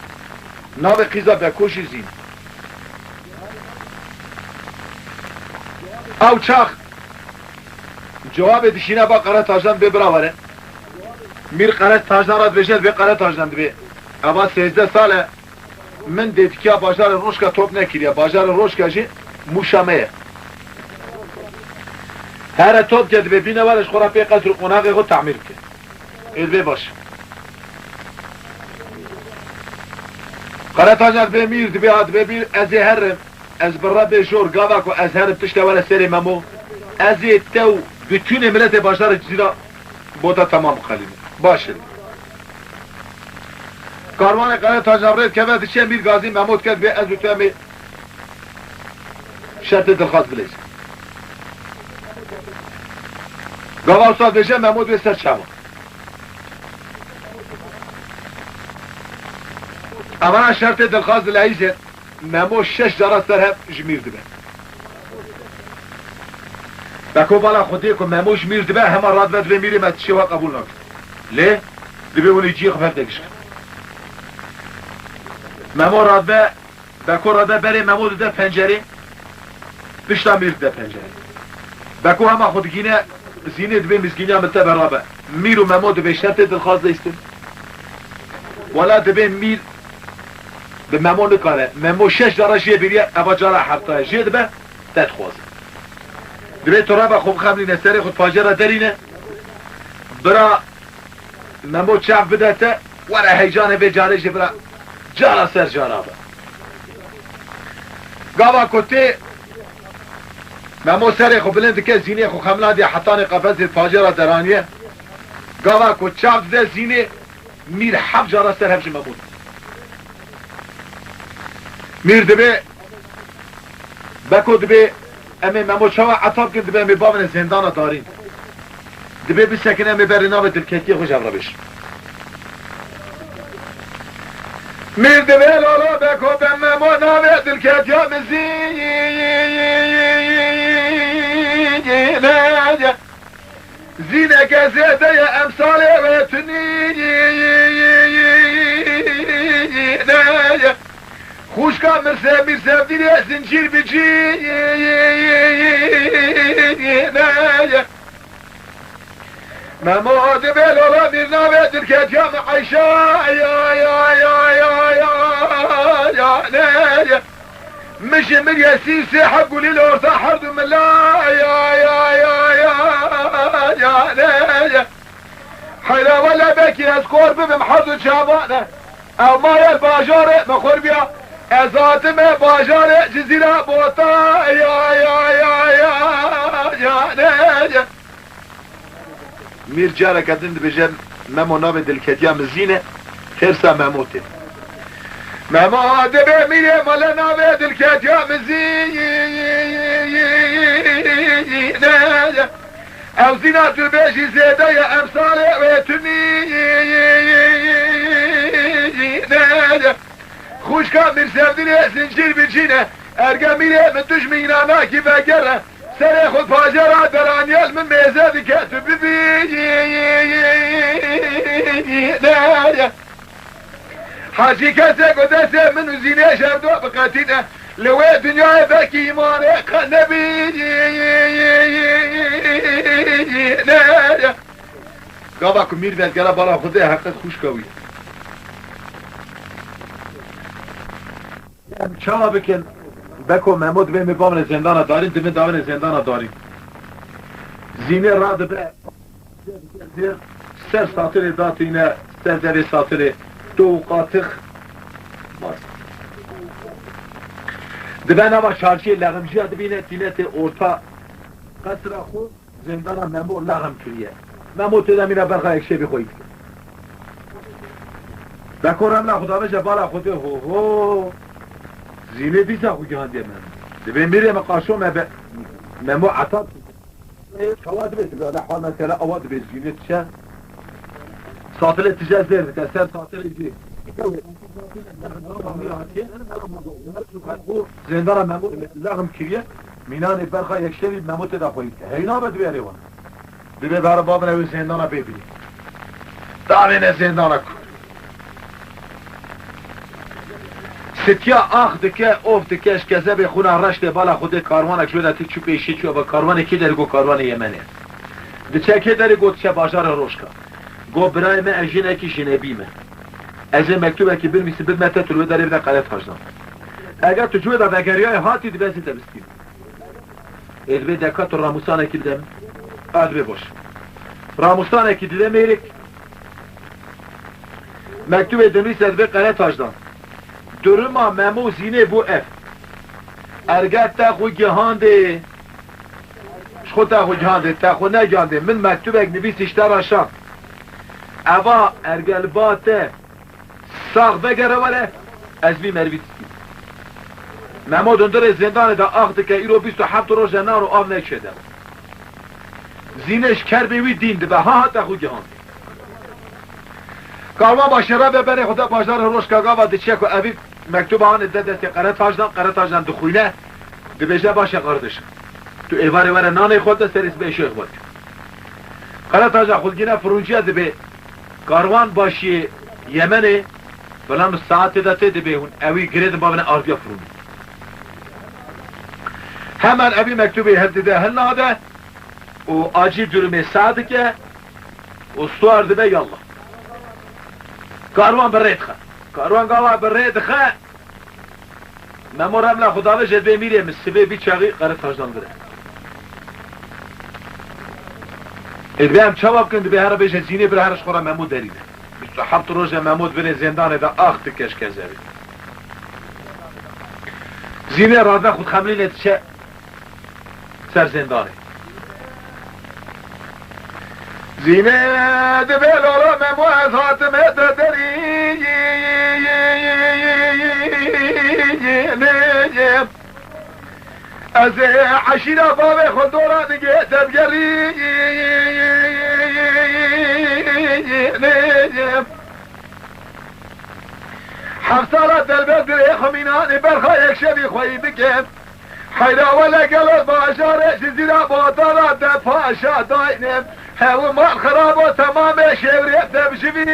ناوه قیزا بکوشی زین او چاخ جواب دشینه با قرار تاجدان ببراوره میر قرار تاجدان راد بشد به قرار تاجدان بی اما 13 ساله من دیدکیا باجار روشکا توپ نکیریا باجار روشکا جی موشامه هر توپ که ببینه ورش خورا پی قصر قناقی خود تعمیر که ادبه باش قرار تاجدان به میر دبی هاد ببین از هرم از برا به جور گاوا کو از هرم تشت ولا سری ممو از تو bütün ملت باجار جزیره بودا تمام خلیمه باشه کاروان قرار تاجدان که بعد چه میر گازی محمود کرد به از تو شرط درخواست بلیز گاوا استاد بشه محمود به سر شما اما شرط درخواست لعیزه محمود 6 جرس در هم جمیر دبه بکو بالا خودی که محمود جمیر دبه همه راد بد به میریم از شیوه قبول نکن لی دبه اونی جیغ بردگش محمود راد به بکو راد بره محمود ده پنجره بشتا میر ده پنجره بکو همه خودگینه زینه دبه مسکینه هم تا برابه میر و محمود به شرط درخواست دیستن ولا دبه میر به محمود نکاره محمود 6 درجه بیریه اما جارا حتی جد به تدخواست دبه تو را به خوب خملی نستری خود فاجره درینه برا محمود چاف بدته ورا هیجانه به جارش برا جارا سر جارا به گاوا کتی محمود سر خود بلند که زینه خود خملان دی حتان قفز فاجره درانیه گاوا کت چاف ده زینه میر 7 جارا سر همش محمود میر دبه بکو دبه امی محمود شوا عطاب کن دبه امی بابن زندان دارین دبه بسکنه امی بری نام دلکتی خوش افرا بش میر دبه لالا بکو به محمود نام دلکتی ها مزینه زینه که زیده امثال و تنینه خوشکا خوشا مرسا دیری زنجیر بجی مماد بلولا میرنا به درکت یا معیشا یا مش من ياسيسي حقوا لي الورثة حرد من لا يا حيلا ولا بكي اسكور بمحرد شابانه او ما يا الباجارة مخور بيا ازات ما باجارة جزيرة بوطا يا مير جارة كدن بجن ممو نابد دلكتيا مزينة ترسا مموتين ماما دبي ميري مالنا بيد الكاتيا مزينة او زينات البيشي زيادة يا امثالي ويتني خوش كان من سردني زنجير بجينة ارقى ميري من دجمين انا كيف اقرى سري خد فاجرة درانيال من ميزاد كاتب حاجي كاسك وداسة من زينة شردو بقاتنا لو الدنيا باكي مارق نبي قاباكو مير بيت قلا بالا خده حقت خوش قوي چاوا بکن بکو محمود به مقام زندان دارین دم داون زندان دارین زینه راد به سر ساتر داتینه سر در ساتر دو قاتخ دبن اما شارچی لغمجی دبینه تینت اورتا قصر خود زندان ممو لغم کریه ممو تدمینه برخواه یک شبی خوید بکورم لخدا بشه بالا خوده هو زینه دیسا خو گهانده من دبین میره مقاشو ممو عطاب شواد بیت بیاده حوال مثلا اواد بیت زینه تشه ساتل تجاه زیر بتاثر ساتل ایجی زندان ممو لغم کریه مینان برخواه یک شبی ممو تدا خوید هینا بد بیاری وان دبی بار باب نوی زندان ببینی دامین زندان کن ستیا آخ دکه اوف دکش کزه به خونه رشت بالا خود کاروانک شده تی چو پیشی چو با کاروان کی در گو کاروان یمنه دچه که در گو تشه بازار روشکا گو برای من اجینه کی جنبی من از مکتوبه که برمیسی بدمت تلوه داره بده قلت هاجدان اگر تو جوه دا بگریای هاتی دبسی دبستیم ادبه دکات راموسانه کی بدم ادبه باش راموسانه کی دیده میرک مکتوبه دنویس ادبه قلت هاجدان درما ممو زینه بو اف ارگت تا خو گهانده شخو تا خو گهانده تا خو نگهانده من مکتوبک نویسش تراشان اوا ارگل باته ساق بگره وره از بی مرویت ممو دندر زندان دا آخده که ایرو 27 روز نارو آب نکشده زینش کربه وی دینده به ها تا خو گهانده کارما باشه را ببره خدا بازار روش کاغا و دچه که اوی مکتوب آن دست قره تاجدان دخوینه دبیجه باشه قردش تو ایواره وره نانه خود سریس به شیخ بود قره تاجدان خودگینه فرونجیه دبی کاروان باشی یمنه بلان ساعت داته دبی هون اوی گرید بابنه آردیا فرونی همان اوی مکتوبی هدده هل ناده و آجی درمه ساعته و سوار دبی یالله کاروان برید خوا کاروان گاوا برید خوا ممورم لا خدا وجد به میره مسبه بی چاقی قره تاجدان داره ادبیم چواب کند به هر بیشه زینه بر هرش خورا ممود دارید 27 روز ممود بره زندان دا آخت کش کزه زینه رادن خود خملی نتیشه سر زندانه زینه دبل را ممو از حاتمه داری از عشیره باب خود دورا نگه دبگری حفصالت دلبه دره خمینانی برخواه یک شبی خواهی بکن حیلا ولا قلت باشاره جزیره بادارا دفاشا داینم هاو مال خراب و تمام شوریت دبشوی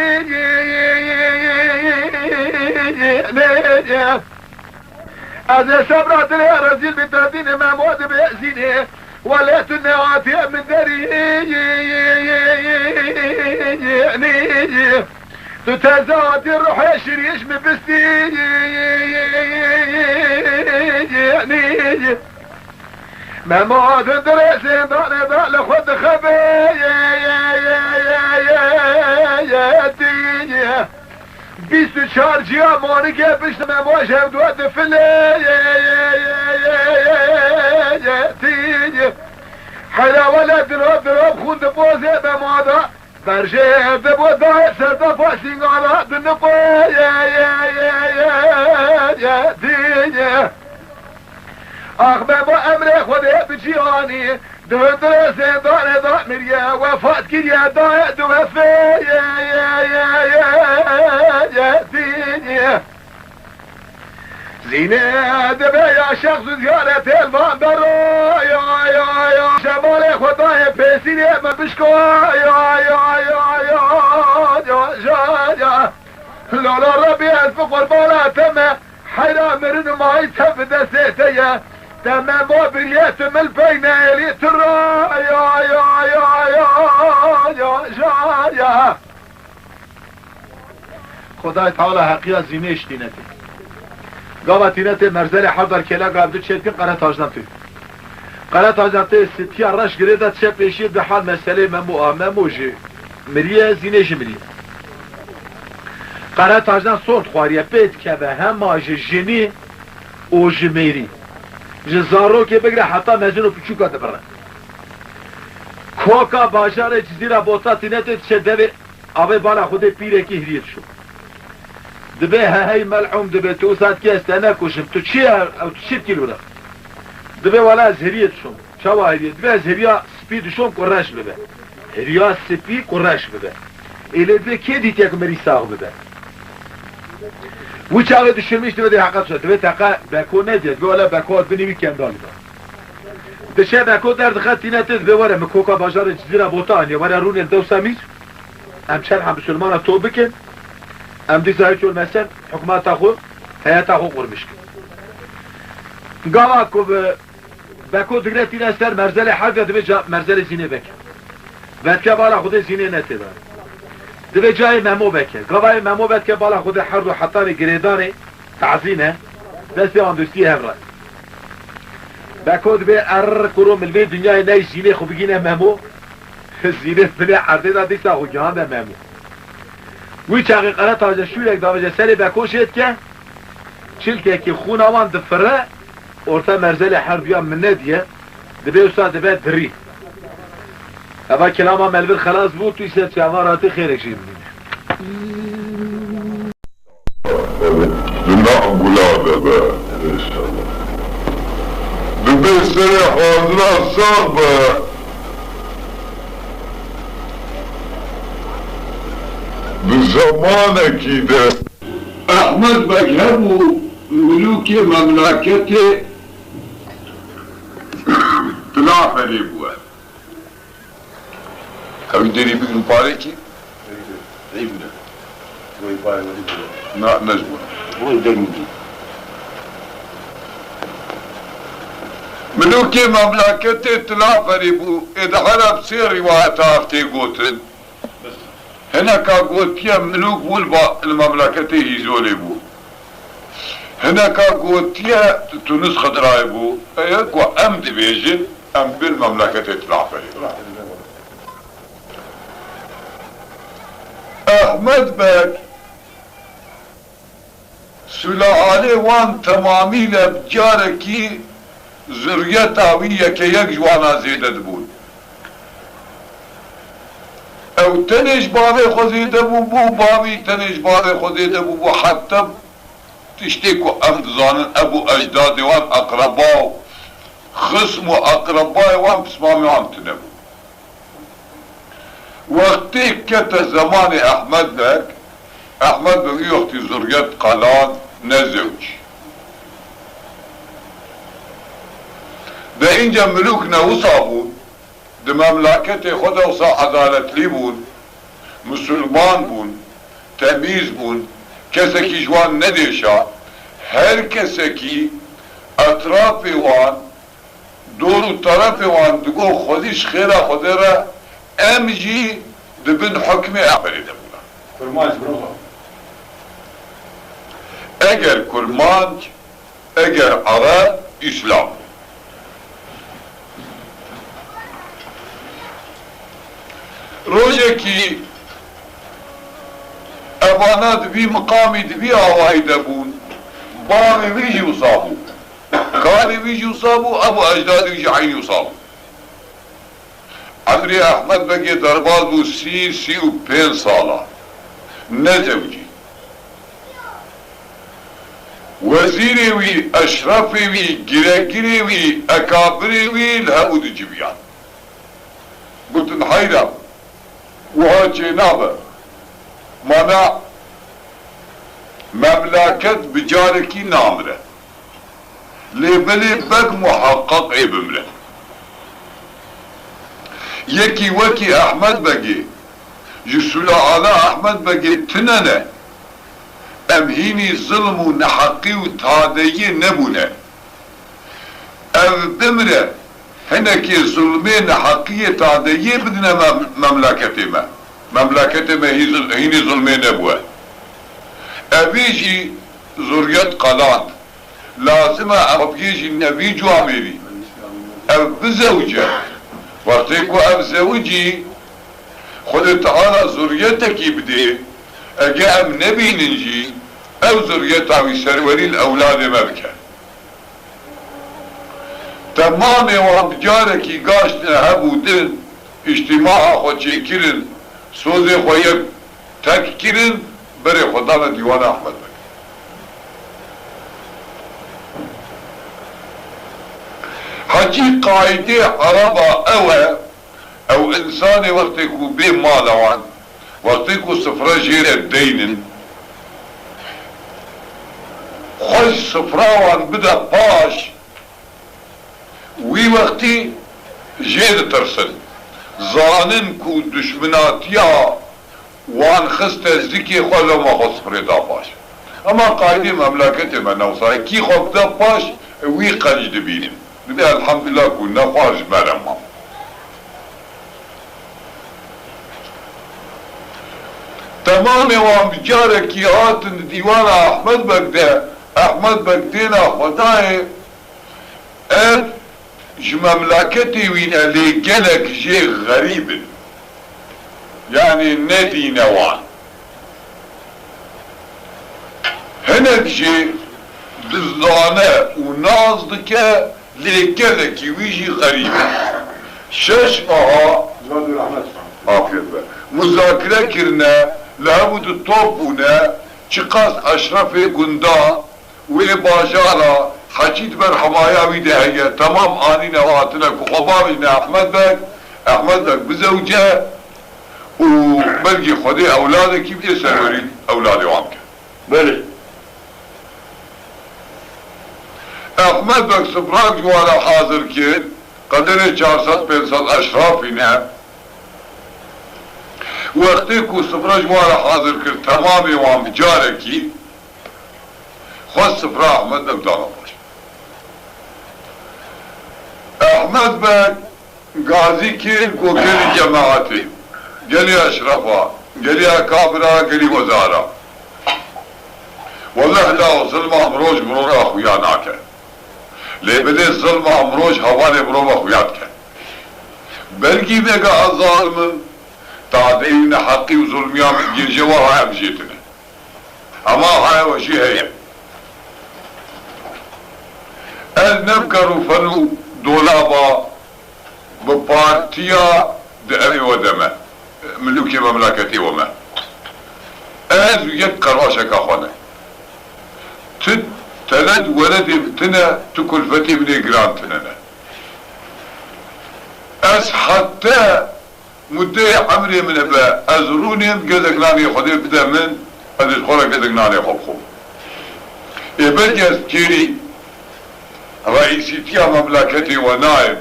از صبرات رزيل بتردين ما مواد بيأزينه ولا تنواتي من دري تتزاد الروح يشريش من بستي ما مواد درسين دار دار لخد خبي بیست چارجی ها مانگه پشت مماش هم دواد فله حالا ولد دراب خوند بازه بمادا برشه ببودا سردا پاسینگ آلا دنقو آخ با امر خوده بجیانی دو درسه داره دا میریه وفات کریه دا دو وفه زینه دبه یا شخص زیارت الوان برو یا شمال خدای پیسینه من بشکو یا لالا ربی از بقرباناتم حیرا مرن مای تف دسته تمام وبريات من البين اليت يا خدای تعالی حقیقت زینش دینته گاوا تینته مرزل حضر کلا قبل چتین قرات اجنم تو قرات اجنم ستی راش گریدا چه پیشی به حال مسئله مموجه مریه زینش مریه قرات اجنم صوت خواریه پیت که به هم ماج جنی او جمیری جزارو که بگره حتی مزنو پچوکا دبره کوکا باجار جزیره بوتا تینته چه دوی آبه بالا خود پیره که هریت شو دبه هاي ملعوم دبه توسات كاس انا كوشم تو چي او تشير كيلو ده دبه ولا زهريت شوم شوا هريه دبه زهريا سبيد شوم قراش بده هريا سبي قراش بده ele de kedi tek merisa bده و چاله دشمش دبه حقیقت شد دبه تقا بکو ندید ولا بکو بنی میکندال ده دشه بکو در خط نت دبه وره مکوکا بازار جزیره بوتانیا وره رون الدوساميس امشان هم مسلمان تو بکن ام دي زايد شو المسن حكومات اخو هيئات اخو قربش قاوا كو باكو دغرتي نستر مرزل حاجه دبي مرزل زينه بك بعد که بالا خود زينه نته دبي جاي ممو بك قاوا ممو بك بالا خود حرب حطاري گريداني تعزينه بس يوم دوستي هبره باكو دبي ار كروم البيت دنيا ناي زينه خو بگينه ممو زينه بلا عرضه دادي ساخو جهان ممو وی چاقی قرار تاجه شویک داوجه سری بکوشید که چلکه که خون آوان دفره ارتا مرزل حربیان من ندیه دبه استاد دبه دری اما کلاما ملبر خلاص بود توی سر چهواراتی خیرک شید لنعقل دبه انشاءالله دبه سری حاضر صعبه بزمانکی ده احمد بگهم و ملوک مملکت تلافلی بود کمی داری بگن پاره کی؟ ایبونه گوی پاره ولی بگن نه نجمون گوی درمودی ملوک مملکت تلافلی بود ادحرب سی روایت هفته گوتن هناك قوتيا ملوك ولبا المملكة هيزولي بو هناك قوتيا تونس خضراء بو ايكو ام دبيجن ام بالمملكة تلعفري احمد بك سلالي وان تمامي لبجاركي ذرية تاوية كي يك جوانا زيدت بود او تنش بابي خزيده بو بابي تنش بابي خزيده بو حتى تشتكو امدزان ابو اجدادي وان اقرباو خصم اقرباي وان بسمامي وان تنبو وقتي كتا زمان احمد بك احمد بك يوقتي زريت قلان نزوج ده انجا ملوكنا وصابون ده مملکت خدا وصا عدالتلی بون مسلمان بون تمیز بون کسی که جوان ندیشا هر کسی که اطراف وان دور و طرف وان دگو خودش خیره خوده را امجی دبن حکم اعملی دبونا فرمایش برو اگر کرمانج اگر عرب اسلام روزه کی ابانا دبی مقامی دبی آوائی دبون بامی ویجی وصابو کاری ویجی وصابو ابو اجداد ویجی عینی وصابو عمری احمد بگی درباز بو 35 ساله نزوجی وزیری وی اشرفی وی گرگری وی اکابری وی لهود جبیان قلت حیرم وها جنابه مانا مملكت بجاركي نامره لبلي بق محقق اي بمره يكي وكي احمد بقي جسولا على احمد بقي تننه امهيني ظلم ونحقي وتعدي نبونه او بمره هنكي ظلمين نحقية تعدي بدنا مملكتي ما مملكتي ما هيني ظلمين نبوه ابيجي زوريات قلان لازمه ابيجي النبي جو عميري او بزوجه وقتكو اب زوجي خد تعالى زوريتك يبدي اجا ام نبي ننجي او زوريتها ويسروري الاولاد مبكة تمام وهم جاركي قاشنا هبو دن اجتماع خود شكرن سوزي خويب تككرن بري خدانا ديوان احمد بك حجي قاعدة عربة او انساني وقتكو بي مالوان وقتكو صفرا جيرة دينن خوش صفراوان بدا باش وي وقتي جيد ترسل ظانن كو دشمناتيا وان خست ذكي خلو ما خص فريدا باش اما قاعدة مملكتي ما نوصاي كي خب دا باش وي قلج دبينم بدي الحمد لله كنا خارج مرمى تمام وان بجارك ياتن ديوان احمد بكده احمد بكدينا خداي ال مملكتي وين اللي جلك شيء غريب يعني ندي نوان هناك شيء بالظانة ونازدك لجلك ويجي غريب شش مها مذاكرة كرنا لابد الطوبونا شقاس اشرف قندا وباجارة حجيت بر حماياوي دهية تمام اني نواتنا وخبابنا احمد بك بزوجه وبلقي خدي اولادك كيف يسروري اولادي وعمك بله احمد بك صبراك جوانا حاضر كين قدر 400 اشرافنا وقتكو صبراك جوانا حاضر كين تمامي وعم جاركي خد صبرا احمد بك دانا باش احمد بك غازي كين كو كين جماعتي قالي اشرفا قالي اكابرا قالي وزارة والله لا ظلم امروج مرور اخويا ناكا ليه بدي الظلم امروج هواني مرور اخوياتك بلقي بقى الظالم تعدينا حقي وظلمي يجوا هاي بجيتنا اما هاي وشي هي النبكر فنو دولابا ببارتيا دأمي ودمه ملوكي مملكتي وما از يذكر واشك اخوانا تلد ولد تنا تكلفتي بني جرام تننا از حتى مدي عمري من ابا ازروني قدك ناني خدي بدا من ادي خورا قدك ناني خب يبرجز كيري رئيسيتيا مملكتي ونائب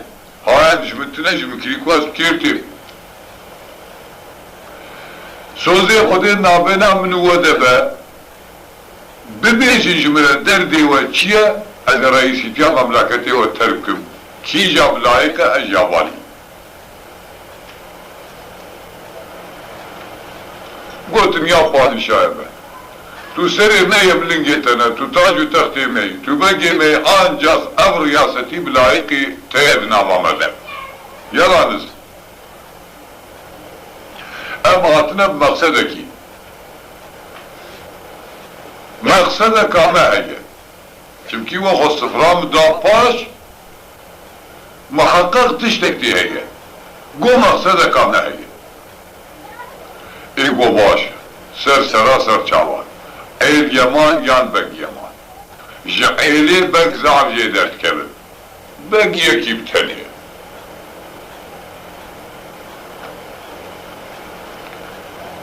هاي جمتنا جمكريكواز كيرتي سوزي خودي نابنا من ودبا ببيجي جمرة دردي وچيا از رئیسی تیا مملکتی و ترکم کی جاب لایقه از جابالی گوتن یا پادشاه من تو سری میم لنگیتنه تو تاج و تختی می تو بگی می آنجاز او ریاستی بلایقی تید نام آمده یلانز اما هاتنا بمقصده کی مقصده کامه هیه چمکی و خصفرام دا پاش محقق تشتکتی هیه گو مقصده کامه هیه ای گو باش سر چاوان ایل یمان یان بگ یمان جعیلی بگ زعب جیدرد کبن بگ یکی بتنیه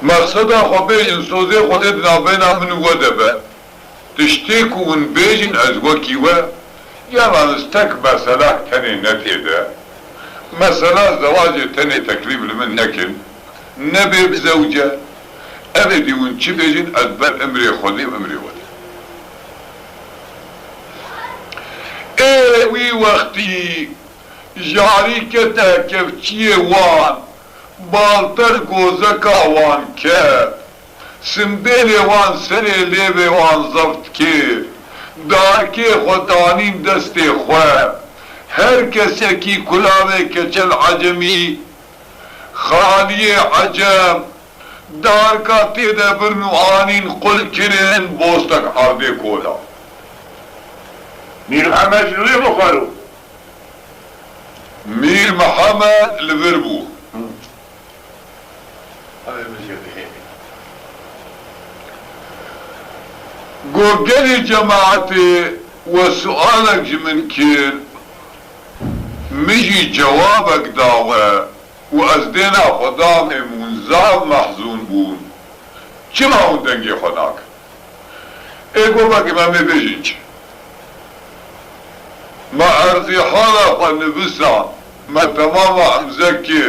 مقصد خو بیجن سوزی خودت نابینا من وده به تشتیک ون بیجن از وکی و یلان استک مسئله تنی نتیده مسئله زواج تنی تکلیف لمن نکن نبی بزوجه ابدی ون چی بیجن از بر امری خودی و امری وده وی وقتی جاری کتا کفچی وان بالتر گوزکا وان کرد سنبیل وان سری لیب وان زفت کرد دارکی خودانیم دست خواه هر کسی کی کلاوه کچل عجمی خالی عجم دارکا تیده برنو آنین قل کرن بوستک عرده کولا میر محمد لوی بخارو میر محمد لوربو گوگل جماعتی و سؤالك جمن كير مجي جوابك داوه و از دینا خدا منزعب محزون بون چه ما اون دنگی خداك ایگو باقی ما میبیجین چه ما ارزی حالا خوا نبسان ما تمام امزکی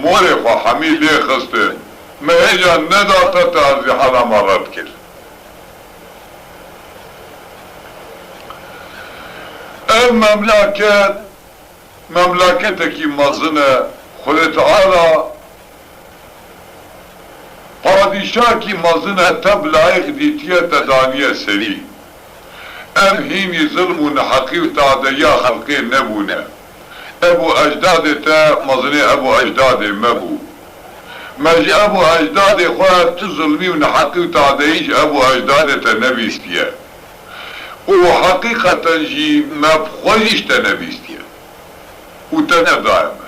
موری خوا حمیل لی خسته ما ایجا نداتا تا ارزی حالا ما رد کرد ام مملکتکی مزنه خود تعالی پادشاه کی مزنه تب لایق دیتیه تدانیه سری ام هینی ظلم و نحقی و تعدیه خلقی نبونه ابو اجداد تا مزنه ابو اجداد مبو مجی ابو اجداد خواهد تو ظلمی و نحقی و تعدیهش ابو اجداد تا نبیستیه و حقیقتا جی مبخویش تا نبیستیه و تا ندائمه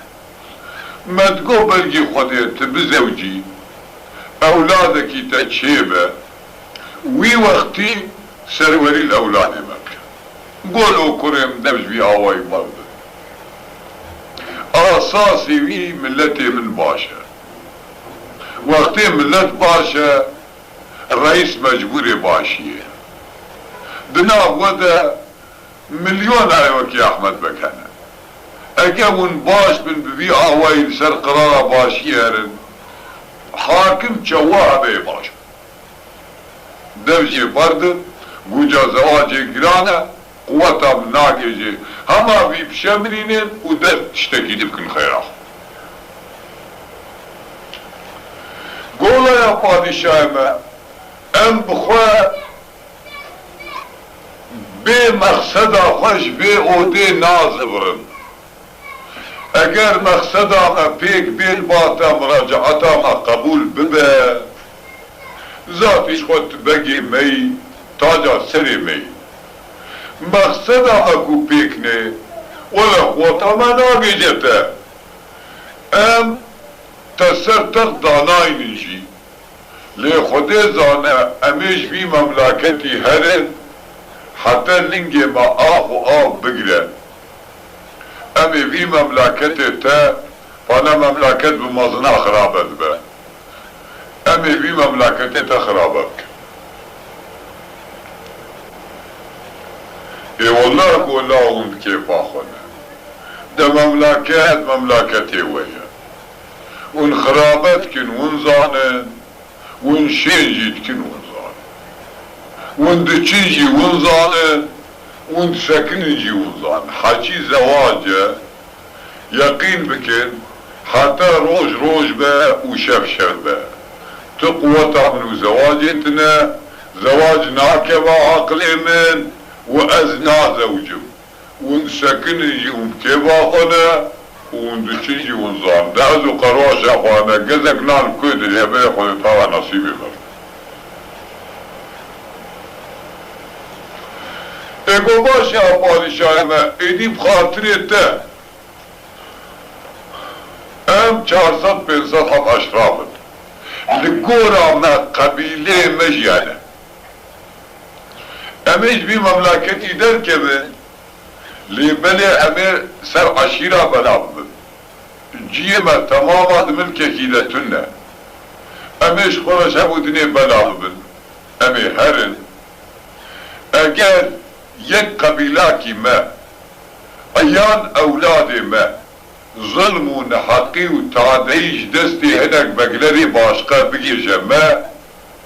مدگو بلگی خودت بزوجی اولادکی تا چیبه وی وقتی سروری الاولاد مکه گولو کرم نبش بی آوائی مرده اساسی وی ملتی من باشه وقتی ملت باشه رئیس مجبور باشیه دنا وده مليون وكي احمد بكنا اجاون باش بن ببي آوائی سر قرار باشيرن حاكم جواه بي باش دوجي برد گوجا زواجي گرانه قوتا بناگيجي هما بي بشمرينين و در تشتكي دبكن خيرا قولا يا پادشاه ما ام بخواه به مقصد خوش به عهده نازبرن اگر مقصد ما پیک بیل باتا مراجعتا ما قبول ببه ذاتش خود بگی می تاجا سری می مقصد ما کو پیک نه ولا خواتا ما ناگی جتا ام تسر تق دانای نجی لی خوده زانه امیش بی مملکتی هرن حتی لنگی ما آخ و آخ بگیرن امی وی مملکت تا فانا مملکت بمازنا خرابت به امی وی مملکت تا خرابت ای والله قولا اون کیف آخونه ده مملکتی ویه اون خرابت کن اون زانن اون شنجید کن اون وند چیزی ونزانه وانت ساكن يجي وظان حكي زواجه يقين بكن حتى روج با وشفشف با تقوى تعملوا زواجتنا زواج ناكبة عقل من وأزنا زوجه ونسكن يجي ومكبا خنا وندشيجي ونظام دازو قروش اخوانا قزك نال كود اللي هبه خود طاوة نصيبي بر اگو باشه پادشاه ما ایدی بخاطری تا ام 400-500 هم اشرافت لگورا ما قبیله مجیانه امیش بی مملکتی در کبه لیبلی امیر سر عشیره بنا ببن جیمه تماما ملکه کیدتونه امیش خورش همودنی بنا ببن امی هرن اگر یک قبیلاکی ما ایان اولاد ما ظلم و نحقی و تعدیش دستی هنک بگلری باشقه بگیرجه ما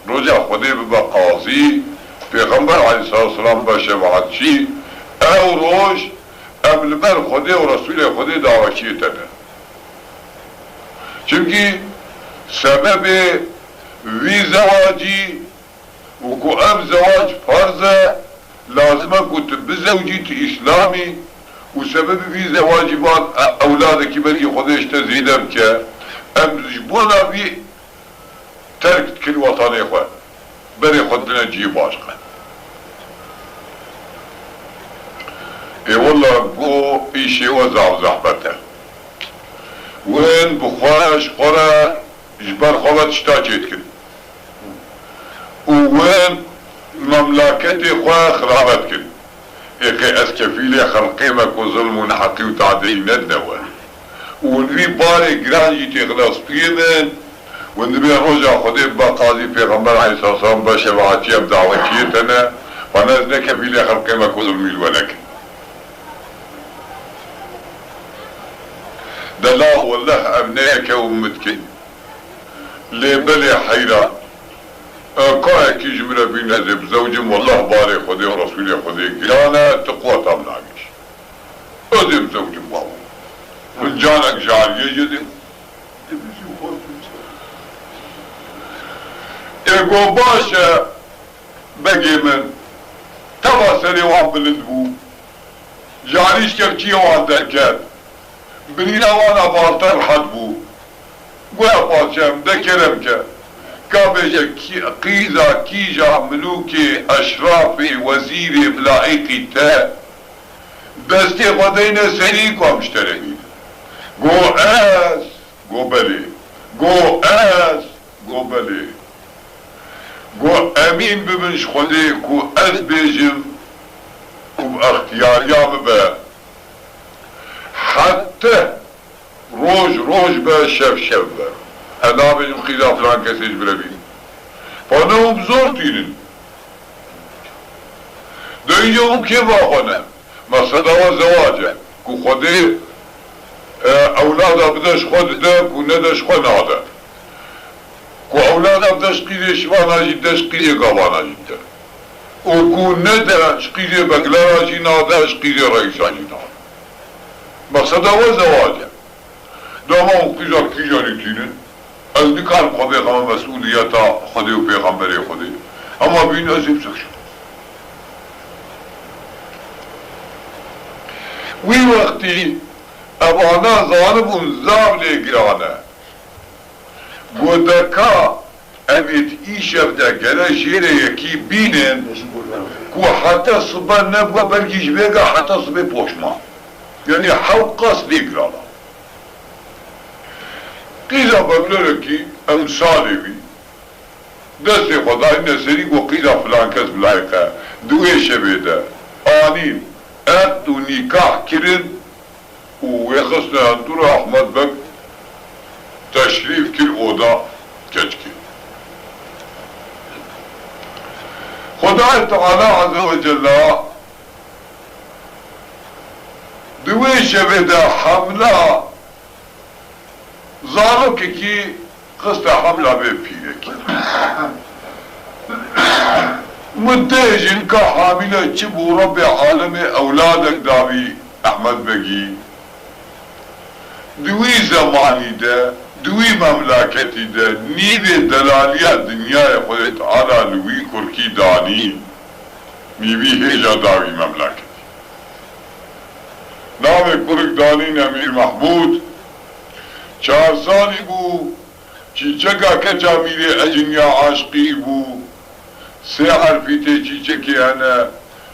رجع خودی ببا قاضی پیغمبر علیه السلام با شفاعت چی او روش املبر خودی و رسول خودی دعوشی تنه چونکی سبب وی زواجی و که ام زواج فرضه لازمه که بزوجیت اسلامی و سبب وی زواجی بعد اولادکی بری خودش تزیدم که ام جبونا بی ترک کل وطنی خواه بری خودنا جی باشقه ای والله بو ایشی وزع زحبته وين بخواش خورا جبر خوات اشتاجيت كن وين مملكتي خواه خرابت كن ايقي اسكفيلي خلقيمك وظلم ونحقي وتعديل ندنوا ونبي باري جرانجي تغلاص بيمن ونبي رجع خدي بقاضي پیغمبر عليه الصلاة والسلام بشفاعتي بدعوتيتنا ونزل كفيلي خلقيمك وظلمي الولك دلاه والله ابنائك وامتك لبلي حيرة قاعك جمرة بين هذب زوجم والله باري خدي ورسولي خدي قلانا تقوى تمنعكش هذب زوجم بابا من جانك جعل يجدم ايقو باشا بقي من تواصلي وعم بلدبو جعليش كفتي وعم دركات بنينا وانا بارتر حد بو قويا باشام دكرم كا كابجا قيزا كيجا ملوكي اشرافي وزيري ملائقي تا دستي خدينا سريكو مشتركين قو اس قو بلي قو اس قو بلي قو امين ببنش خدي كو اس بيجم وباختيار يام با حتى روج با شف با انا بجم خيزا فلان كسيج بربين فانهم زور دينن دو اینجا كيف واخونا مقصد هو زواجه كو خده اولاده بدش خود ده كو ندش خود ناده كو اولاده بدش قيده شوانا جده شقيده قوانا جده و كو نده شقيده بقلارا جي ناده شقيده رئيسا جي ناده مقصد هو زواجه داما اون قیزا نتینن از نکار خواه پیغمبر مسئولیتا خوده و پیغمبری خوده اما بین ازیم سکشن وی وقتی ابانا ظالمون زابل گرانه گودکا امید ایشب ده گره شیره یکی بینن که حتی صبح نبوه برگیش بگه حتی صبح پوشما یعنی حوقاس دیگرانا قیزا بگلرکی امثالی بی دست خدای نسری گو قیزا فلان کس بلایقه دوی شبه ده آنین اد و نکاح کرن و یخصن اندور احمد بگ تشریف کر اودا کچ کر خدای تعالی عز و جل دوی شبه ده حمله ظالم کی قصد حمله به پیره کی متهجن كحاملة جبو رب عالم أولادك داوي أحمد بقي دوي زماني ده دوي مملكتي ده نيبه دلالية دنيا يخويت على لوي كركي داني ميبي هيجا داوي مملكتي نام كرك داني أمير محمود 4 سالي بو چیچکا کچا میره اجنیا عاشقی بو 3 حرفی تی چیچکی انا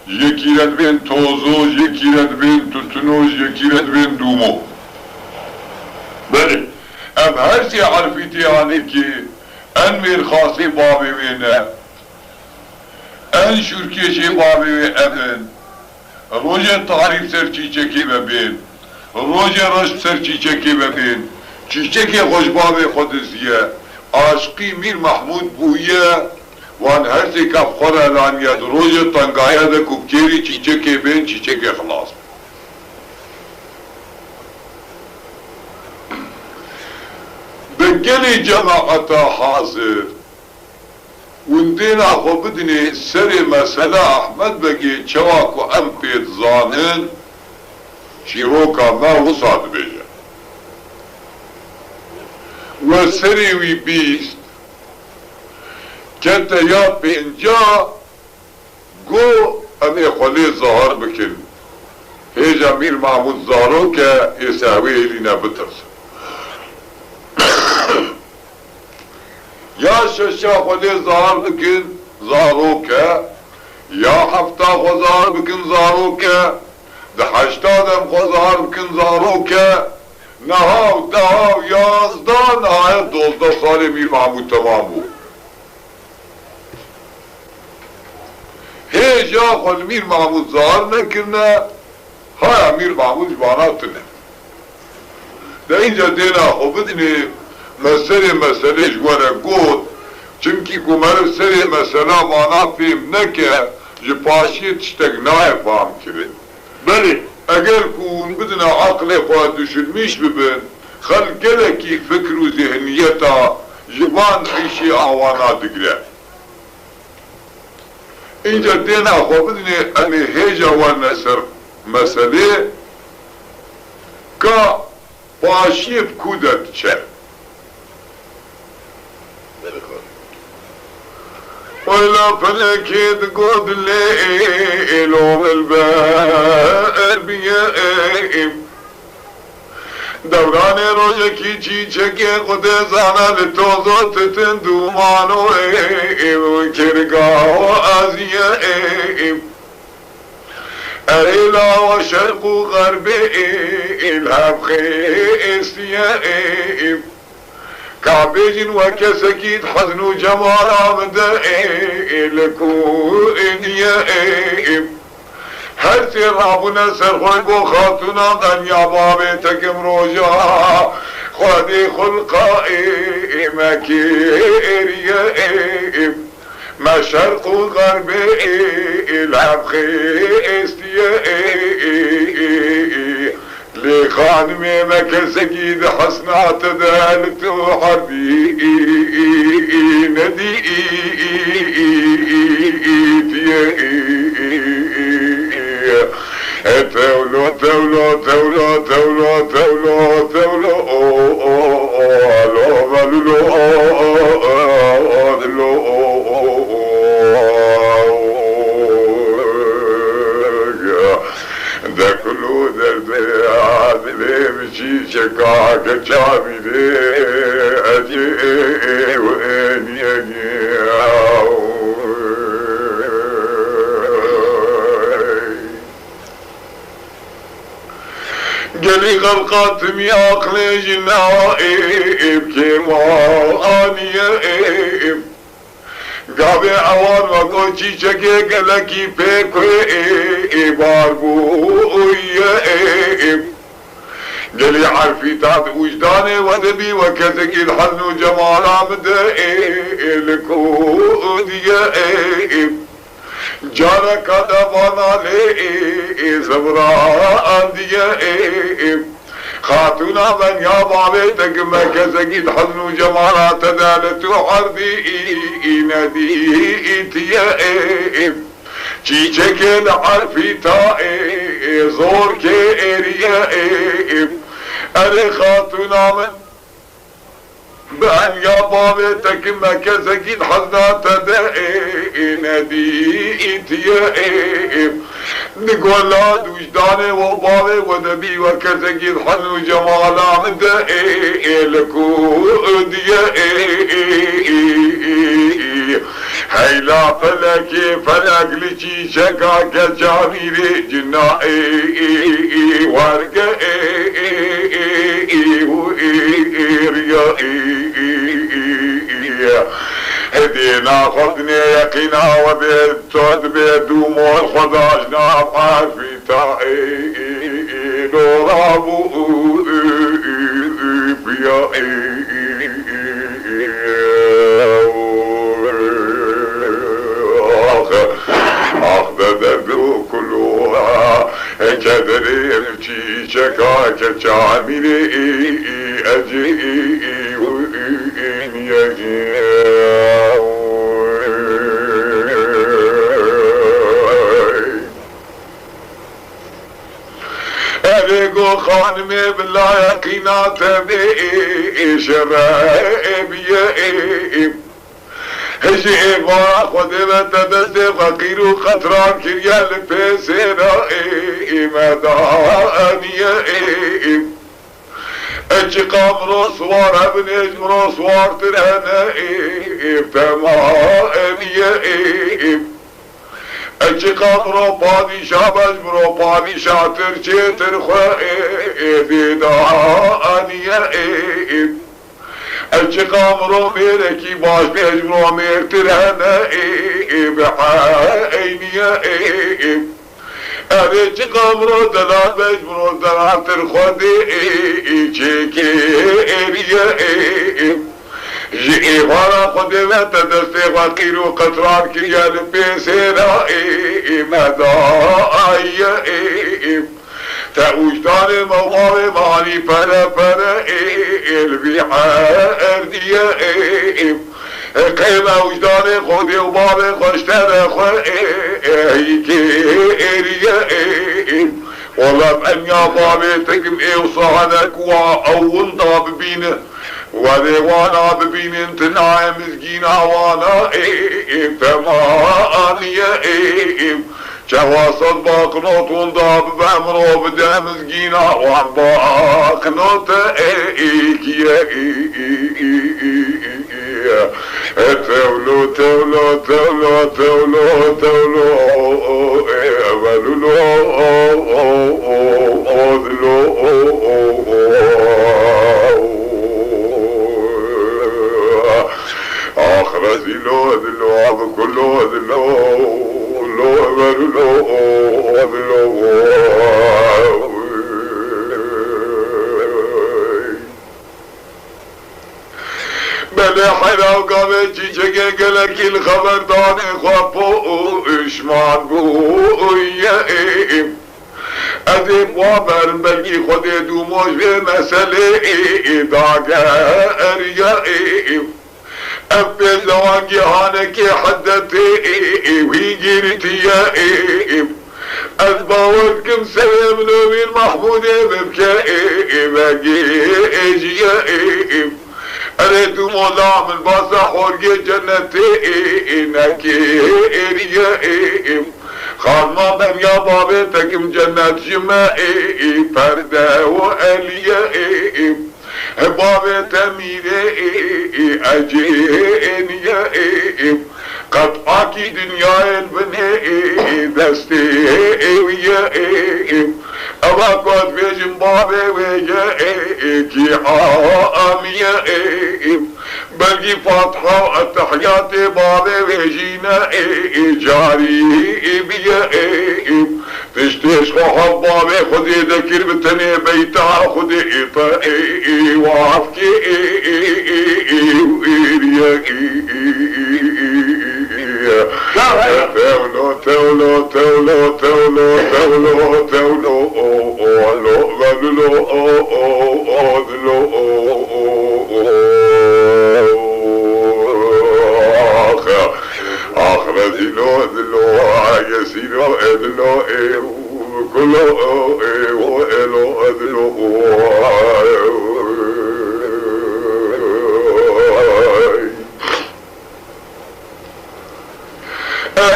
یکی رد بین توزوز یکی رد بین تتنوز یکی رد بین دومو بله ام هر 3 حرفی تی آنه که ان میر خاصی بابی وینه ان شرکیشی بابی وی ابن روژ تعریف سر چیچکی ببین روژ رشد سر چیچکی ببین چیچکی خوشباب خودزیه عاشقی میر محمود بویه وان هرسی کف خور اعلانیت روژ تنگایه ده کبکیری چیچکی بین چیچکی خلاص بگلی جماعتا حاضر وندین اخو بدنی سر مسئله احمد بگی چواکو ام پید زانن شیروکا ما وصاد بیجه و سریوی 20 كانت يا بإنجا جو أمي خلي ظهر بكن هي جميل محمود ظهرو كيساوي لنا بترس يا شاشا خلي ظهر بكن ظهرو يا حفتا خو ظهر بكن ظهرو ده 80 خو ظهر بكن ظهرو نهاو دهاو 11 نهاية 12 سال مير محمود تمام بود هيجا خل مير محمود ظهر نكرنا هاي مير محمود جباناتنا ده اینجا دینا خو بدنی مسئله جوانا گود چمکی کمر سری مسئله مانا فهم نکه جپاشی تشتگ نای فهم کرد بله اگر کون بدنا عقل خواهد دشلمیش ببن خل گلکی فکر و ذهنیتا جوان عیشی آوانا دگره اینجا دینا خو بدنی امی هیجا و نصر مسئله که پاشیف کودت چه ولا فلكيد قد الليل والبال بيائم دوران روجكي چيچكي قد زانا لتوزوت تندومانو ايم كرقاو ازيائم ايلا وشرق غرب الهب خيستيائم كعبيج وكسكيد حزن وجمال عمدائي لكون يائم هرسي رابنا سرخوي خاتنا دنيا بابي تكم روجا خدي خلقائي مكير يائم ما شرق وغرب العب خيستيائي لخانمي مكسكيد حسنات ذلك حبي ندي تولو تولو تولو تولو تولو تولو ده كله ده بمشي شكاك جامي ده أجي وين يجي قلي غلقات مياقلي جنائب كيماني يائب قابي عوان وقوشي شكي قلقي بيكوي باربو يائب قلي عرفي تحت وجداني ودبي وكذكي الحزن وجمال عمدائي لكود يائب جانا كدبانا لي زبران ديائب خاتونا من يا بابيتك مكزقيد حزن وجمالات دالت وحردي نديت يا چیچه که لحرفی تا زور که ایریه اره خاتونا من بأن يا بابي تكما كزكيد حزنات نديت يا نقول لا وجداني وبابي ودبي وكزكيد حزن وجمال عمد لكود يا هيلا فلكي فلك لشي شكا كجاميري جنائي وارقا هدينا خذني يقينا وبيتود بيدوم والخضاجنا في تائي نورابو بيا أخذ كلها كدري امشي شكا كشاميري أجي أريقو خانمي بالله يقينا تبي شباب يا هجي إبارة خدمة تدسي فقير وخطران كريال بيسينا مدانية اجي قامرو صوار ابن اجمرو صوار ترهنا تمامية اجي قامرو بادشاه بجمرو بادشاه ترشي ترخوا ديدانية اجي قامرو ميركي باش بيجمرو مير ترهنا بحينية اجي قامرو دلال بجمرو دلال ترخودي چيكي جي وانا قدمة تدستي فقير وقطران كريال بيسينا مدائية تأوجدان موضوع ماني فلا البيحاردية قيمة وجدان خودي وبابي خشتنا هيكيرية والله بأن يا بابي تقم وصعدك وأول ضاب بينه وذي وانا ببين انت نايم مسكينة وانا فمانية جواسط باقنوت وانضاب بأمرو بدا مسكينة وان باقنوت تولو تولو تولو تولو تولو آخر ذلو ذلو عب كله ذلو بله حیرا قامه چی چگه گلکی الخبر دانه خوابو اشمان بویم ادیم وابرم بلکی خود دوموش به مسئله داگریم ابي زواجي هانك حدتي ويجرتي يا أذباوتكم سلام نوين محمود ببكائي باقي اجي يا أريد مولا من باصة حورجي جنتي نكير يا خالما من يا بابي تكم جنة جمائي فردة وأليا بابي تميري أجين يا قد أكي دنيا البني دستي ويا أبا قد بيجم بابي ويا كي حام يا بلقي فاتحة التحيات بابي ويجينا جاري بيا تشتيش خوحب بابي خذي ذكر بتني بيتا خذي إطائي وعفكي وإيريا تولو تولو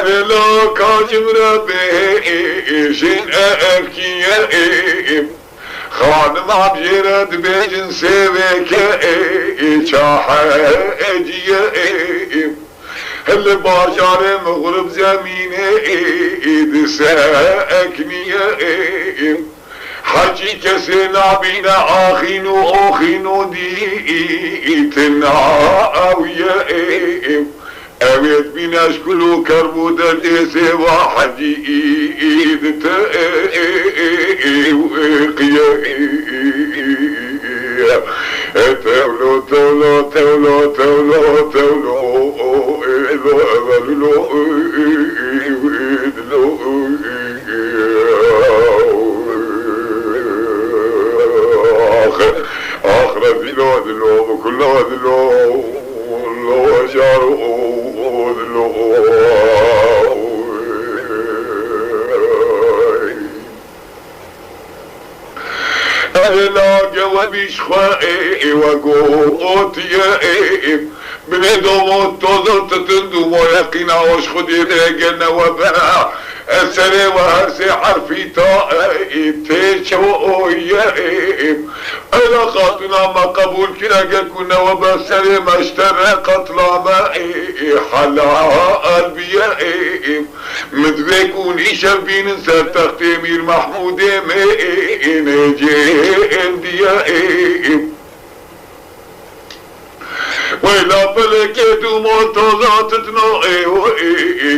لو كاجم ربي شين أبكي خادم عبجرد بيجن سيبك شاحة أجي اللي باشار مغرب زميني دساكني حجي كسنا بينا آخينو دي تنعاوية اويت بيناش كلو كربو دلسي وحدي ايد تولو تولو تولو تولو تولو اخر دلو دلو كله دلو لو جارو أنا جوابيش خائي وقوت يا من دوم توزت تندم ويقينا وش خدي رجلنا وباع السري وهرسي حرفي طائي تشو يا أنا خاطنا ما قبول كنا كنا وبسري ما اشترقت لامائي حلا قلبي يا مدبكوني شبين سر تختمير محمود مين جين ديا ويلا بلكتو موتوزات تنوئي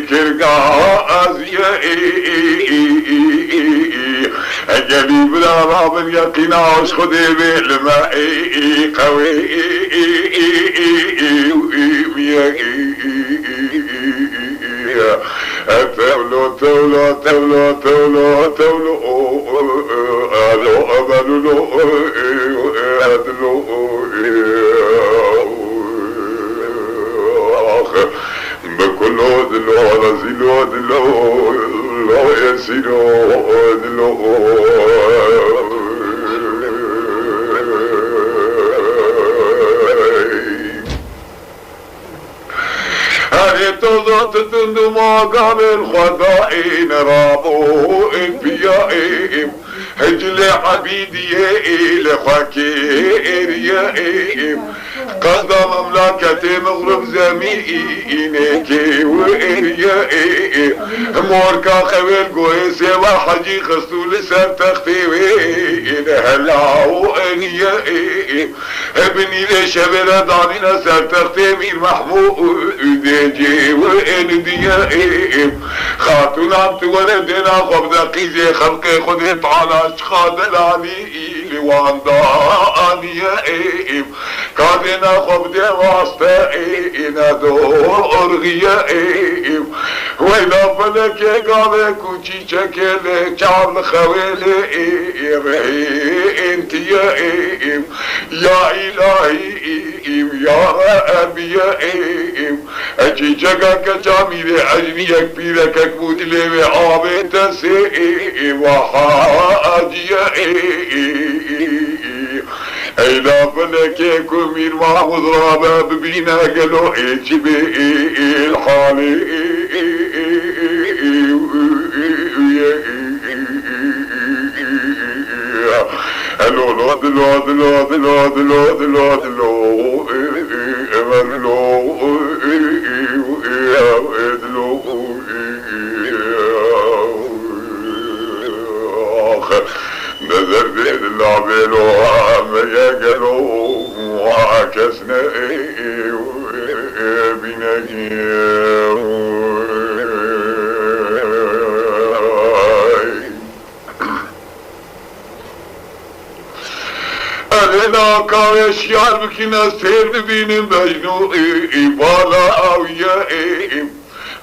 كرقا أزيا أجلي بلا راب يقين عوش خدي بالماء قوي تولو تولو تولو تولو تولو ألو أبلو أدلو بكلو دلو رزيلو دلو لو يسيلو دلو هذه توزت تندم قبل خدائين رابو انبيائهم هجل عبيدي لفكير يائهم قصد مملكة مغرب زمينك وإريائهم موركا خويل قويسي وحجي خستو لسان تختيوين هلاو انيائهم ابني لشبل دانينا سر تختيمين محمود ديجي وإنديائهم خاتون عمت وردنا خب دقيزي خلق خد تعالى اشخاد العلي لوان دانيائهم كادنا خب دي واسطائنا دور غيائهم ويلا فلك قال كوشي شكل شعب خويلهم انت يائهم يا إلهي يا أبيائهم أجي جاكا كجامير عجني كبيرك كبوت لي عابت سي وحاجيائهم ايلا فلك كمير محمود رابا ببينا قالوا ايش بي الحالي الو لو دلو دلو دلو دلو دلو دلو نذر بين اللعبين وعم يقلوا وعكسنا أنا كاوش يار بكنا سير بينم بجنو إبالا أو يائم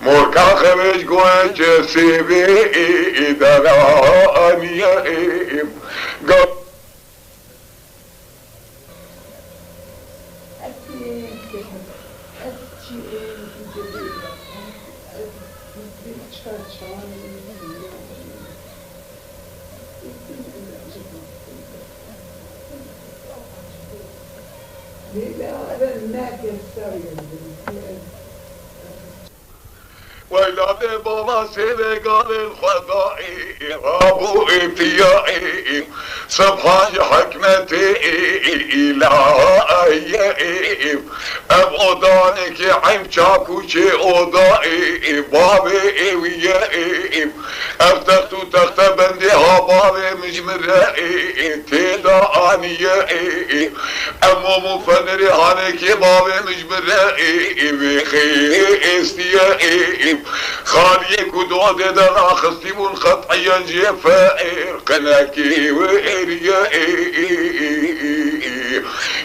مركا خرج قوش سيبي دراني قط وإلى بابا سيدقال الخضائي رابو ابتيائي سبحان حكمتي إلهي أبغضانك عم شاكوشي أوضائي بابي ويائي أفتختو تخت بندها بابي مجمرائي تيدا آنيائي أمو مفنري هانك بابي مجمرائي بخي استيائي خالي كدود دنا خصيب خطعيا جفائر قناكي وإريائي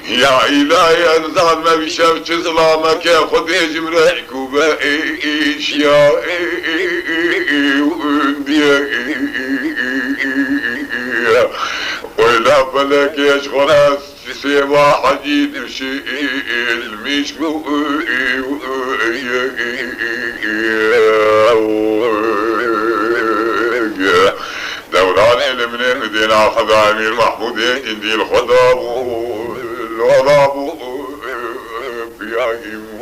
يا إلهي أنزال ما بشافش ظلامك يا خذي جمرائك وبائش يا ولا فلك يا شخراس سيما حديد بشيء المشكو دوران المنين مدينة خضامي المحمودين جندي الخضاب والوضاب بياهم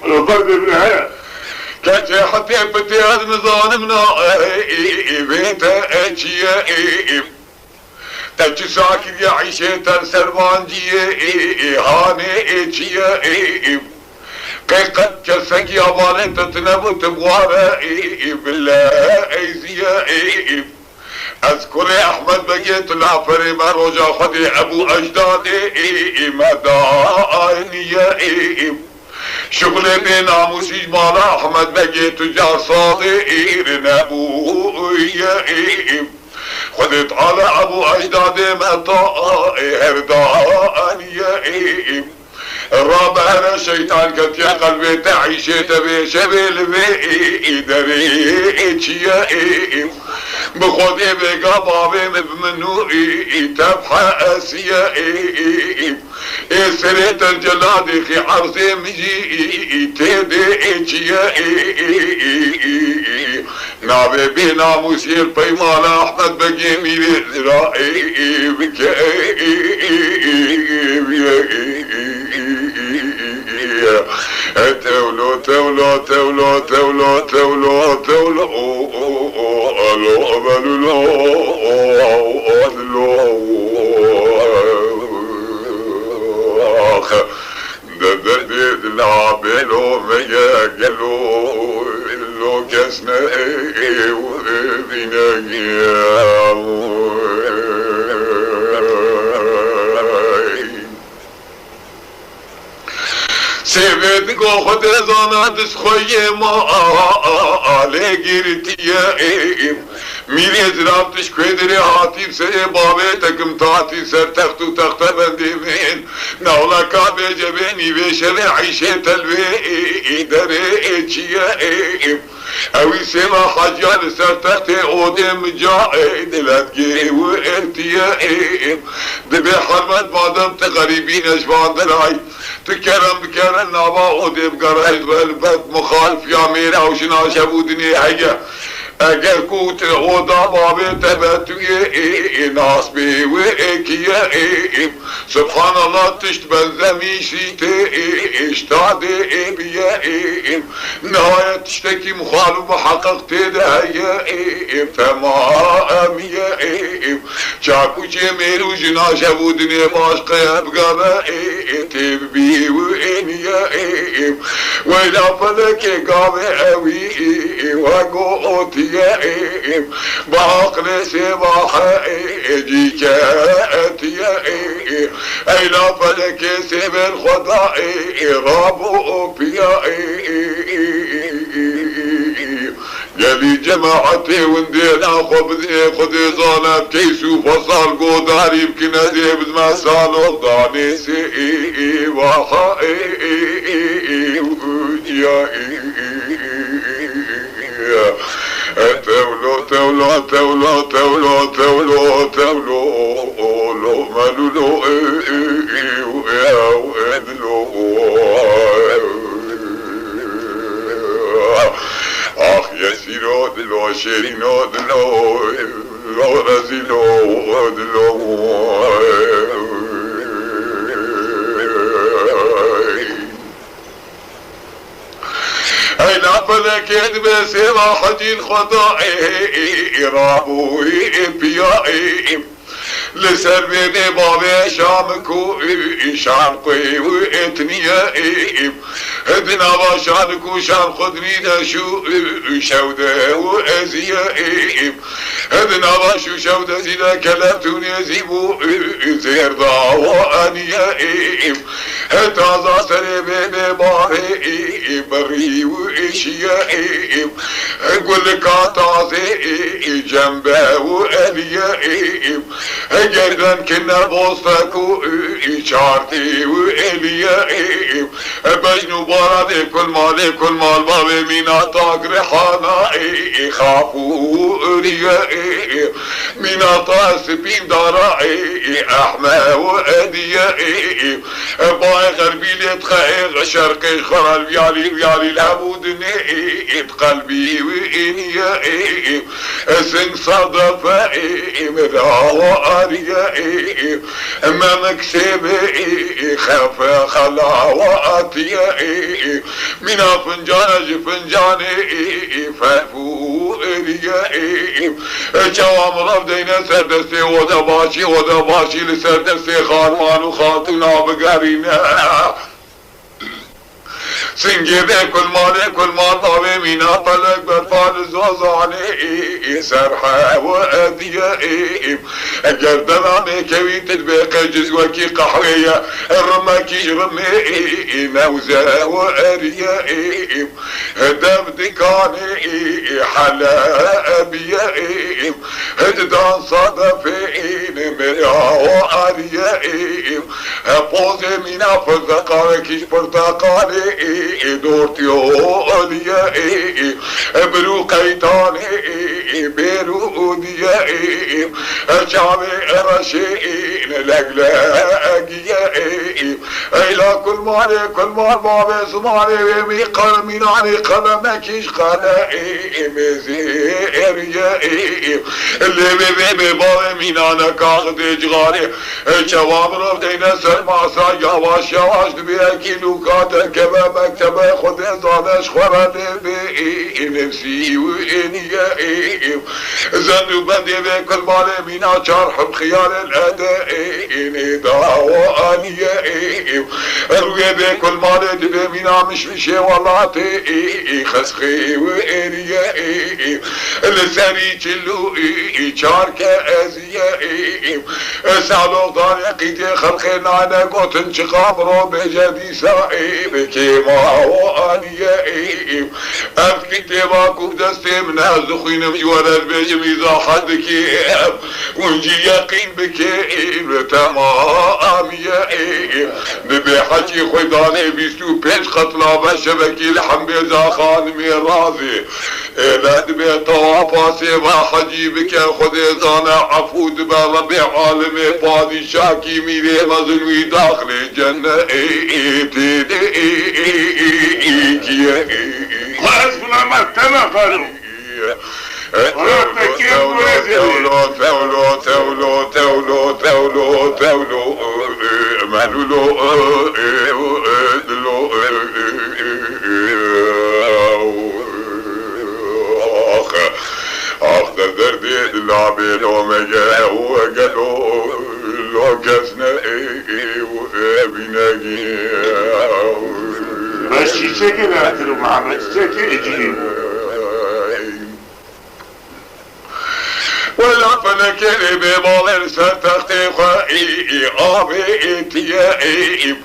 الضرب بالنهاية كاتي حتى بتي هذا مظالمنا بيت اشياء تجي ساكن يا عيشة سلمان جي هاني اشياء قد كسك يا بالنت تنبت بوارا بالله ايزياء اذكر احمد بقيت العفري ما رجع خدي ابو اجدادي مداني شغل بناموسي مالا احمد بقي تجار صغير نبويا خذت على ابو اجدادي مطا هردانيا الرابع انا شيطان قد يا قلبي تعيش تبي شبيل بي دريتشيا بخذي بقبابي بمنوئي تبحثيا سريت الجلاد خي عرسي مجي تديتشيا نابي بينا مسير بيمان احمد بقي ميري ذرائي تولو تولو تولو تولو تولو تولو الو بلو دردت العبلو مياقلو اللو كسنا سيبت قو خد زانات سخوية ما آلي گيرتيا ميري زرابتش كويدري هاتي سي بابي تكم تاتي سر تختو تخت بندي من نولا كابي جبيني بشري عيشة تلوي دري اتشيا اوي سيما حجال سر تختي اودم جائد لاتقي وانتيا دبي حرمت بادم تغريبين اشبان دلاي تكرم بكرم نابا اودم قرأت بالبت مخالف يا ميرا وشنا شبودني هيا اگر كوت اودا بابي تبتوي ناس بي وكيا سبحان الله تشت بنزمي شيتي اشتادي بيا نهاية تشتكي مخالف محقق تدهيا تمام يا شاكو جميل وجنا شبودني ماشقيا بقبا تبي وانيا ولا فلك قابي اوي وقوتي بعقل سباحة جيكاتي اي لا فلك سب الخضاء رابو بيا يلي جماعتي وندينا خذي ظالم كيسو فصال قوداري بكنا ديب ما صالو ضاني سي وحا يا تولو تولو تولو تولو تولو تولو لو مالو اخ يا سيرو دلو شيرينو دلو لو رزيلو دلو فلك يدب سيما حجي الخضائي رابوي بيائي لسر بيبي بابي شامكو شامقي واتنيائي هدنا باشانكو شام خدني دشو شودة وازيائي هدنا باشو شودة زيدا كلمتوني زيبو زيرضا وانيائي هتازا سري بيبي بابي بري واشيائي اقول لك عطازي جنبه واليائي جدا كنا بوصفكو شارتي واليائي بجنو بارد كل مال بابي مينا طاق رحانائي خافو ريائي مينا طاسبين دارائي احمى واديائي باي غربي لتخيغ شرقي خرال بيالي العبودني قلبي وإنيائي سن صدفائي مذاوى أريائي ما مكسبي خاف خلاواتيائي من فنجاني فافو إريائي جوام رفدين سردستي ودباشي لسردستي خاروان وخاطنا بقرينا سنجيبه كل مال ضابي مينا طلق برفال زوزاني سرحة وأديائي قردناني كوي تدبيق جزوكي قحوية الرماكي رمي موزة وأريائي هدم دكاني حلا أبيائي هددان صدفين مريا وأريائي بوزي مينا فزقاركيش برتقالي دورتيو أوليائي برو قيتاني برو أوديائي شعبي رشيئين لقلاقيائي إلا كل مال بابي سمالي ومي قلميناني قلمكيش قلائي مزيريائي اللي بيبي بابي مينانا كاغدي جغاري شوام رفدين سلماسا يواش دبيكي لوكاتا كبا مكتبه خد زادش خوراني بي نفسي وإنيائي زنو بندي بكل مالي مينا شرح بخيار الأدائي ندا وأنيائي روي بكل مالي دبي مينا مشمشي والله خسخي وإنيائي لساني جلوئي شارك أزيائي سعلو طريقي خلقنا أنا قوت انشقام بجدي سائب كيما وانيائي افتكتبا كودستي من هزخين مجورد بجميزا حدكي ونجي يقين بكيب تمام يائي ببي حجي خداني بيستو بيش قتلا بشبكي لحم بيزا خان ميرازي إلا دبي طوافاسي ما حجي بك خدي زانا عفود بربي عالمي فادي شاكي ميري مظلوي داخل الجنة حسبنا ما تنقلوا اخ دردي اللعبي لو مجا وقالوا لو كسنا بناقي بس شكل اعتروا محمد شكل اجيب ولا فنكري ببالر ستختي خائي آبي اتيائي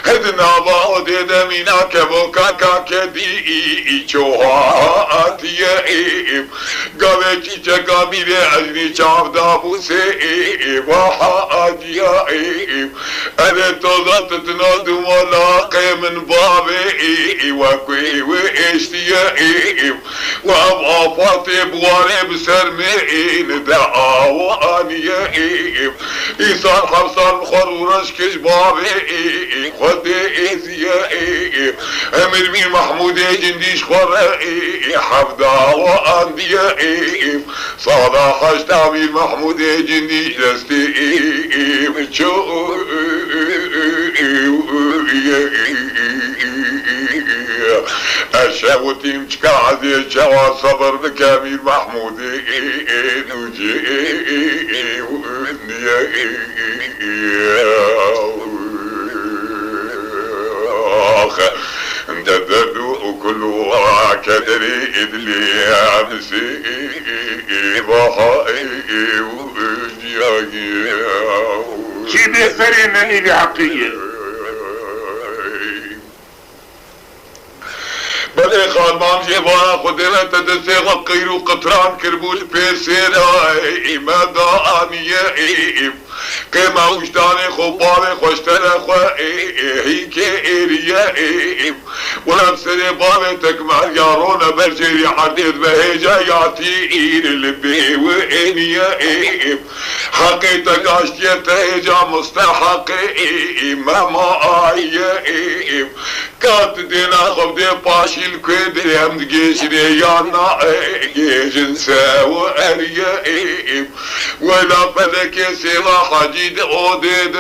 هدنا بعضي دمينا كبوكا كدي جوها اتيائي قابي چيچا ميري اجني چاف دابو سي وحاجيا انا توضت تنادو ملاقي من بابي وكوي واشتيا وابغى فاطي بوالي بسرمين دعاوانيا إيصال حفصان بخور ورشكش بابي خدي إيزيا أمير مين محمود جنديش خوري حفظا وأنديا صلاح أمير محمود جنديش دستي بشو الشاوتي مشكا عزيز شوا صبر بكامير محمود نوجي انت تدلو كل كدري ادلي امسي بحائي وجياجي شي بيثري مني بحقية بلي خالمان جيبانا خدنا تدسيغ قيرو قطران كربوش بيسيراي ماذا آمية كما وجداني خبالي خوشتنا خوائي هيك إيريا ولم سري بالي تكمل يارونا برجري حديد بهيجا يعطي إير اللبي وإنيا حقيتك عشتيا تهيجا مستحقي ماما آيا كانت دينا خبدي باشي الكويدري هم تجيشني يانا جيشن ساوى أريا ولا فلك سلاح جديد أوديد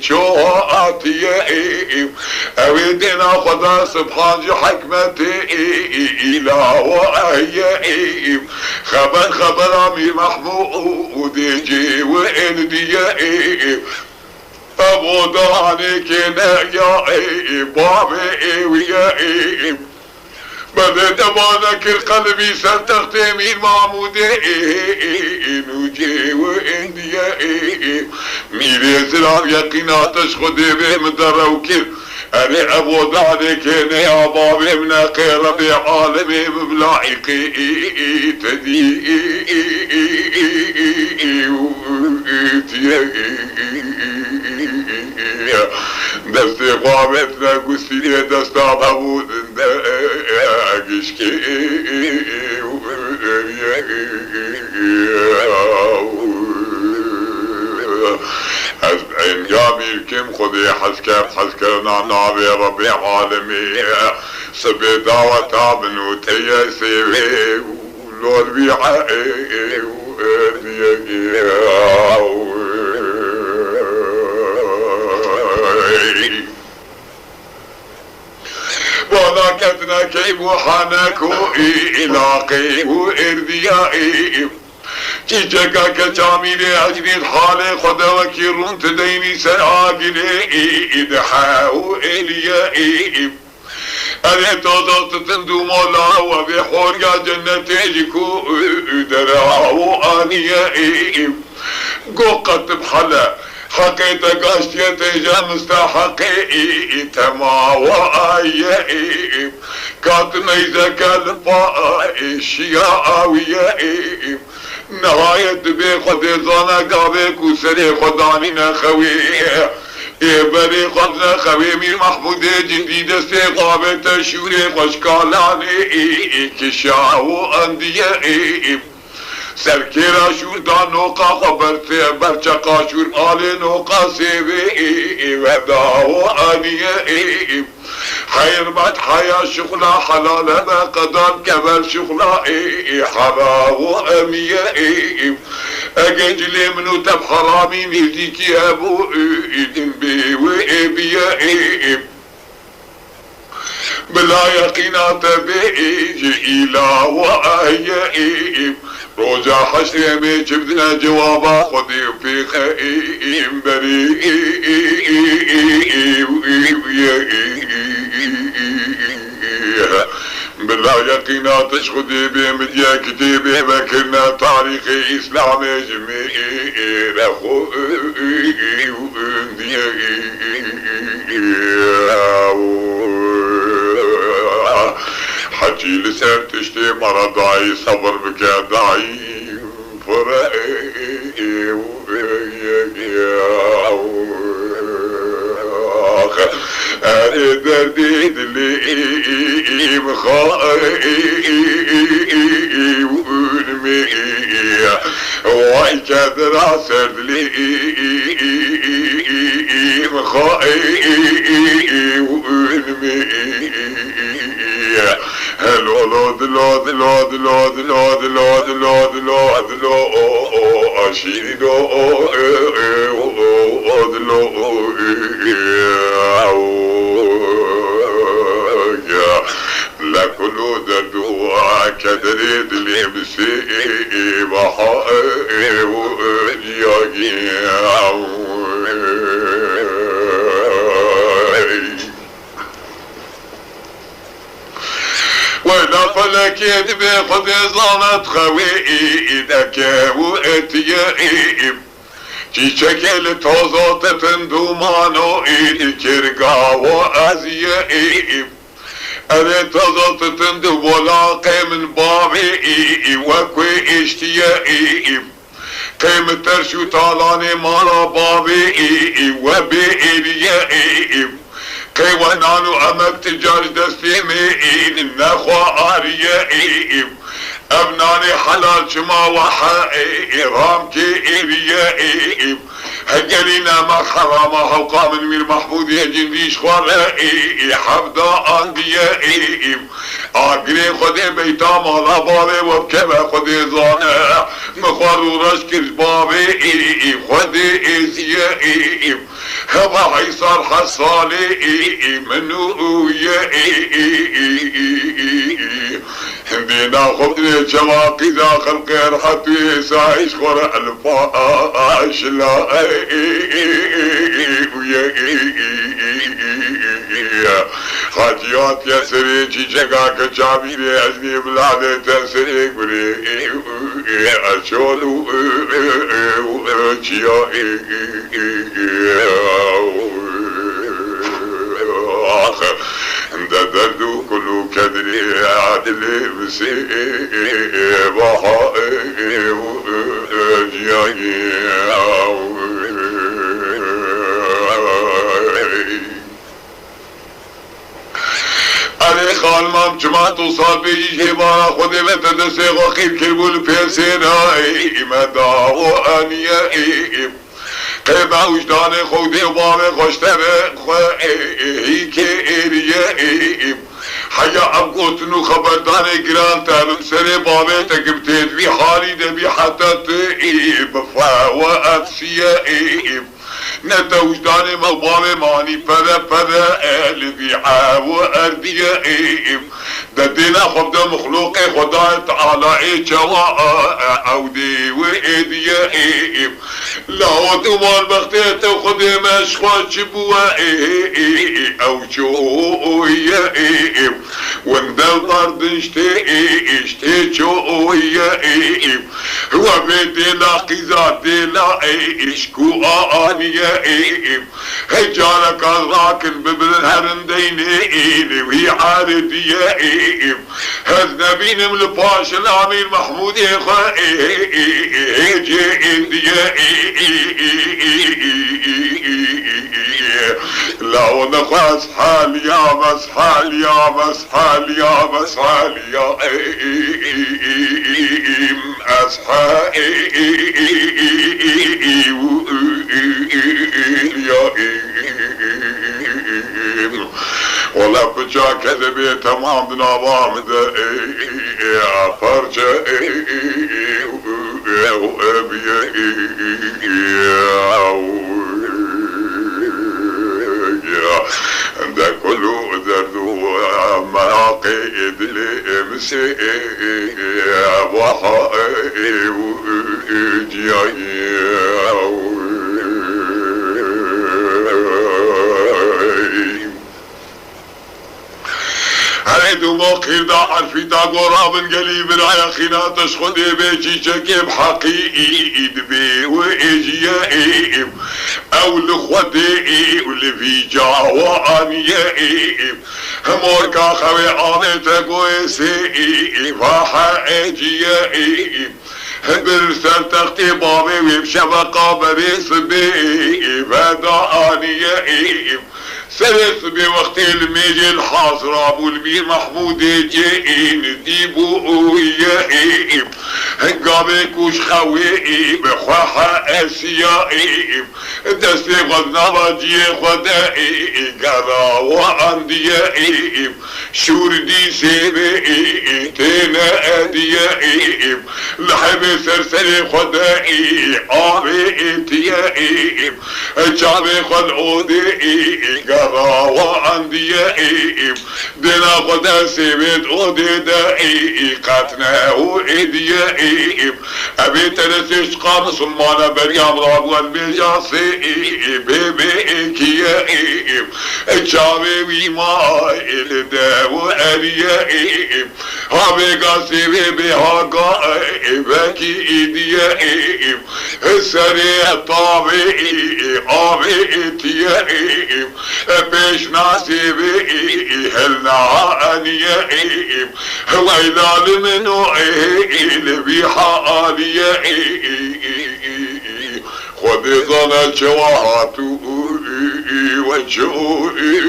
شوها آتيا أويدنا خدا سبحان جو حكمتي إله وأهيا خبر أمير محمود جي وإنديا أبو داني كنا يا بابي ويا بدأت أذكر قلبي سنتختي من معمودي نوجي وإنديا ميري زرار يقينا تشخدي بمدر وكل أنا أبو داني كنا يا بابي من خير بعالمي مبلاعقي تدي دستي قامتنا قسيلي دستا عبود اقشكي انقامي الكم خذي حسكرنا نابي ربي عالمي سبي دعوة تابن وتيسي ولول بيعي وذاكتنا كيف وحنكو إلاقي وإرديائي چیچکا کچامیلی اجنید حال خدا وکیرون تدینی سراغلی ادحاو الیائی اره توضاط تندو مولا و بحورگا جنتی جکو دراو آنیائی قوقت بحلا حقيتك اشتيت جا مستحقي تماوى ايائي كانت ميزك الفائي شياوية نهاية بي خدي ظانا قابك وسري خدانينا خويه بري خدنا خوي مير محمود جندي دستي قابت شوري خوشكالاني كشاو انديائي سركيرا شور دا نوقا خبرتي برچقا شور آل نوقا سيبي وداو آنية حيرمت حيا شغلا حلالا ما قدام كبر شغلا حراو أمية أجنجلي منو تب حرامي ميزيكي أبو دنبي وإبيا بلا يقينات بيجي إله وآيائي روجا حشر میں جبدنا جوابا خودی في خائم بريء بالله يقينا تشخدي بمديا كتيبه بكرنا تاريخ إسلام جميع رخو حج چی لسر تشتی مرا دعی صبر بکه دعی أنا دردي دلي مخاي ونمي واي كادر عسر دلي مخاي ونمي لود لود لود لود لود لود لود لود لود أشيري لود لود لا كل دردوها كدريد اللي بسيء بحائي وجياجي ولا فلك يدبي خذ ظنت خويدك واتيائب چی شکل توزات تندومانو کرگا و ازیائب اره توزات تندو ولاقه من بابي وكوي اشتيائب قيم ترشو طالاني مالا بابي وبئريائب قي ونانو امك تجارج دستيمي نخوا آريائب ابناني حلال شما وحائي رامكي إريائي هجرينا ما حرامها وقام من محمود يجنديش خوارائي حفظا أنبيائي آقري خدي بيتا مالا بابي وبكبه خدي ظانا مخوارو رشكش بابي خدي إزيائي هوا حيصار حصالي منو دينا خبري شواقي ذا خلقي رحتي سايش خور الفاش لا خاتيات يا سريجي شقاك شابيري أزني بلادي تنسريك بري أشولو ده دردو كله كدري عدلي بسيء بحائي وجيائي أنا خال مام جماعت وصال بيجي بارا خودي بتدسي وخير كربول بيسيناي مدى وأنيائي قيمة وجداني خودي وبابي خوشتبه هيك إريائي حيا أبقوتنو خبرداني جران تابم سري بابي تكبتيت في حالي دبي حتى تئيب فاوات سيائي نتا وجداني مبابي ماني فدا لذي عاو أرديائي ددينا خبدا مخلوقي خدا تعالى جواء عودي وإديائي لا وطمان بختيت وخدي مشخوش بوائي أو شوئي وندل ضرد اشتي شوئي هو بيتي لاقي ذاتي لا اشكو آنيائي هجالك الراكن ببن هرنديني وهي عارديائي هذنبين من الباش الامير محمود هيجي انديائي لا ونخاس حال يا بس حال يا بس حال يا بس حال يا أصحائي ولا بجا كذبي تمام بنظام ده فرجة ده كله دردو مراقيد لمسي وحائي وجيائي هريدو موقير دا عرفي دا قرابن قليب رايا خيناتش خدي بيجي شكيب حقيقي دبي وإجيائي أو لخوتي واللي في جاوانيائي موركا خوي عانيت قويسي فاحة اجيائي برسل تختي بابي وبشبقة بريس بي فدعاني سلس بوقت الميجي الحاصر ابو المير محمود جئين ديبو يائي قابك وش خوي بخواحة اسيائي دستي غضنا بجي خدائي قرا وانديائي شوردي سيبي تينا اديائي لحب سرسلي خدائي عابي تيائي جابي خد عودي قرا وانديائي دينا خدا سيبت عودي دائي قاتنا وإديائي أبي تنسيش قام سلمان بريام رابو البجاسي بيبي كيائي جابي ويما إلدا وأريائي هابي قاسي بيبي هاقا باكي إديائي السريع طابي آبي تيائي بيش ناسيبي هلنا أنيائي ويلال منوعي لبيحة آليائي خذ ظل جواهاتو وجوئي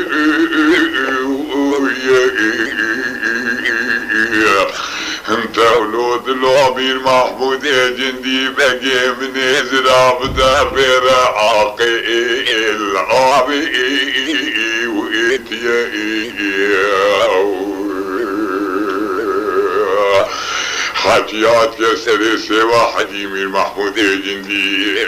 انت ولود الامير محمود جندي بقي من ازراب دابر عاقي العابي حاجيات يسري سوا حجي من محمود جندي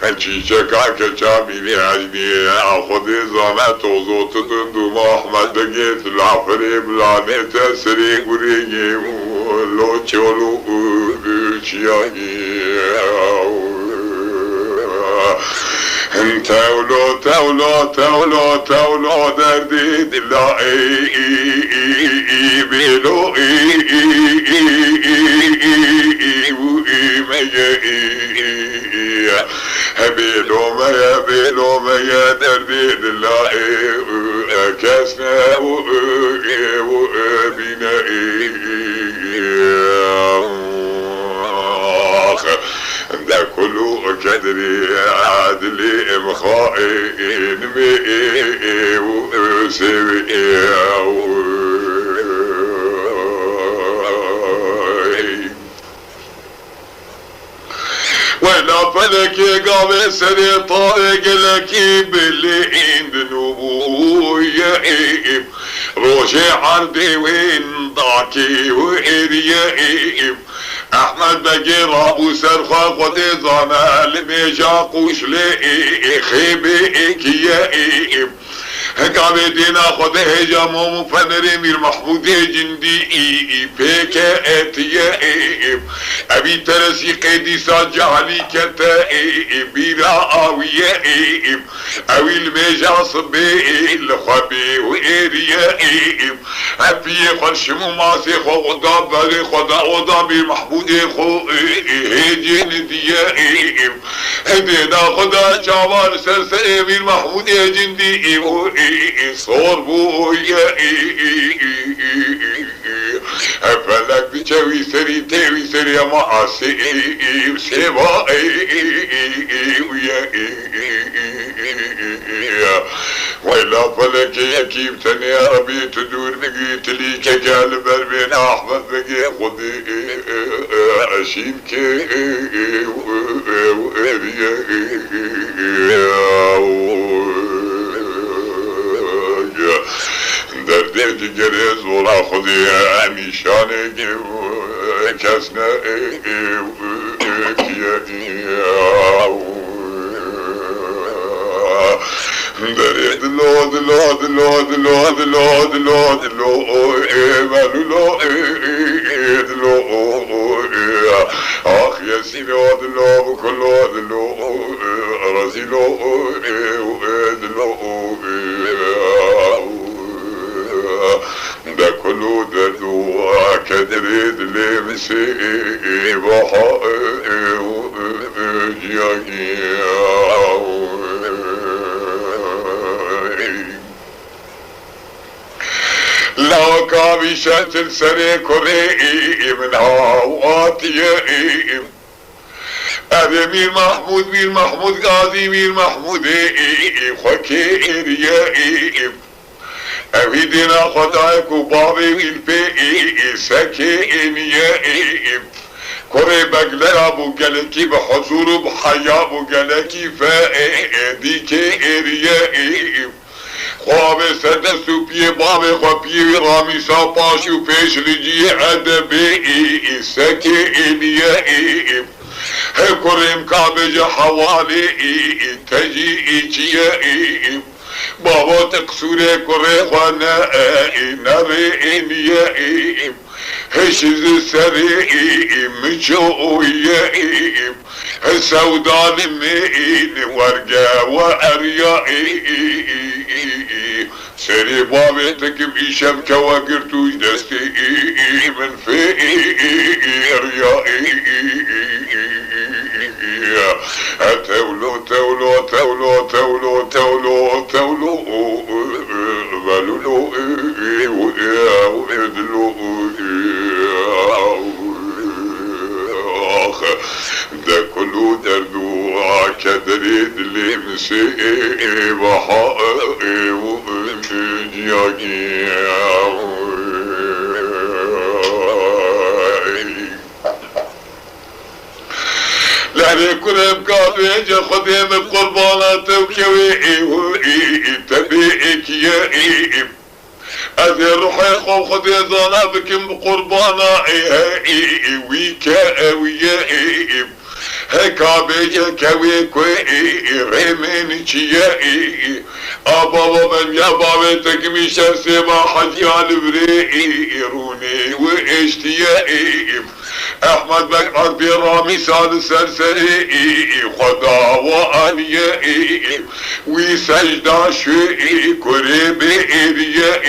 انشي شكاك شامي عجبي اخذ زمات وزوت تندو محمد بقيت العفري بلاني تسري قريجي لو تشولو شياهي تولو دردي دلائي بلو بيلو ميا دردي دلائي كاسنا وبنائي ده كله قدري عدلي مخائي نمي وسوي ولا فلك قام سري طارق لك باللي عند نبويا روشي عردي وين ضاكي وإريائي احمد بقي ابو سرخه قد ظنا لميجاقوش لي خيبي كيائي قابدنا خد هجم ومفنر مير محمود جندي بيك اتيائي ابي ترسي قيدي ساجعلي كتائي بيرا اويائي اوي الميجا صبي الخبي وإريائي ابي خرشمو ماسي خدا بغي خدا ودا مير محمود خو هجين ديائي هدينا خدا شوار سرسي مير محمود جندي صور بويا فلك بجوي سري تيوي سري ما اسي سيبا ولا فلك يكيب تاني ابي تدور بقيت لي كجال بربين احمد بقي خذي اشيبك دردي جريز ولا خذي اميشاني كسنا دريد اخ يا سيدي ودلو كله دلو رزيلو دلو ده كله دلو كدريد لي مسي بحق وكابي شاتل سري كري من هاواتي أبي مير محمود غازي مير محمود خكير يا أبي دينا خدايك وبابي بالبي سكين يا كوري بقلر ابو قلكي بحضور بحيا ابو قلكي فاديك اريا خواب سدسو بيه بابي خوابي رامي ساپاشو پیش لجي ادبي سكين يا كوريم كابج حوالي تجي ايجيا بابا تقصوري كوري خوانا نارين يا هشز سري مجوية سودان مين ورقة وأريا سري بابي تكب إيشم كواقرتوش دستي من في أريا تولو تولو تولو تولو تولو تولو بلولو وإدلو ده كله دردو كدريد اللي مسيء بحائي وجياقي لعني كرم كافي خدم بقربانات وكوي تبيك يا أذي روحي خو خدي ظانا بكم بقربانا ويكا ويا هكا بيجا كوي كوي ريمين چيا أبابا من يا بابا تكمي شمسي ما حجيان بري روني واشتيا أحمد بن عربي رامي سال سرسري خدا وآنيا وسجدا شوي كريم إريا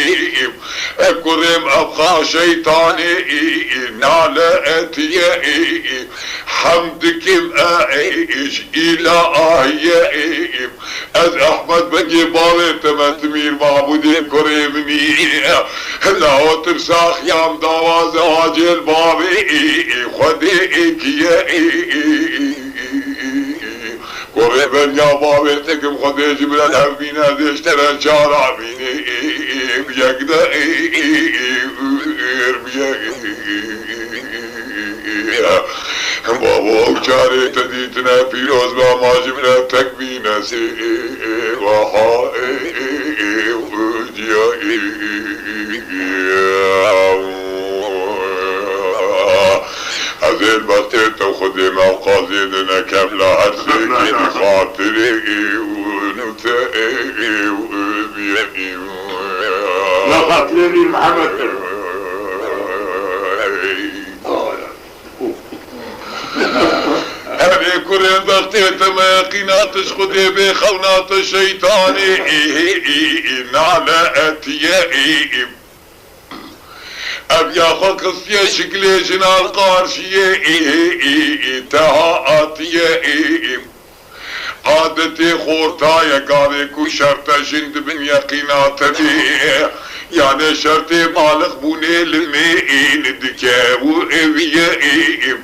كريم أبقى شيطاني نالأتيا حمدكم أعيش إلى آية أز أحمد بن بابي تمتمير معبودين كريم مية لا ترساخ يام داوا زواج البابي خديك يا كريم يا بابي تكم خديج من الهبينا ديش ترى شارع بيني بيقدا بابا وشاري تديتنا في روزنا ماجمنا تكبينا سي وحائي وجيائي هذه البطيطة وخدمة وقاضينا كاملة هرسيكي خاطري ونتائي وبيئي لا خاطري محمد هذه كرين بطيطة ما يقيناتش خدي بخونات الشيطاني نعلأتي اب ياخو قصية شكلي جنال قارشية تهاءاتية عادتي خورتايا قاريكو شرطة جند بن يقينات بي يعني شرطي مالخ بوني لمين دكاو اوية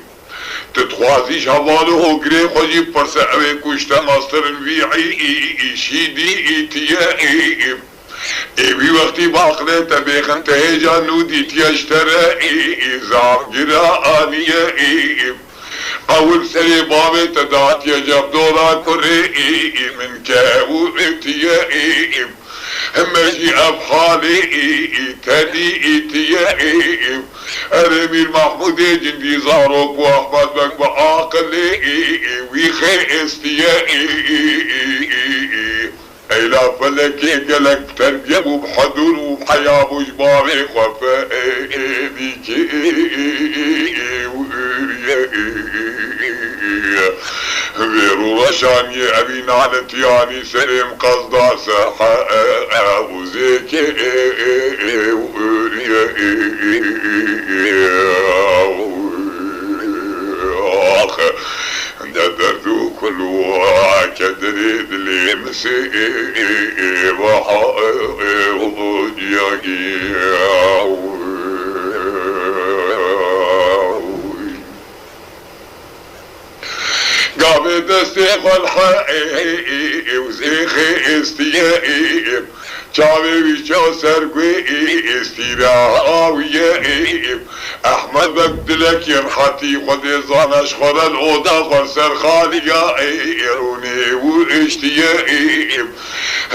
تتخوازيش هوالو هوغري خوزي برسا اوي كوشتا ماستر الويعي شيدي اتيا بي وقتی باقله تبیخن تهجان نودی تیشتره زام گرانیه اول سری بابه تدات یجب دورا کره من كاو اتیه همشي ابحالي تدي اتيا ارمير محمود جندي زاروك واحمد بك بعاقلي ويخي استيا ايلا فلكي قلق تربية وبحضور وبحياة وجباري خفائدك غيرو رشاني ابي نعلتياني سلم قصدا ساحة وزيك ندردو كلو كدريد اللي مسيء وحائر وضياقي دستي والحقي وزيخي استيائي چاوي ويچو سرقوي استيراوية احمد ببدلك يرحتي خدي زانش خلال اودا خرسر خاليا ايروني واشتيائي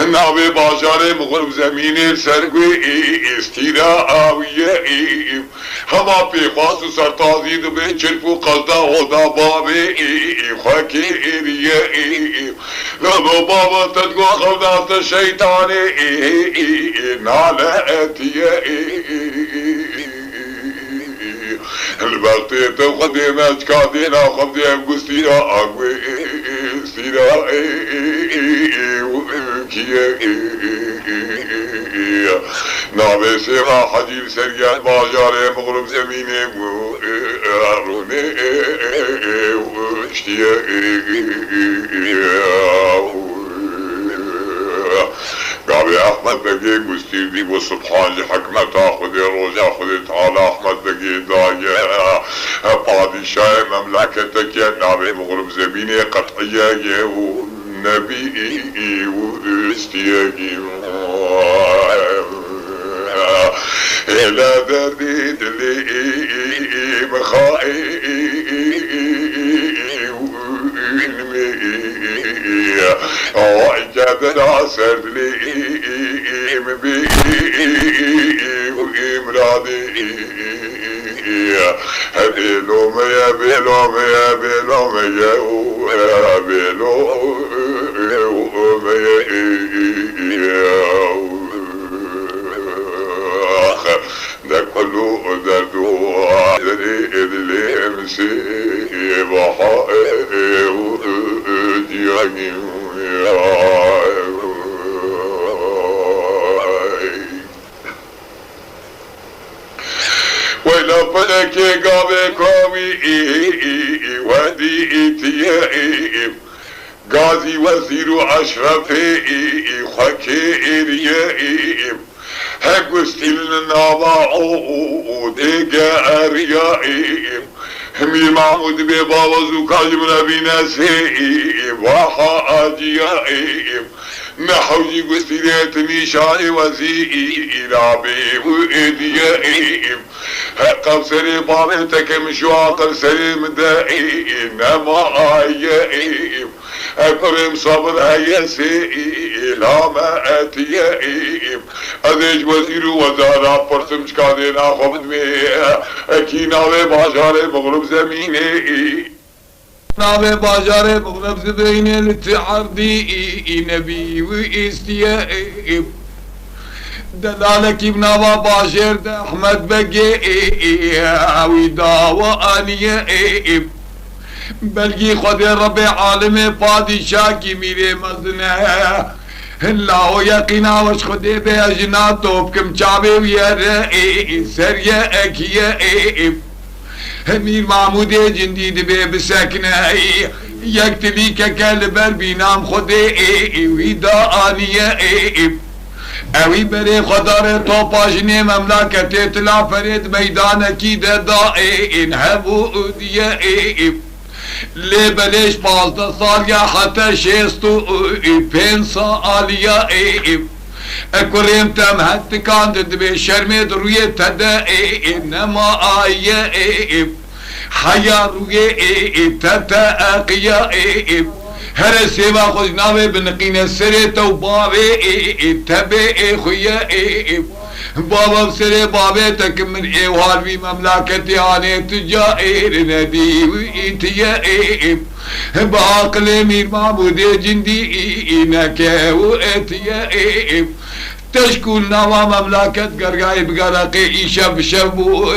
نابي باجاري مغرب زميني سرقوي استيراوية هما بيخواستو سرطازي دو بيچرفو قصدا اودا بابي خاكي ايريائي لابو بابا تدقو خودات الشيطاني نالاتي البغطيت وخديمات كادينا خديم قستينا اقوي استينا نابي سيما حجيب سريان باجاري مغرب زميني واروني واشتيا قابي احمد بقي قستير دي وسبحان لحكمة تاخذ روجا خذ تعالى احمد بقي دايا بادشاہ مملكتك يا نابي مغرب زميني قطعية ونبي واستياقي الى ذريد لي مخائي وعجب العسر لي مبي وإمرادي بيلوم يا بيلوم يا بيلوم يا بيلوم ده كله دردو اللي امسي بحائي ودياني ولا فلك قابي كوي ودي اتيائي غازي وزير اشرفي خكيريائي هقوستيل نابعو ديقا اريائي همي معمود ببابا زوكاج من ابي ناسي واحا اجيائي نحوجي قستيلات نيشاني وزيئي الى وإديائي هقب سري بابتك مشواطر سري مدائي نما آيائي اكرم صبر هيسي لا ما اتيائي اديج وزير وزارة پرسمش كادينا خبت ميه اكي ناوي باجار مغرب زميني ناوي باجار مغرب زميني لتعردي نبي واستيائي دلالك بنوا باجر ده احمد بقي ويدا وانيه بلقي خود رب عالم پادشاہ کی میرے مزنہ اللہ یقینا وش خود بیجنا توبکم چاوے ویر سر اکیے میر محمود جندید بے بسکنہ یکتلی کل بر بینام خود ویدا آنیے اوی برے خدار تو پاجنے مملکت اطلاع فرید میدان کی دائن ہبو دیئے لے بلیش 15 سال یا حتی 65 سال یا اکریم تم حتی کاندد بے شرمید روی تدائے نما آئیے حیا روی تتاقیے هر سیوا خوش ناوے بنقین سرے توباوے تبے خویے بابا سرے بابے تک من ایوالوی مملکت آنے تجائر ندی ویتیے باقل میر معبود جندی نکے ویتیے تشكون نوا مملكة قرقاي بقرقي إيشا بشبو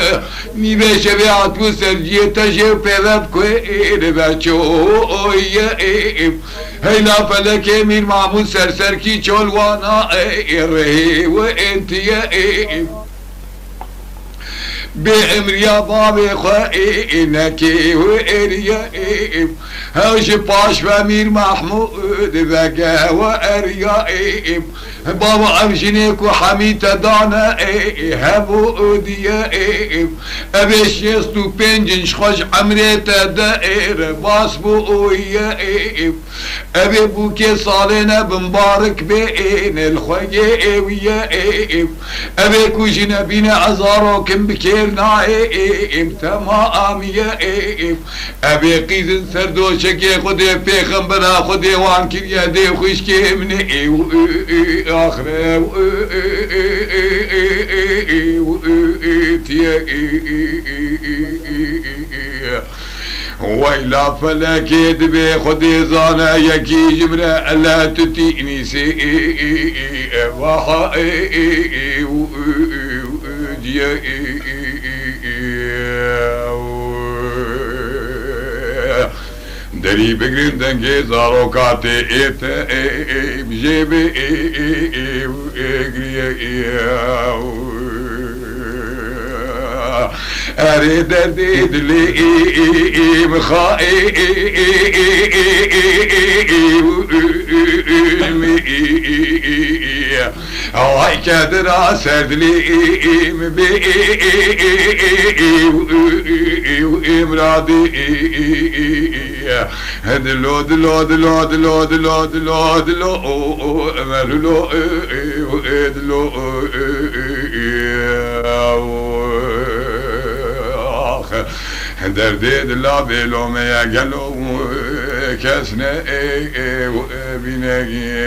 نيبه شبيعت وسرجيه تشيو بيضب كوير بچو هيلا فلك مير معمول سرسر كي چولوانا رهي وانتيه بأمريا بابي خائنكي وإريائم هاش باش بامير محمود بقى وإريائم بابا أمشنيك وحميد دانا هبو ديائم أبيش يستو بنجن شخوش عمريتا دائر باسبو ويائم أبي بوكي صالنا بمبارك بين الخوية ويائم أبي كوشنا بينا عزارو كم بكيرنا تمام يائم أبي قيزن سردوشك يا خدي بيخنبرا خدي وان كريا دي خوشكي من آخر ويلا فلك يدبي خدي زانا يكي جمرة لا تتيني سي وحا دري بقرين دنجي زاروكاتي ايتا بجيبي اريد اديد لي مخائي هاي كدر اسد لي مبي وامرادي دلو دلو دلو دلو دلو دلو دلو املو دلو دردي دلا بيلو ما قالو كسنا وبيناقي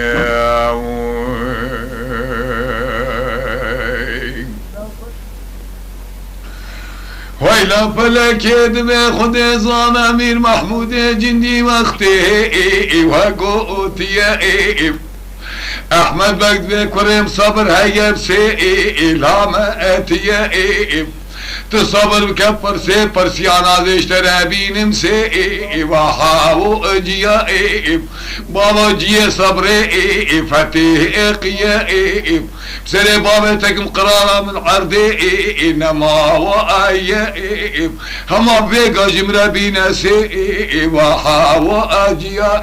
ويلا فلك يدمي خدي زان امير محمود جندي وقتي وقوتي احمد بقدي كريم صبر هيا بسي لاما اتي تصبر بكفر سي برسيانا زيشترى بينم سي وحاو اجيا بابا جي صبري فتيه قيا بسري بابا تكم قرارا من عردي انما وايا هما بيقا جمرا بينا سي وحاو اجيا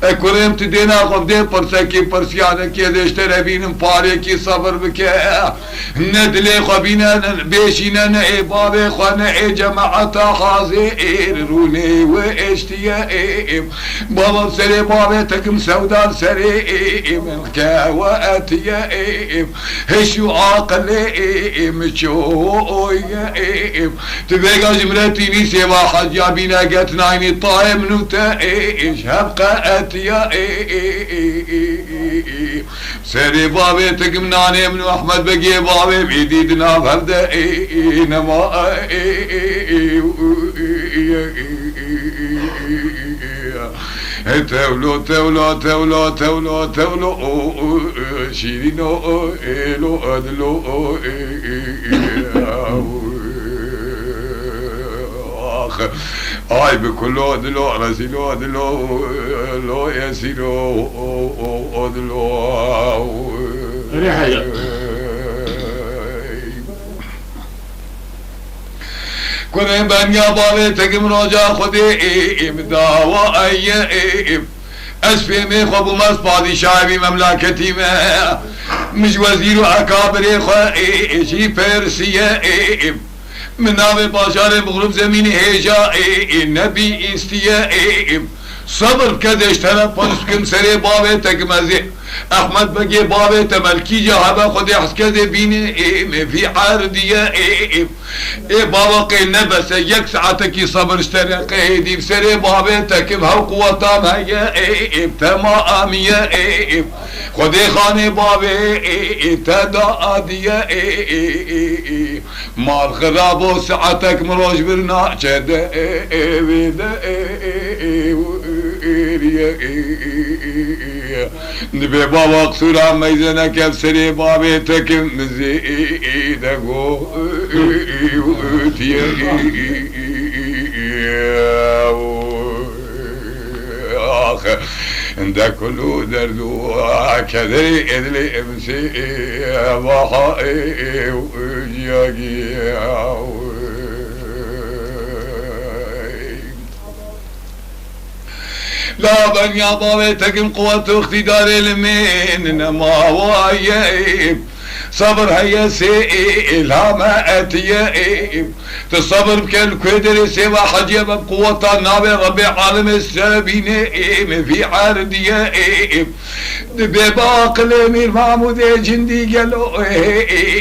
اكرم تدينا قبدي برسكي برسيانا كي زيشترى بينم باريكي صبر بكا ندلي قبينا بيشينا نعي بابي خنعي جماعة خازئين روني واشتيائم بابا بسري بابي تكم سودان سريئم الكاواتيائم هشو عاقليم شويائم تبقى جمرتيني سوا حجا بينا قتنايني طايم نتائش هبقى اتيائم سري بابي تكم ناني من احمد بقي بابي بيديدنا فردائم نما تولو تولو تولو تولو تولو شيرينو إلو أدلو آي بكلو أدلو رسيلو أدلو لو يسيلو أدلو ريحة كنين بنيا بابي تقم روجا خدي امداوا ايام اسفي مي خبو مصبادي شعبي مملكتي ما مش وزير اكابر خائي شي فارسية من نام باشار مغرب زمين هجا نبي استياء صبر كدش ترى پنسكم سري بابي تقمزي احمد بقي بابي تملكي جهبا خدي حسكزي بيني في عردية بابا قيلنا بس يك ساعتك صبر اشترق هيدي بسري بابي تكب هالقوة تام هيا تمام يا خدي خاني بابي تدادية مال خرابو ساعتك مروج برنا جدا نبي بابا قصورا ميزنا كيف سري بابي تكم مزيدك ده كله دردو كدري ادلي امسي بحائي وجاقي لا بن يا بابتك قوة اختدار المين نما وايب صبر هيا سئيل هما اتيائب تصبر بكل قدر سوى حجيب بقوة النبي ربي عالم السابين في عرديائب بباق الامير محمود جندي قالوا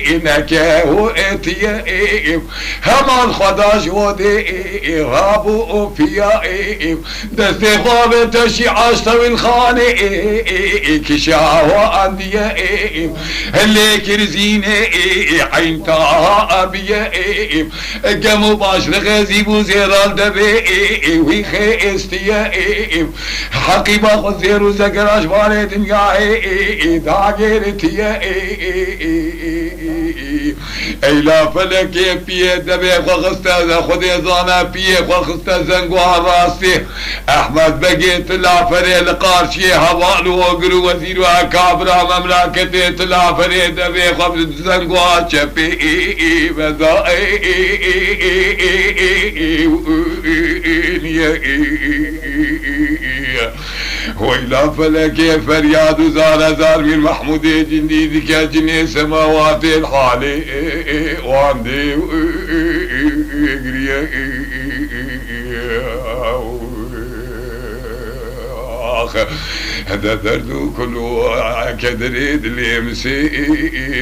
انك هو اتيائب هما الخداش ودي غابوا فيائب دستي خواب تشي عاشتوي الخاني كشاوة انديائب اللي كرزيني عين تابية قاموا باشر غازيبو زيرال دبي ويخي استيائي حقي باخذ زيرو زقراش بالي دنياي داقير تيائي ايلا فلك بيه دبي وخستا خدي زانا بيه وخستا زنقوها راسي احمد بقيت العفري القارشي هوالو وقرو وزيرو اكابرا مملكتي العفري دبي خبز زنقوها شبي بدائي وإلى فلك فرياد زار زار من محمود جندي ذيك جني سماوات الحالي وعندي هذا درد كله كدريد اللي مسي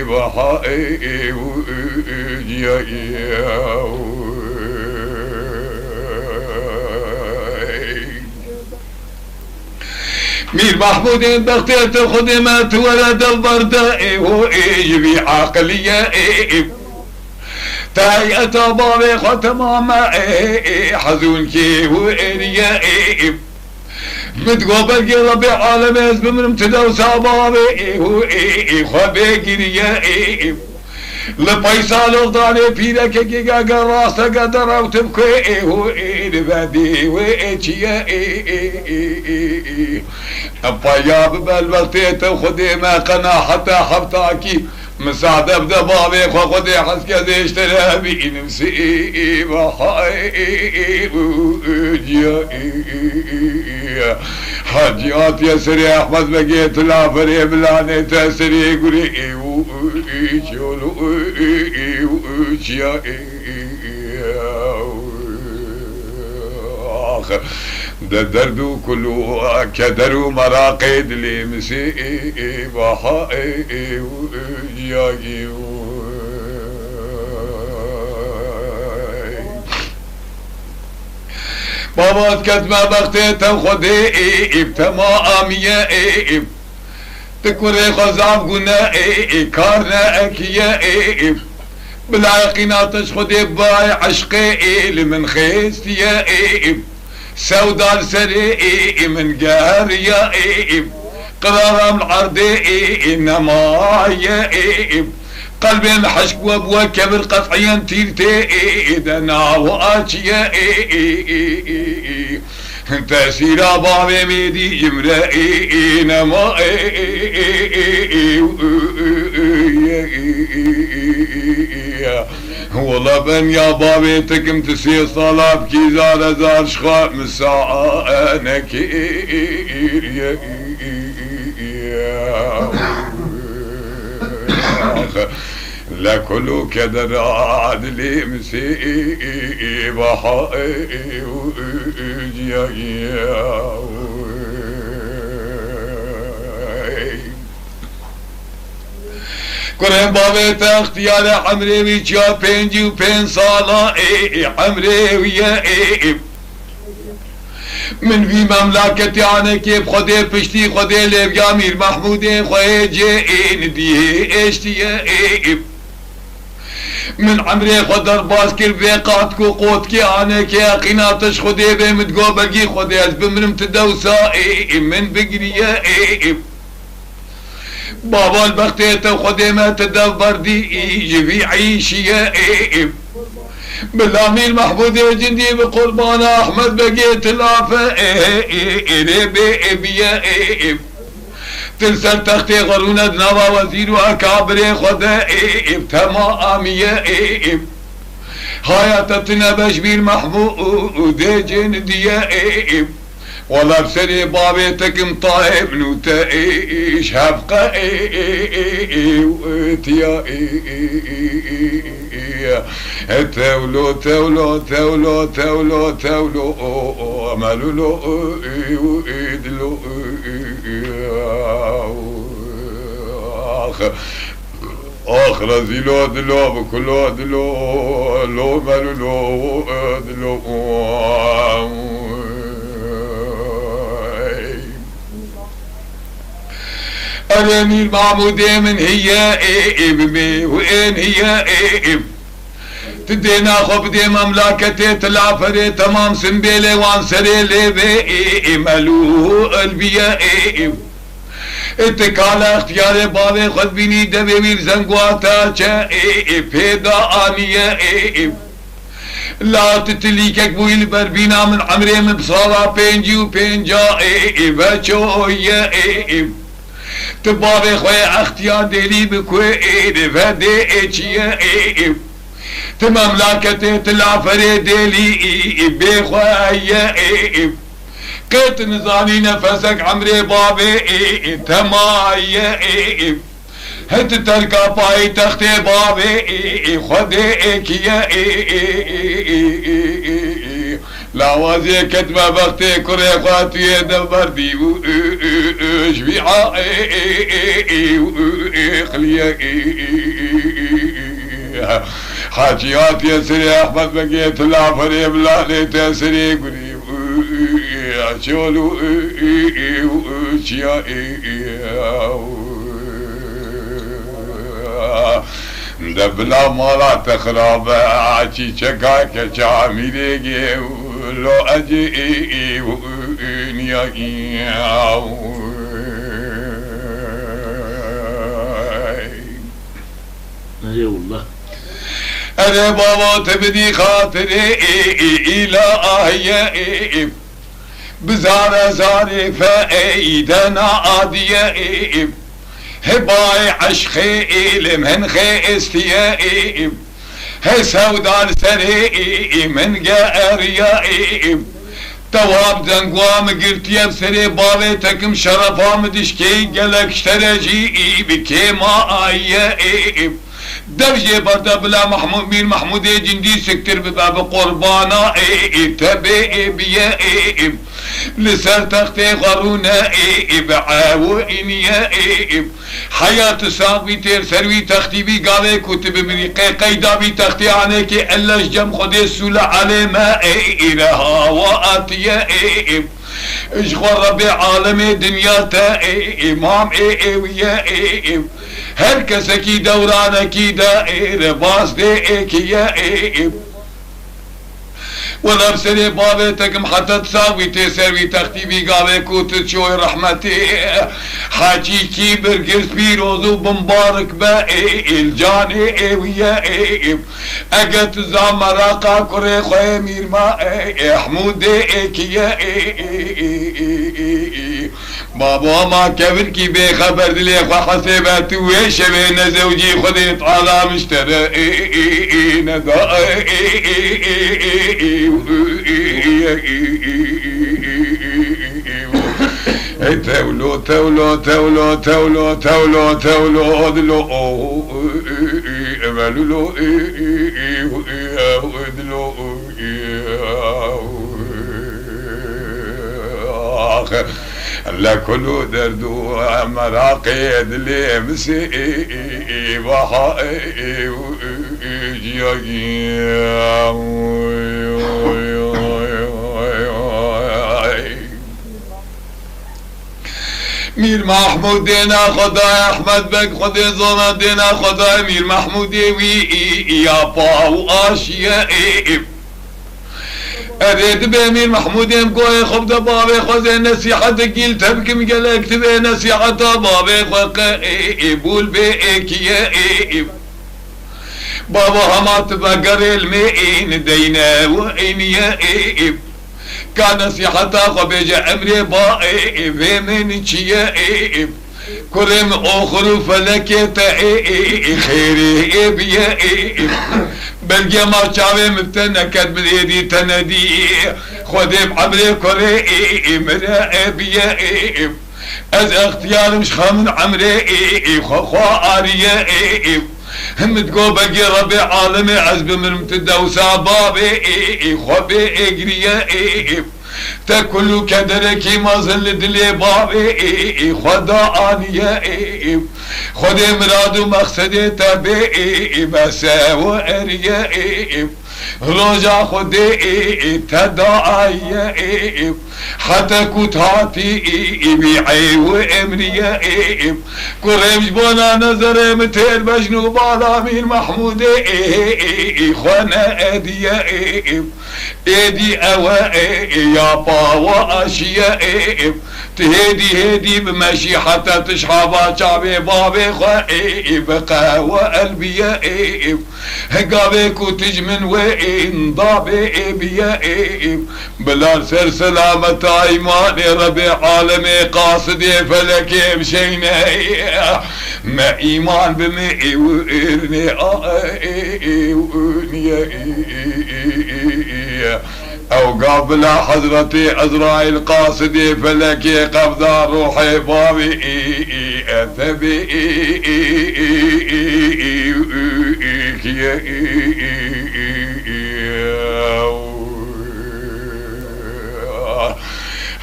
بحائي وجيائي مير محمود بختيت خدمات ولد البرداء ويجبي عقلية تاي بابي ختماما حزون كي وإريا متقوبل قلبي عالم اسم من امتدو سابابي خوابي قريا لبيسال اغضاني فيدك كيكا قراسة قدر او تبكي لبادي ويتشيا الطياب بالبلتيت وخدي ما قنا حتى حبتاكي مساعدة بدبابي خدي حسكا دي اشترى بي نفسي بحاي حاجيات يا سري احمد بقيت العفري بلاني تسري قري شولو يا ده درد كله كدر ومراقد لي مسيء بحائي وياي بابا كتما بختيت وخدي ابتما اميا تكوري خزاف قنا كارنا اكيا بالعقينا تشخدي باي عشقي لمن خيستيا سودال سري من قاريا قرار العرضي انما يا قلبي محشك وابوى كبر قطعيا تيرتي دنا واتيا تأثير بابي ميدي جمرائي نما والله بن يا بابي تكم تسي صلاب كي زار زار شخاء مساعة انا كير لا كله كدر عدلي مسيء بحائي وجيائي كرم بابي تختيار حمري ويجا بينجي وبين صالة حمري ويا من في مملكتي انا كيف خدي بشتي خدي لبيا مير محمود خوي جين دي اشتي من عمري خدر باسكر بيقاتكو قوتكي انا كي قناتش خدي بمتقوبلقي خدي بمرم تدوسائي من بقريا بابا البختيت وخدي ما تدبر دي يجي عيشي بالامير محمود جندي بقربان احمد بقيت الافه بيا ترسل تختي غرونة نوا وزير واكابر خدا تمامية حياتنا بشبير محمود جندية والله بسري بابيتك مطايب نوتايش هبقى وتيا تولو تولو تولو تولو تولو عملوا له ويدلو آخر دلو دلو بكلو دلو لو ملو دلو الامير محمود من هي ابني وين هي تدينا خبدي مملكتي تلافري تمام سنبيلي وانسري لي ملو البيا اتكال اختيار بابي خد بيني دبي مير زنقواتا چا پیدا آنية لا تتليكك بويل بربينا من عمري من بصالة بينجي وبينجا بچوية تبابي خوي اختيار ديلي بكوي فدي اچية تمملكتي تلافري ديلي بخوية قيت نزاني نفسك عمري بابي تماية هت تركا باي تختي بابي خديك يا لا وازي كتبه بختي كري خواتي دبر دي شبيعة خليا حاجيات يا سري احمد بقيت العفري بلالي تسري قريب شولو شيا دبلا مالا تخرب عشي شكاك شاميلي لو اجي نيا والله انا بابا تبدي خاطري الهي بزار زاري فايدنا عادية هباي عشخي لمن خي استيائي هسودان سري من قاريا تواب زنقوام قلت يا بسري بابي تكم شرفا مدشكي قلق اشترجي بكي ما ايه درجة بردا بلا محمود مير محمود جندي سكتر بباب قربانا تبي بيا لسر تختي غرونا بعاو انيا حياة ساقبي تير سروي تختي بي قاوي كتب بريقي قيدا بي تختي عنيك الاش جم خدي سولة علي ما الها واتيا اشغل ربي عالمي دنيا تا امام ويا هر کسکی دورانکی دائر باز دے کیا ولب سري بابتكم حتى تساوي تساوي تختي بيقاوي كوت شوي رحمتي حاجي كيبر قرس بيروزو بمبارك باي الجاني ويا اقت زامراقا كوري خوي مير ما حمود كيا بابا ما كبر كي بخبر دلي خو حسابات ويش بين زوجي خذي طالع مشترى ندا تولو تولو تولو تولو تولو تولو دلو املو دلو اخر لا كلو دردو مراقي دلي مسي بحائي مير محمود دينا خداي احمد بك خدي زونا دينا خداي مير محمود وي يا باو اشياء اريد بامير محمود امكوي خبز بابي خوزي نصيحة قيل تبكم قلق تبي نصيحة بابي خوك بول بيك يا بابا همات بقر المئين دينا وإن يائب كان نصيحتا خبيجة أمري بائب من شيائب كرم أخر فلك تائب خيري بيائب بلقي ما شاوي متنكد باليدي تندي خدم عمري كري مرائب يائب از اختيار مش خامن عمري خوا آريائب هم تقول بقي ربي عالمي عزب من متدوسا بابي خبي اقريائب تكل كدركي ما زل دلي بابي خدا آنيائب خدي مراد مقصدي تبي مساوى اريائب رجع خدي تداعيائب حتى كتاتي بيعي وامريائب كرمش بنا نظر متير بجنو بالا مين محمود خوانا اديائب ايدي اوائي يا باوا اشيائب تهدي هدي بمشي حتى تشحبا شعبي بابي خائب قهوة قلبي قابك وتجمن وين ضابي بيائب بلا سر سلامة ايماني ربي عالمي قاصدي فلكي بشينا ما ايمان بمئي وإرني او قبل حضرتي ازرائيل قاصدي فلكي قبض روحي بابي اثبي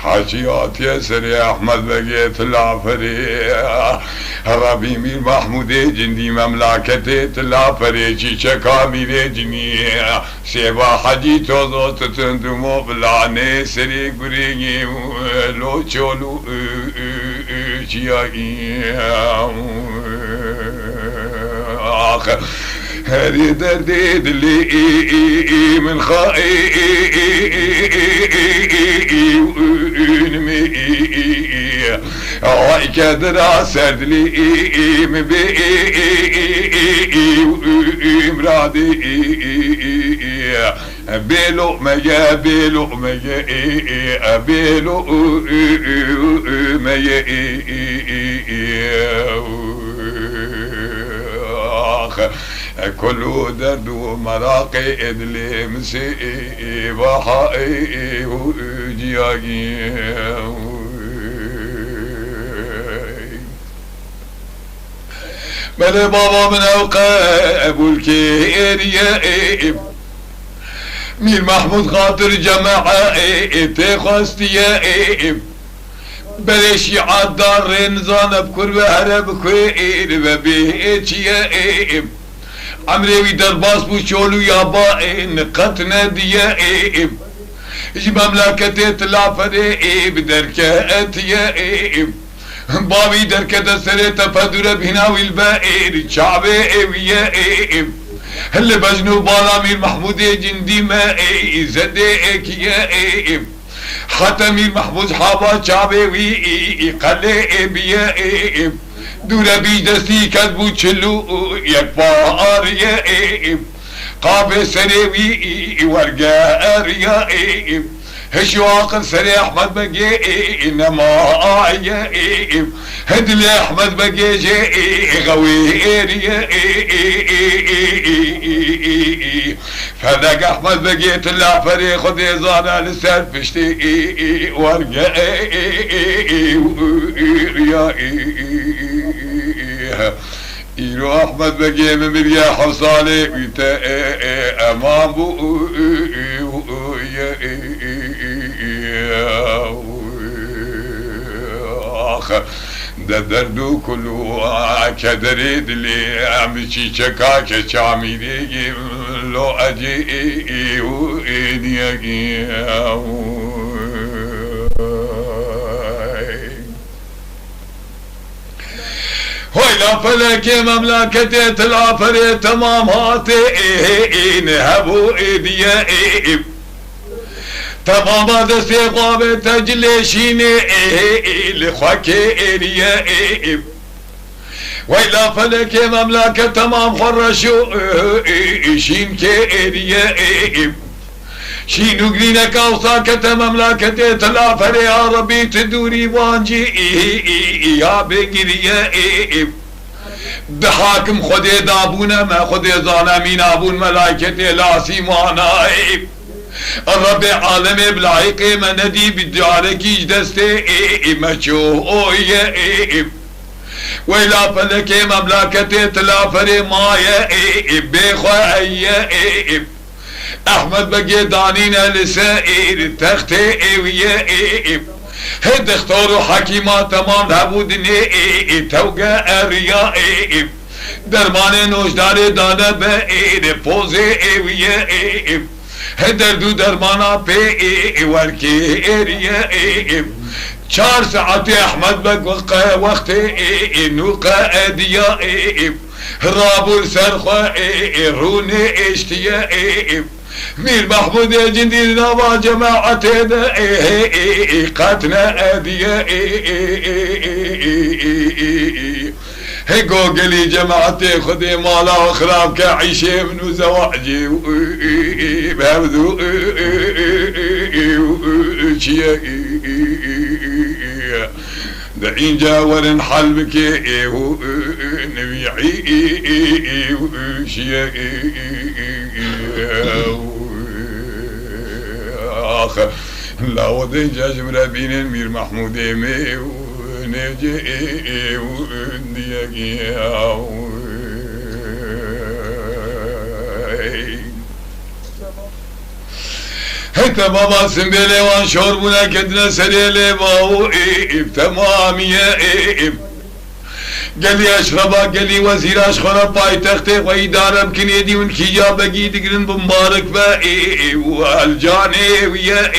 حاجيات ياسر يا احمد بقيت العفري ربي مير محمود جندي مملكتي العفري شيشكا مير جني سيبا حجي توزو تتندمو بلاني سري قريني لو چولو آخر هذه دردي دلي من هاي كدر سرد لي مرادي بيلو مجا بيلو مجا بيلو مجا كل درد ومراقي ادلي مسيء بحائي وجياجي بل بابا من اوقاب الكيريائب مير محمود خاطر جماعة تخستيائب بلشي عالدار رنزان بكر وهرب كوير وبيتيائب عمري درباس بو شولو يابائن قطنا ديائب اج مملكتي تلافرائب دركاتيائب بابي دركة سريت فدر بهناوي البائر شعبي ويائب هل بجنو بالا مير محمود جندي مائي زدائك يائب حتى مير محمود حابا شعبي ويقلائب يائب دورا بيدستي كذبو چلو يكبار يائب قابل سريوي ورقار يائب هشو عاقل سري احمد بقي انما يائب هدل احمد بقي جائي غوير يائب فذاك احمد بقي تلا فري خذي زانا لسان فشتي ورقار يائب إيرو أحمد بقي من بريا حصالي ويتا أمام بو ده دردو كلو كدريد اللي عمشي شكاك شاميري لو أجي وإنيكي ويلا فلك مملكتي تلافري تمام هاتي نهبو إيديائب تمام هذا سيقوم تجلشيني لخوكي إيديائب ويلا فلك مملكة تمام خرشو شين كيريا شينو قرينك اوصاك مملكة تلافر يا ربي تدوري وانجي يا بقريا بحاكم خدي دابونا ما خدي ظالمين ابون ملائكة لاسي مانا الرب عالم بلايق ما ندي بدارك دستي مشو ويلا فلك مملكة تلافر مايا بخوايا احمد بقي دانينا لسائر تختي ويا هد اختاروا حكيمات تمام لابودني توقع الرياء درمان نوشدار دانا بائر پوزي ويا هدر دو درمانا بي وركي اريا 4 ساعات احمد بقى وقت نوقع اديا رابو سرخوا روني اشتيا مير محمود جندي نوا جماعتنا قاتنا اديا هيقولي جماعتي خذي مالا وخراب كعيشي منو زواجي بهبذو دعين جاور حلبك نبيعي شيا آخر لا وضي جاج مرابين المير محمود مي ونجي ونديكي حتى بابا سنبيلي وان شوربنا كدنا سريلي باو تمامية قالي اشربا قالي وزير اشخرا باي تختي وإدارة بكنيدي ونكيجا بقي دقرن بمبارك باي والجاني ويا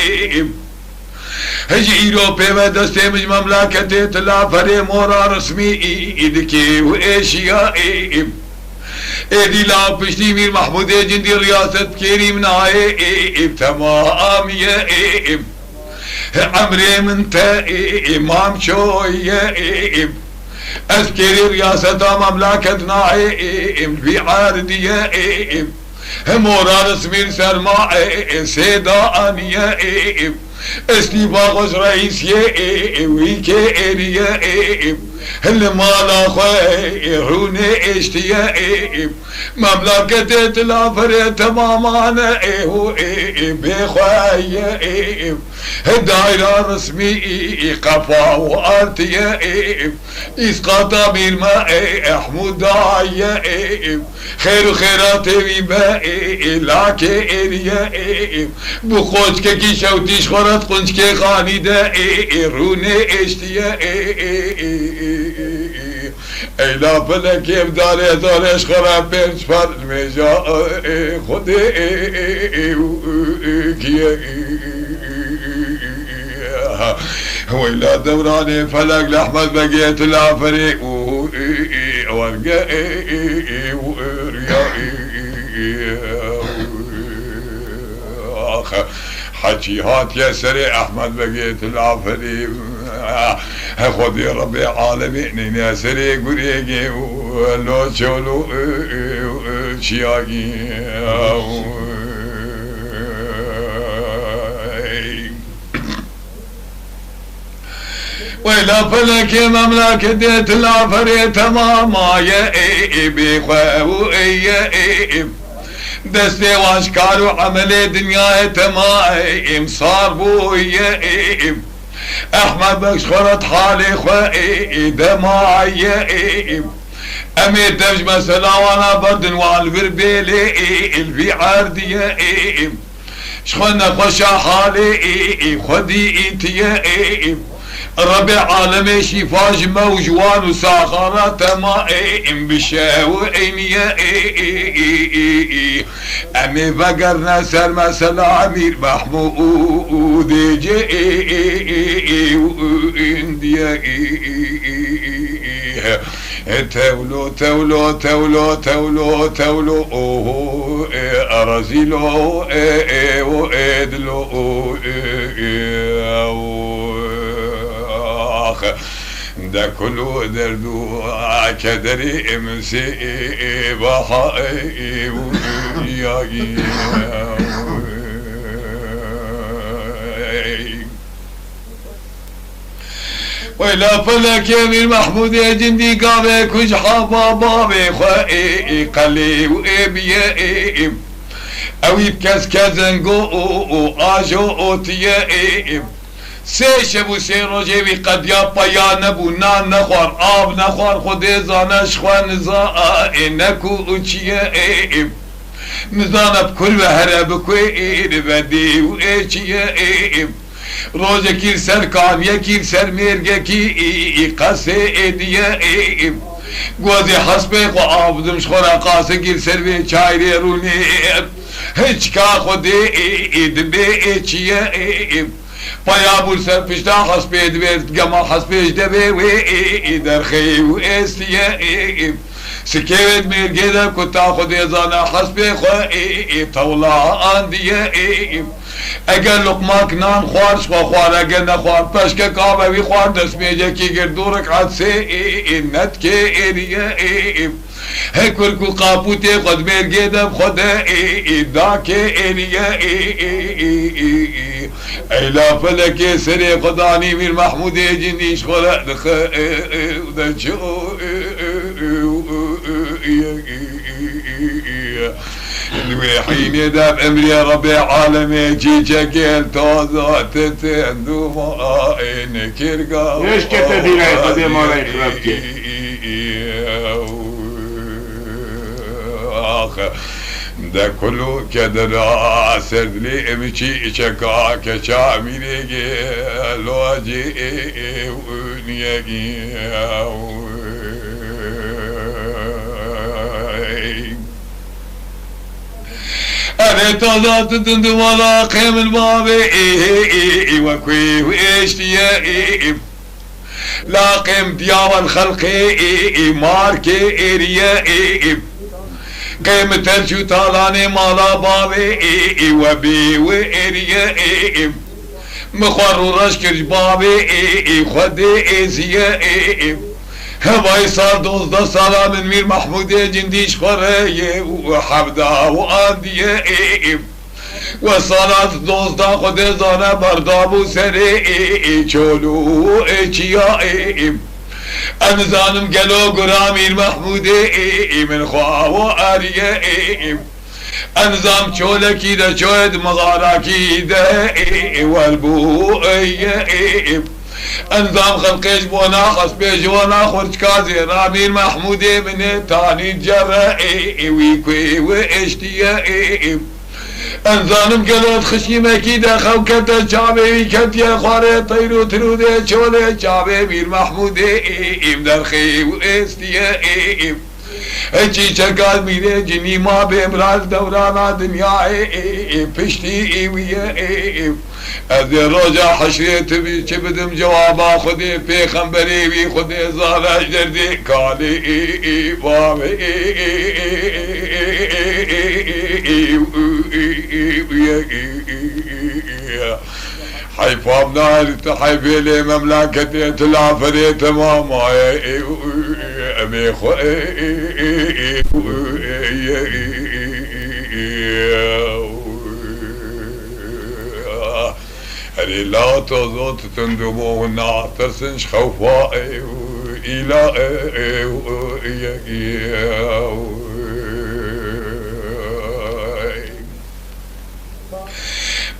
هجي إيروبي ودستي مج مملكة تلافر مورا رسمي إدكي وإيشيا ايدي لا بشتي مير محمود جندي رياسة كريم ناي تمام يا عمري من تا امام شوية اذكري رياسة مملكتنا في عاردية مورا رسمي سرما سيدانية استيفاقوس رئيسية ويكي اريا اللي مالا خيروني اشتيا مملكة تلافر تماما بخوايا دايرة رسمي قفا وارتيا اسقاطا بالماء احمود دايا خير خيرات ويبا لاكي اريا بخوشك كي شوتيش خورت قنشك خانيدا روني اشتيا ایلا فلک ابداره دارش خراب پنج پر میجا خودی کیه ویلا دوران فلک لحمد بقیت الافری ورقه حكي هات يا سري احمد بقيت العفري خذي ربي عالمين يا سري قريقي ولو شولو شياقي ويلا فلك مملكة ديت العفري تماما يا بيخو يا دستي واشكال وعملي دنيا تمايم صار بويا احمد بكش خرط حالي خوائي دماعي امي تفج مسلا وانا بردن والبربيلي الفي عردية شخونا خوشا حالي خدي انتيا ربي عالمي شفاج موجوان وساخرة مائم بشاوئين يا امي فقرنا سلمى سلامير محمود جي انديا تولو تولو تولو تولو تولو ارزيلو وادلو ده كله دردو كدري امسي بحائي وياي وإلا فلك يا أمير محمود يا جندي قابك وجحابا بابي خوائي قلي وإبيائي أوي بكسكزنقو آجو أوتيائي سه شب و سه روزه وی قد یا پایا نبو نان نخوار آب نخوار خود زانش خواه نزا نکو چیه نزانب کل و هرب کویر و دیو چیه روزه کیر سر کامیه کیر سر مرگه کی قصه دیه گوزی حسبه خو آبدمش خورا قاسه کیر سر به چایری رونه هیچ که خود دبه چیه پایا بول سر پشتا حسبه دوید گما حسبه دبه و در خیو استیه سکیوید مرگه در کتا خود ازانا حسبه خواه تولا آندیه اگر لقماک نان خوارش خوار اگر نخوار پشک کابوی خوار دست میجه کی گردورک عدسه نت که ایریه هکر کو قابوته خود مرگه دم خود دا که ایریه ایلا فلک سر خدانی میر محمود جندیش خورا دخه دچو حين داب امري ربي عالمي جيجا قيل توزا تتندو ما كيرقا ليش كتبينا يا قديم الله يخربك ده كله كدرا سردلي امشي شكا كشاميني لواجي ونياجي أنا تضعت دندوالا قيم الباب وكوي واشتيا لا قيم دياو الخلق مارك إريا قيم ترجو طالاني مالا بابي وبي وإريا مخور رشكر بابي خدي إزيا هواي صار 12 ساله من مير محمود جنديش خوريه وحبدا وآنديه وصالات 12 خود زانه بردابو سره چولو چیا انزانم گلو گرا مير محمود من خواه و آریه انزام چولکی ده چوید مغاراکی ده والبو انظام خلقش بونا خصبه جوانا خورج كازي رامين محمود من تاني جرائي ويكوي واشتيائي انظانم قلت خشيمة كيدا خوكتا شعبي ويكت يا خواري طيرو ترودي شولي شعبي مير محمود در خي واستيائي اچي چکال میره جنی ما به امراض دورانا دنیای پشتی ویه از روزا حشریت بی چه بدم جوابا خودی پیغمبری وی خودی زارش دردی کالی بابی حيفام نار تحيفي لي مملكتي تلافري تماما امي خوي هلي لا تزوت تندمو النار ترسنش خوفائي الى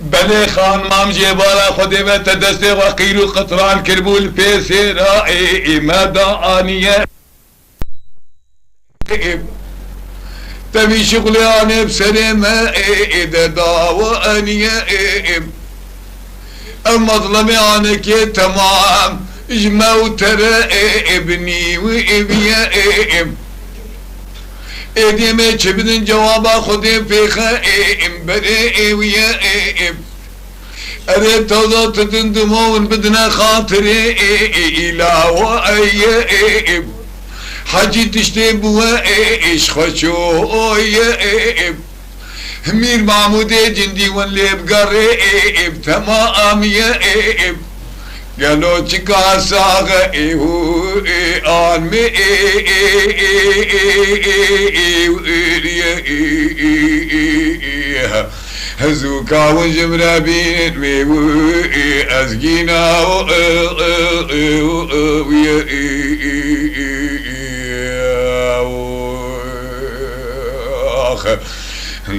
بني خان مام جبالا خدي بنت دستي وقيلو قطران كربول بيسي رائي مدى آنية تبي شغلي أنا بسلمة إذا داوى أنية المظلمي عنك تمام جمو ترى ابني وابيا ايدي ما تشبدن جوابا خدي في خائم بري ويا اريد توضا تدندمون بدنا خاطري الى واي حاجي تشتبوا ايش خشو يا مير محمود جندي واللي بقري تمام يا قالوا تشكا ساغا آن مي هزوكا ونجم بين مي أزقينا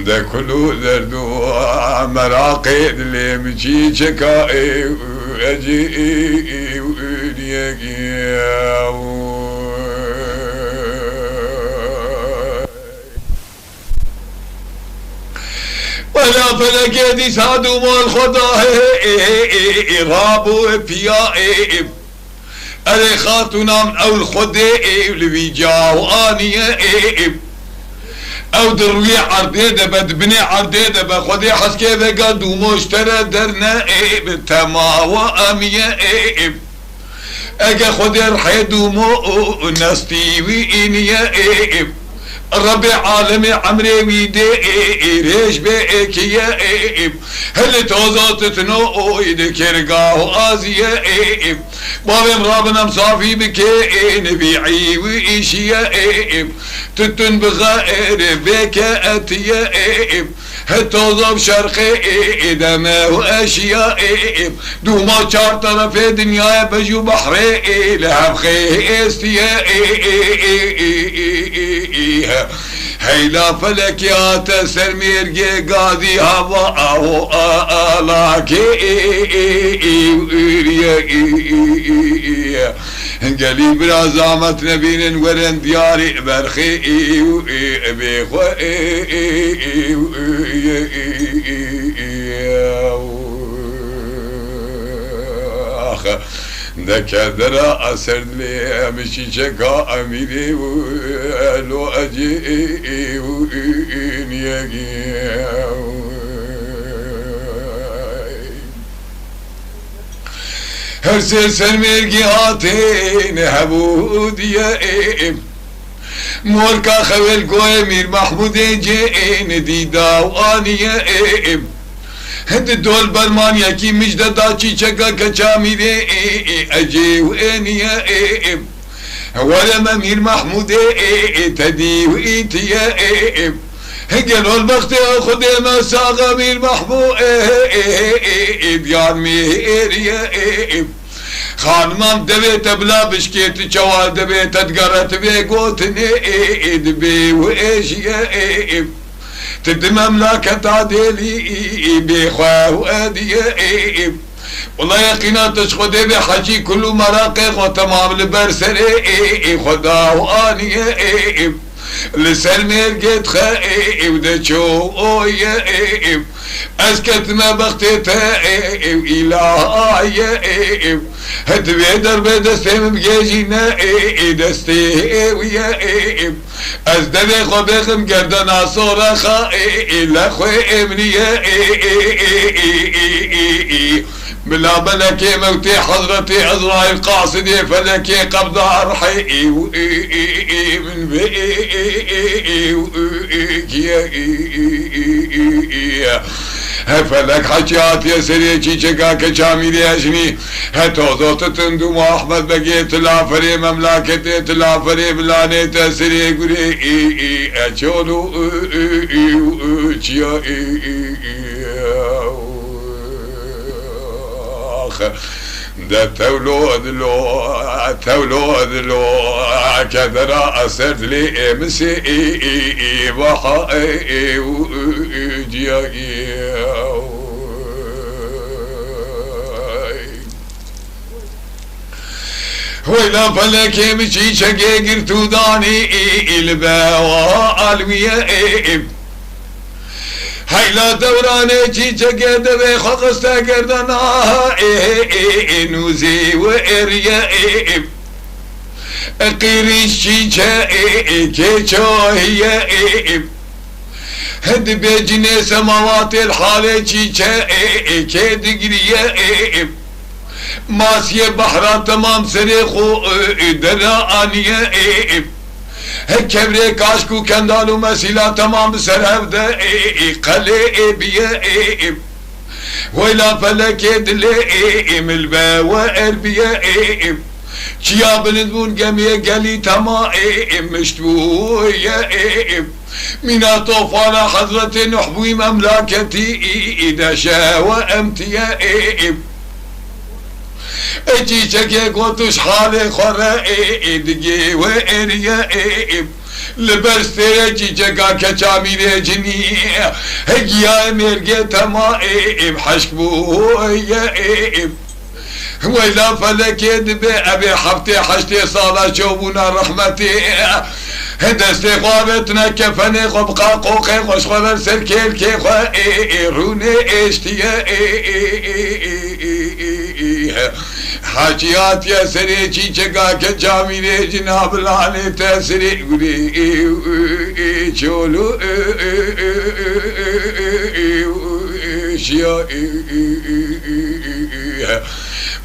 ده كله دردو مراقد اللي مشي شكا أجي ولا فلك دي سادو مال خدا رابو بيا أري خاتونا من أول خدي اللي جاو آنية او دروي عرديده بدبني عرديده بخدي حسكي بقد ومشترى درنا بتما واميه اجا خدي رحيد ومو نستي وينيا ربي عالمي عمري ويدي ريش بيك يا هل توزات تنو يدكرقا وازيا بابي مرابنا مصافي بكي نبيعي وإيشيا تتن بغائر بك أتيا هتوظف شرقي دمه وأشياء دوما شار طرف دنيا بجو بحري لهم خي استيا هيلا فلك يا تسر ميرجي قاضي هوا او الاكي قالي بلا زامت نبين ورن دياري برخي بيخو دكادرا أسر لي مشي شكا أميري ولو أجي هرسي سرميرجي هاتين هبوديا موركا خويل قوي مير محمود جين ديدا وانيا هند دول برمانيا کی مجد داچی چکا کچا میره اجي وانيا ولا مير محمود تدي وإيتيا قالوا البخت خد ما ساغ مير محمود بيان ميريا خانمام دبيت بلا بشكيت جوال دبيت تقرت بيقوتني دبي وإيشيا تدم مملكة عدلي بيخواه وادية والله يقينا تشخدي بحجي كل مراقق وتمام البرسري خدا وانية لسلمير قد خائي ودشو اسكت ما بختتا الهي هد بيدر بدستم بجيجينا دستي ويا ازدبي خبخم قردنا صورة خائي لخوي امنية بلا ملكي موتي حضرتي عزرائيل قاصدي فلكي قبض أرحي من فلك حجات يا سريكي شكاك شاميري أجني هتوزو تتندم أحمد بقيت العفري مملكتي العفري بلاني تسري قري أجولو ده تولود لو كذرا أسرد لي مسي وحائي وجيائي ويلا فلك مشي شقي قرتو داني الباوة الوية هيلا دوراني چيچه دبي خقستا قردنا نوزي وإريا قيريش چيچه كيچو هي هد بيجني سماوات الحالة چيچه كدقريا ماسيه بحران تمام سريخو درانيا كبري كاشكو كندالو مسيلا تمام سرهف ده قلي بيه ولا فلكي دلائم الباوائر بيائم كيا بنذبون قمي قلي تمائم مشتويائم من طوفان حضرة نحبوي مملكتي إذا شاء أمتيائم اجي شكي قوتوش حالي خرائي دقي وإريائم لبرستي اجي جاكا كشامي جني هجيا مرقي تمائم حشكبويائم وإلا فلكي دبي أبي حفتي حشتي صالة شوبونا رحمتي دستي خوابتنا كفني غبقا قوقي غشخونا سركيل كي خائروني اشتيا حاجيات يا سري چيچگا كجامي جناب العالي تسري قولي چولو شيا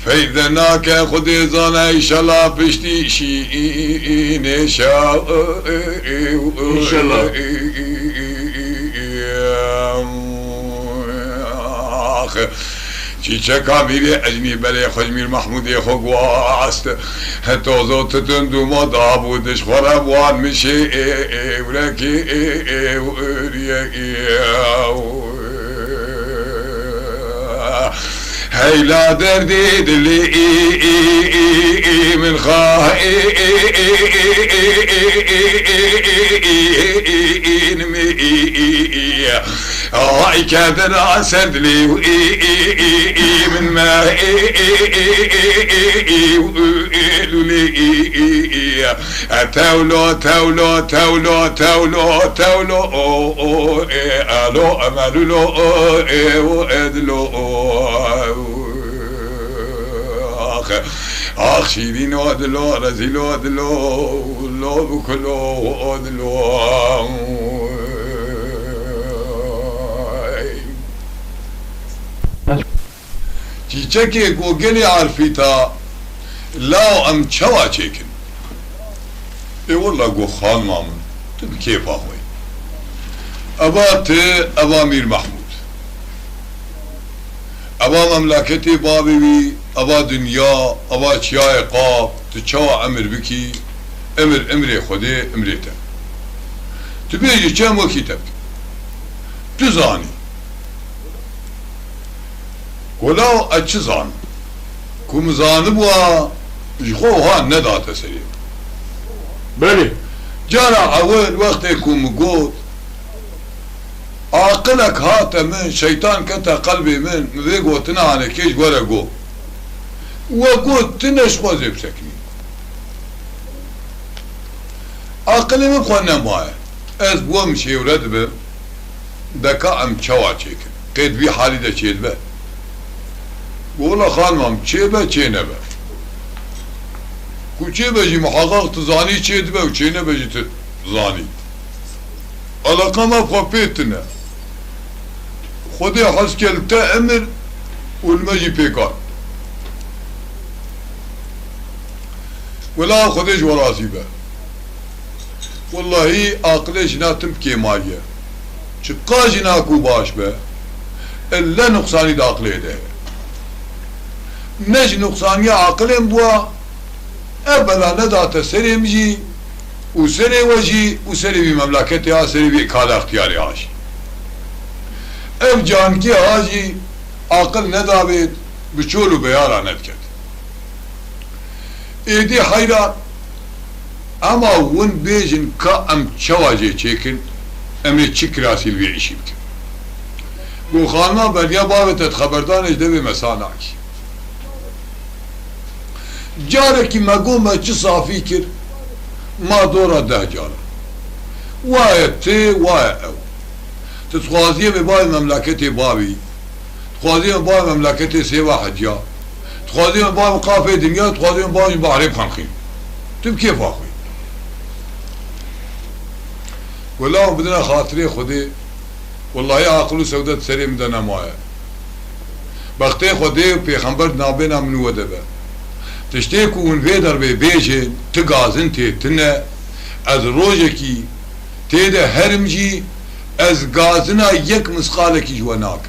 فإذا ناك خدي ظنا إن شاء الله بشتي شيء إن شاء الله چیچه کامیری اجنی بله خجمیر محمودی خوگواست توزو تتن دوما دابودش خورم وان میشه ولکی هيلا دردي دلي من خائن مي هاي كادر عسد لي من ما تولو تولو تولو تولو تولو الو املو وادلو اخ شيرين ودلو رزيلو ودلو لو بكلو ودلو چیچکی گوگلی عرفیتا لاو ام چوا چیکن ای والله گو خان مامن تو بکیف آخوی ابا ته ابا میر محمود ابا مملکتی بابی بی ابا دنیا ابا چیای قاب تو چوا امر بکی امر خودی امریتا تو بیجی چه موکی تبکی تو زانی ولاو اچزان كم زانبوا جخوها ندا تسريب بله جرى اول وقت كم قوت عاقلك هاتا من شيطان كتا قلبي من ذيقو تنعني كيش ورا قو وقوت تنش خوزي بسكني عاقلي مبخوانا معي از بو مشي ورد به دكا ام چوا چيكن قيد بي حالي دا چيد به والله خانمم چه به چه نبه کو چه بجی محقق تزانی چه دبه و چه نبجی تزانی علاقه ما بخوابیتنه خودی حس کل تا امر والمجی پیکار ولا خودش ورازی به والله عقلش ناتم کیمایه چه قاجی ناکو باش به الا نقصانی دا عقله ده نج نقصانية عقلين بوا ابلا ندات سري مجي وسري وجي وسري بمملكتها سري بإكالة اختياري عاشي اف جانكي هاجي عقل ندابت بچولو بيارا ندكت ايدي حيرات اما ون بيجن كا ام چواجي چيكن امري چك راسي بيعيشي بكن قو خانما بليا بابتت خبردانش دبي مساناكي جارك ما قوم چه صافي كر ما دورا ده جارة وايا تي وايا او تتخوازيه بباي مملكتي بابي تخوازيه بباي مملكتي سيوا حجيا تخوازيه بباي مقافي دنيا تخوازيه بباي بحري بخنخين تب كيف اخوي والله بدنا خاطري خدي والله يا عقلو سودات سري مدنا مايا بختي خدي وبيخنبر نابنا منو ودبه تشتيكو ونفيدر ببيجي تقازن تيتنا از روجكي تيدا هرمجي از قازنا يك مسخالكي جواناك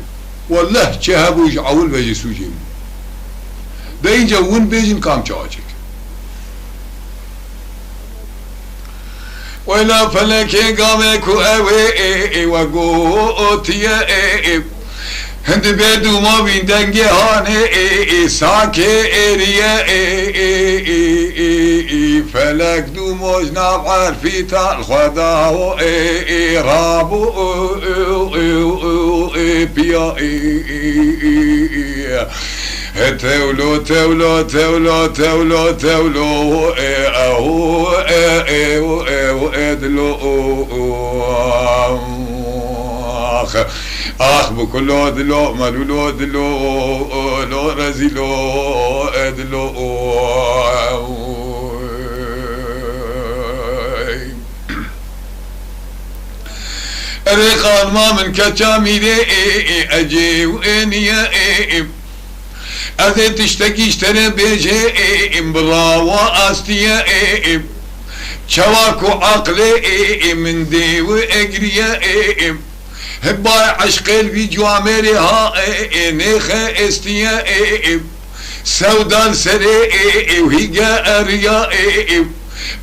والله چهبوش عول بيجي سوجيم ده اینجا ون بيجن كام چاچك ولا فلك قامك اوي وقوتيا هند بدو ما بين دنگي هاني ساكي اريا فلك دو موجنا عارفيتا الخدا رابو بيا تولو تولو تولو تولو تولو اهو ادلو اخ بكلو دلو ملولو دلو لو رزيلو ادلو ريقان ما من كتامي اجي وانيا اذا تشتكي اشتري بيجي براو استيا شواكو عقلي من دي واجريا هباي عشق الفيديو عمالي ها نيخة استيا سودان سري وهيجا اريا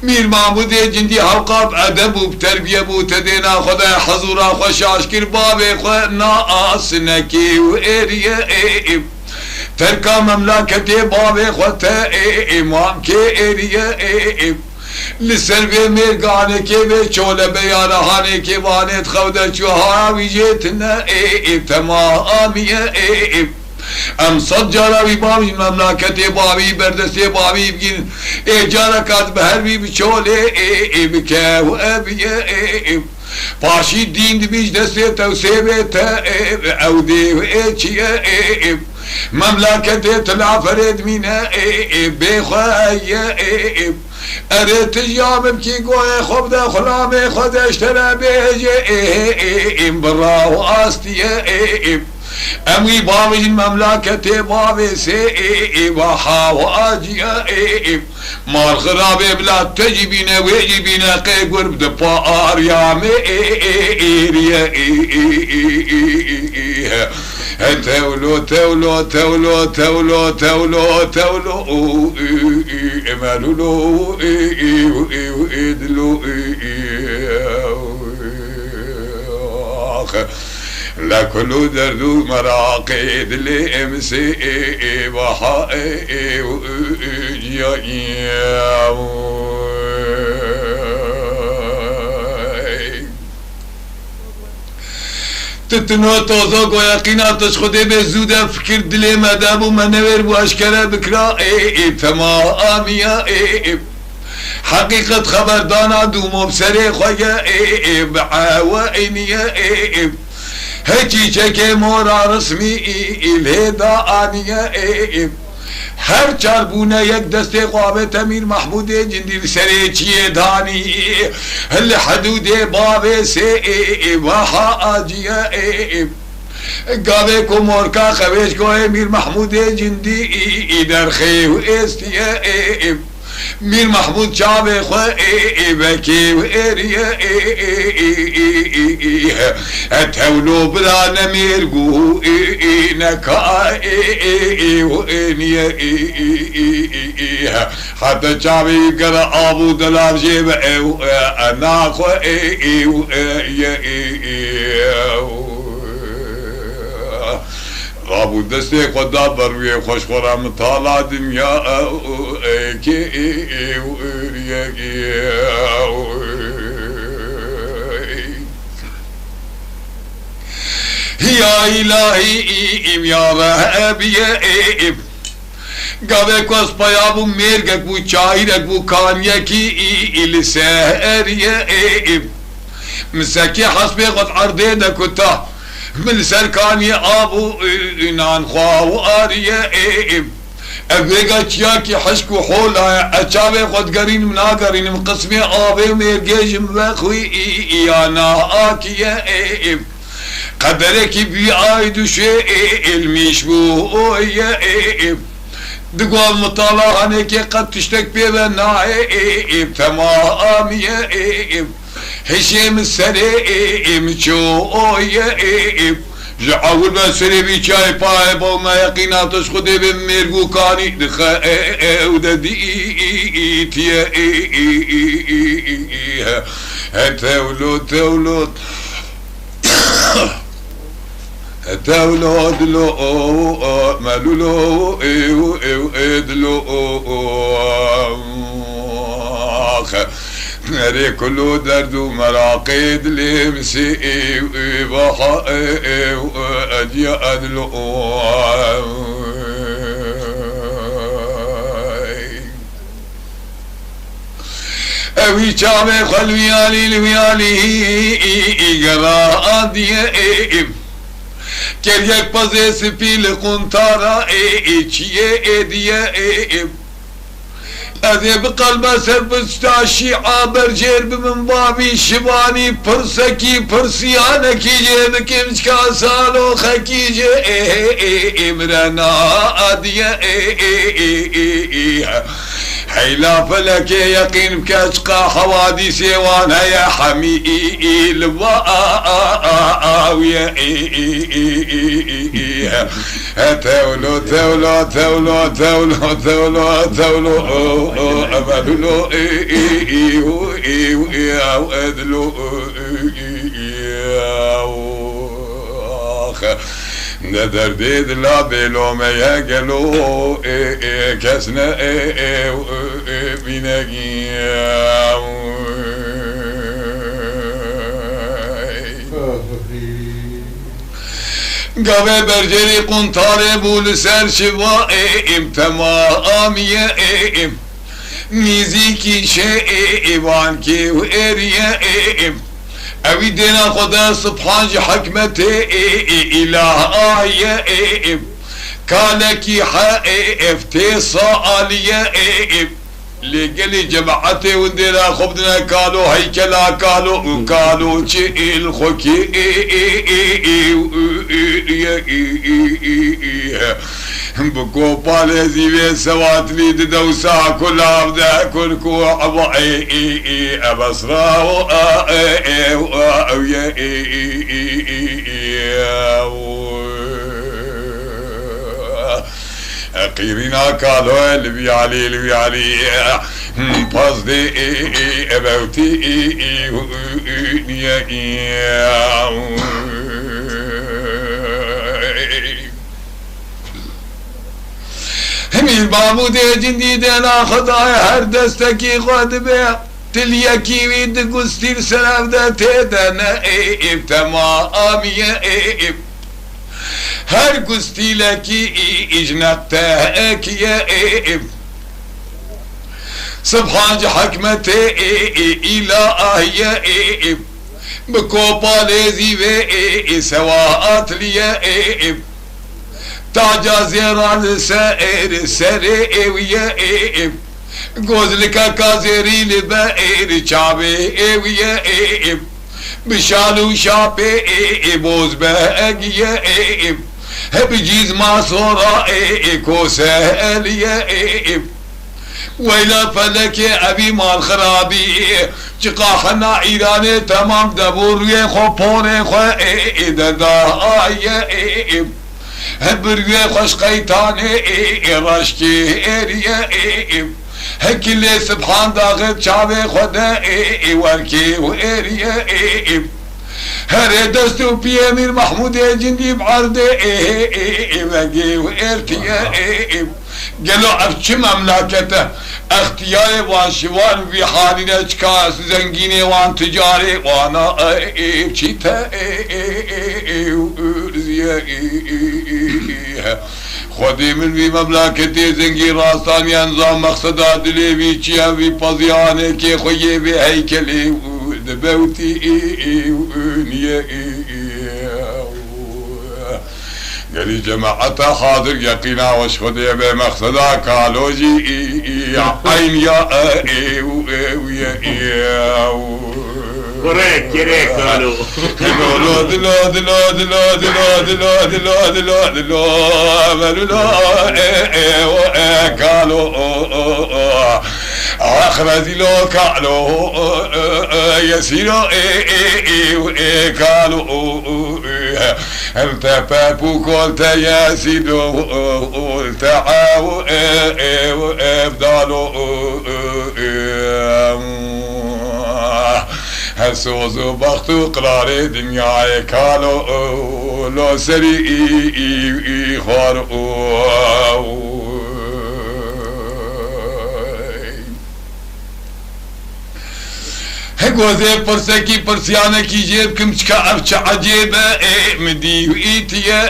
مير محمود جندي حلقاب ادب وبتربيه بو تدينا خدا حضورا خوش اشكر بابي خو ناس نكي واريا تركا مملكتي بابي خوتا امام كي اريا لسربي ميرقاني كي بيشولة بيارهاني كي وانت خودا شوها ويجيتنا تمامية ام صدجارا بي بابي مملكتي بابي بردستي بابي بگين جارا كات بهربي بشولة بكاو ابيا پاشی دین بیش دسته توسیبه تا او دیو ایچیه مملکت تلا فرد مینه بخواه اره تجابم کی گوه خوب ده خلام خودش تره بیجه براو آستیه اموی بابی مملکت بابی سی وحا و آجیه مال خرابه بلا تجيبينا ويجيبينا قي قرب دبا آريام تولو تولو تولو تولو تولو تولو امالولو ادلو لكل دردو مراقد لامسي وحائي تتنو توزاق ويقينا تشخده بزوده فكر دلي مدب ومنور واشكره بكرا تمامية حقيقة خبردانا دومو بسري خويا بعوائنية هكي چكي مورا رسمي الهدا آنية هر چاربونه یک دسته قوابت امیر محمود جندی سره چیه دانی هل حدود باب سے وحا آجیه گاوه کو مورکا خویش کو امیر محمود جندی در خیو استیه میر محمود چاوه خواه بکی و ایریه تولو بلا نمیر گو نکا و اینیه حتی چاوه گر آبو دلار جیب انا خواه و رابو دسته خدا بروی خوش خورم مطالع دنیا که یا الهی یا ربی گاوه کس پیابو مرگک بو چایرک بو کانیکی لسهریه مسکی حسبی خود عرده دکتا من سرکانی آبو نان خواهو آریه ابیگا چیاکی حشک و حولا اچاوه خودگرین مناگرین قسمی آبه مرگیجم بخوی ایانا آکیه قدره کی بی آیدوشه علمیش بو دقوال مطالعانه که قد تشتک بيه نائب تمامية هشيم السريم شوية جعول بسري بيشاي باي بو ما يقيناتش خدي بميرقو كاني دخا وددي تيا تولد تولد تولد لو مالو لو ادلو نري كله درد ومراقد لمسي بحا أجي أدلو أوي شامي خلويالي لويالي قراء دي كريك بزي سبيل قنطارا چيه دي أذي بقلبه سربستاشي عابر جيرب من بابي شباني برسكي برسيانكي جيبك امشكا سالو خكي جي امرنا أديا حيلا فلك يقين بكاشقا حوادث وانا يا حميل واويا تولو تولو تولو تولو تولو تولو أمدلو أدلو ندر ديد لا بلو ما يقلو كسنا بناقي قوي برجري قنطاري بول سر شوائم تمامية ميزيكي شيء كي وإريائم أوي دينا خدا سبحان حكمته إلهي كالكي حائفتي صالية لقلي جماعتي وندينا خبدنا قالوا هيكلا قالوا شيء الخوكي بكو بالزي سوات لي دوسا كل عبدا كل كو عبعي ابصراو قيرنا قالوا اللي علي قصدي ابوتي همي بابود جندي دنا خداي هر دستكي خد به تليكي ويد قستير سلاف ده تدنا تمامية هر قستي لكي اجنبتك يا سبحان حكمته إلهي بكوبا لذي سواءات لي تاجا زيران سائر سريوية غوزلكا كازيري لبائر شابي ويا بشالو شابي بوز باقية بجيز ما صورا كوسالية ويلا فلك أبي مال خرابي جقاحنا إيراني تمام دبور خبوني داية برغي خوش قيتاني راشكي إريا هكلي سبحان داغت شابي خدا وركي وإريا هر دستو بي امير محمود جندي بعرض وقي وإرتيا قالوا افشي مملكته اختياري وان شوان في حالنا اشكاس زنگيني وان تجاري وانا افشيتا خودي من في مملكتي زنگي راستان ينظام مقصدات لي في چيا في پزيانه كي خويه في هيكلي دبوتي قالي جماعة حاضر يقينا وشخدي بمقصدا كالوجي عين يا كوريك كوريك قالوا قالوا اخرجي لو قالوا يسيروا قالوا التفاف قلت يا سيدو التعاو افضلوا هسوز بختو قرار دنياي كالو لو سري خارو گوزه پرسه کی پرسیانه کی جیب کم چکا اب چا عجیبه مدیو ایتیه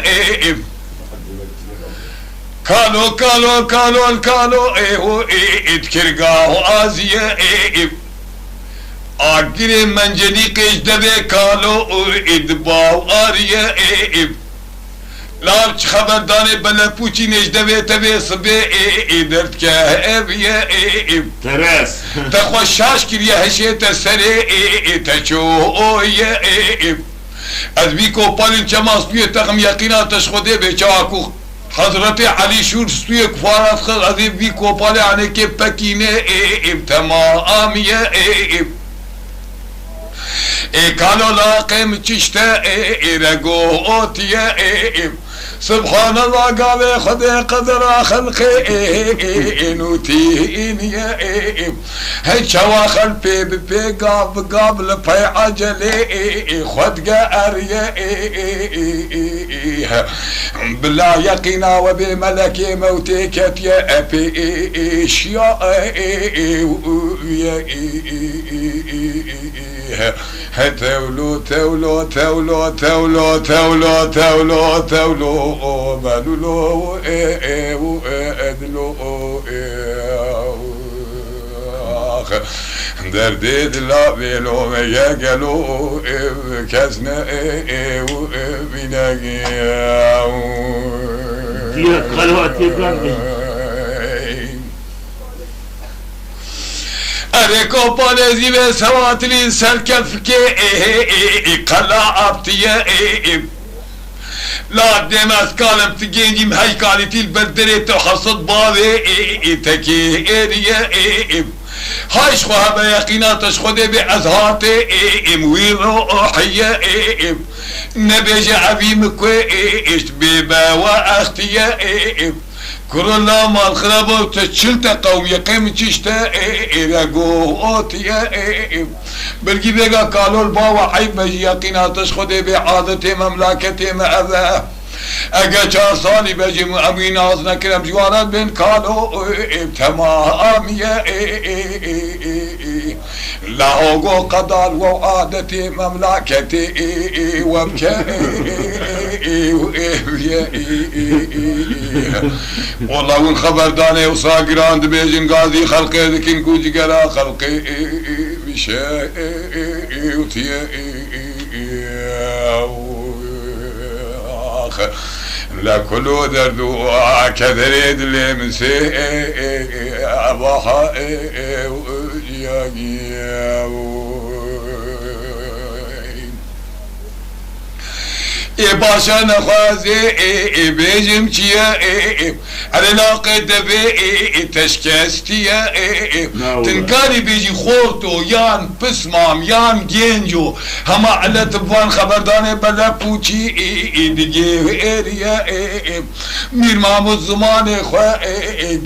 کالو کالو کالو کالو ایهو ایت کرگاهو آزیه آگیر منجلی قیش دبه کالو ادباو آریه لاب چه خبردانه بله پوچی نجدوه تبه صبه درد که اویه ترس تخوش شاش کریه هشه تسره تچوه از بی کوپالین چماس توی تقم یقیناتش خوده به چاکو حضرت علی شور سوی کفارات خد از بی کوپاله عنه که پکینه تمامیه کالو لاقم چشته رگوتیه سبحان الله قال خذ قدر خلقي نوتيني هالشوا خلفي ببي قابل في عجلي خذ قاريه بالله يقينا وبملك موتك يا ابي اشياء تولو تولو تولو تولو تولو تولو تولو مدلو ادلو دردي دلا بيلو ميا قالو كسنا بيناقي اريكو بالزي بسواتلي سركفكي قلا ابتيه لا دمس كالم تجيني هاي كالتي البلدريت وحصد بابي تكي هايش خوها بيقيناتش خده بأزهاتي وروحية نبيج عبي مكويش بيبا واختيا كورونا مال خرابه وتشلتا قوم يقيم تشتا رقوتيا بلقي بيقا قالوا الباوة عيب يقيناتش خده بعادتي مملكتي معذا اگه 4 سالی بجی امین آز نکرم جوانت بین کالو تمامیه لهاگو قدال و عادتی مملکتی وبکه والله وين خبردانه وصاقران دبيجن قاضي خلقي ذكين كوجي قرا خلقي بشيء وتيه لا كله دردو كذريد اللي مسي أباها باشا نخوازي بيجم چيه على لاقي دبي تشكستيه تنكاري بيجي خورتو يان بسمام يان جينجو هما على تبوان خبردانه بلا پوچي ديگه اريا مير محمود زمان خوا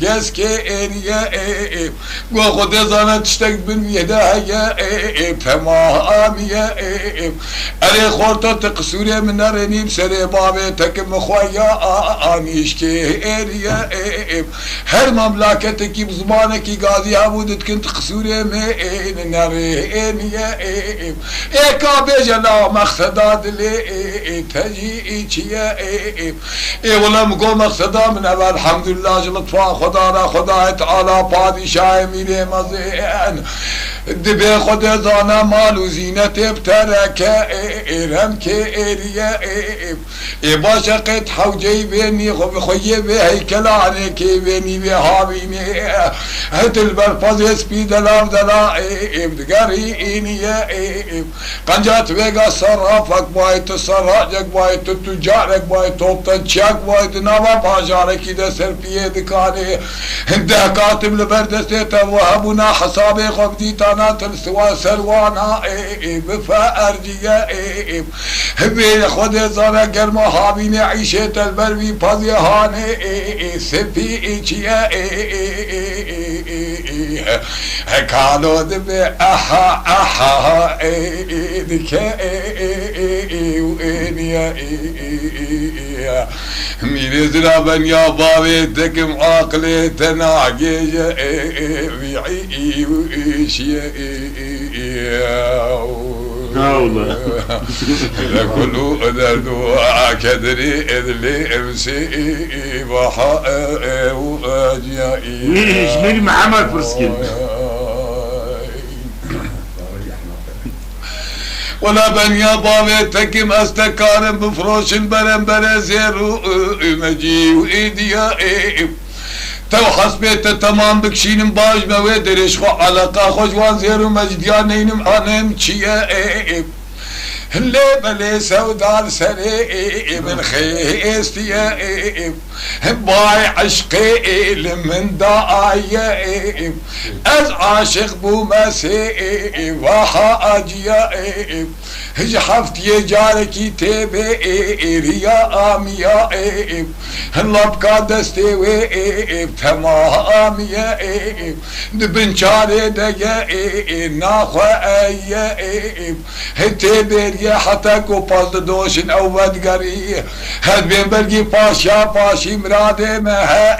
گسكي اريا گو خود زانه تشتك بن يده هيا تماميه على خورتو تقصوري من نرنيم سري بابي تكم خويا آنيشكي اريا هر مملكتكي بزمانكي غازي عبودت كنت قصوري مين نرينيا ايكا بيجلا مقصدات اللي تجي ايشيا ولا مقول مقصدا من اول الحمد لله جلطفا خدا تعالى بادشاہ ميني مزين دبي خدا زانا مال وزينة بترك ارم كي اريا باشا قد حوجي بيني خوي بهيكل عليكي بيني بهابيني هت البرفاز يسبي دلام دلا بدقاري انيا قنجات بيقا صرافك بايت صراجك بايت تجارك بايت توبتنشاك بايت نوا باجارك دا سرفيه دكاني انده كاتب لبردستيتا وهبنا حسابي خبديتانا تلسوا سروانا بفا ارجيا بين خود زانا المحابين عيشة البربي بضيهاني سبي إيجيا كانوا دبي أحا دكا وإنيا ميري زرابن يا بابي تكم عقلي تناقيجا بيعي وإيشيا والله كلو دردو كدري إذلي امسي بحا واجيائي ويش مين محمد فرسكين ولا بنيا بابي تكم استكان بفروش برن زيرو مجي وايديا تو حسبيت تمام بكشين باج مويدرش خو علاقة خوشوان زيرو مجديانين عنهم چيا اللي بلي سودال سري من خيستيا باي عشقي لمن داعية از عاشق بو مسي وحا اجيا جحفت يجاركي تبي ريا اميا لبكا دستي تماميا دبن شاري دقا ناخوا ايا تبي حتى كوباز دوشن او بدقري هاد بين بلقي باشي مرادي مها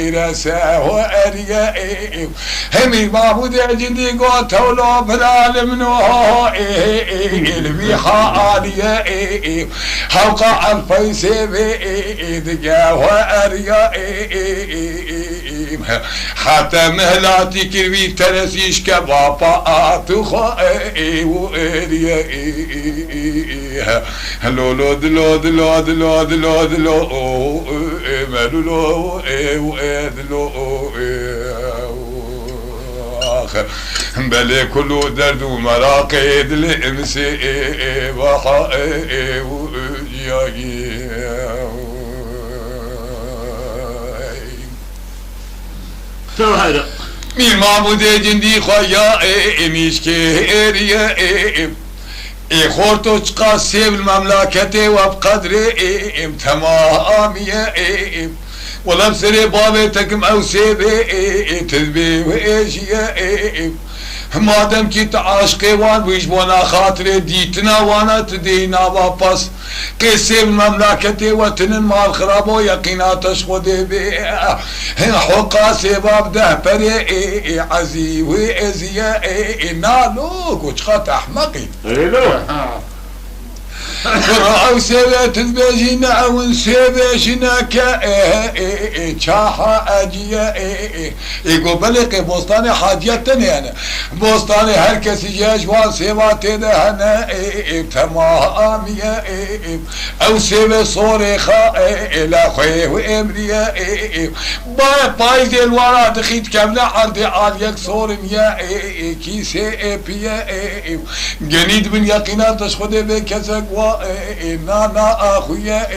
رسا واريا همي معبود عجندي قوت ولو بالعالم نوها البيحة عالية حوقع الفيسي دقا واريا حتى مهلاتي كربي ترسيش كبابا تخوئي واريا لو دلو دلو دلو دلو دلو ملو دلو بلي كله درد ومراقد الامسي بحائي وجاي تو هذا مين معبود جندي خويا ميشكي خورتو تشقى سيب المملكة وبقدري تمامية ولا بسري بابي تكم او سيبي تذبي وإيشيا ما دام كي تعاشقي وان ويجبونا خاطري ديتنا وانا تدينا باباس كيسيب المملكة وتنن مع الخرابو يقينا تشخدي بي حقا سباب ده بري عزي وإزيا نالوك وشخات احمقي فرعو سيبت البيجينا ونسيبشنا كاحا اجيا يقول بلقي بوسطاني حاجتني انا بوسطاني هركس جاجوان سيباتي دهنا تماميا او سيب صوريخا الى خوي وامريا بايزي الورا دخيت كاملة عندي عاليك صورميا كيسي بيا جنيد من يقينا تشخدي بكزك نانا اخويا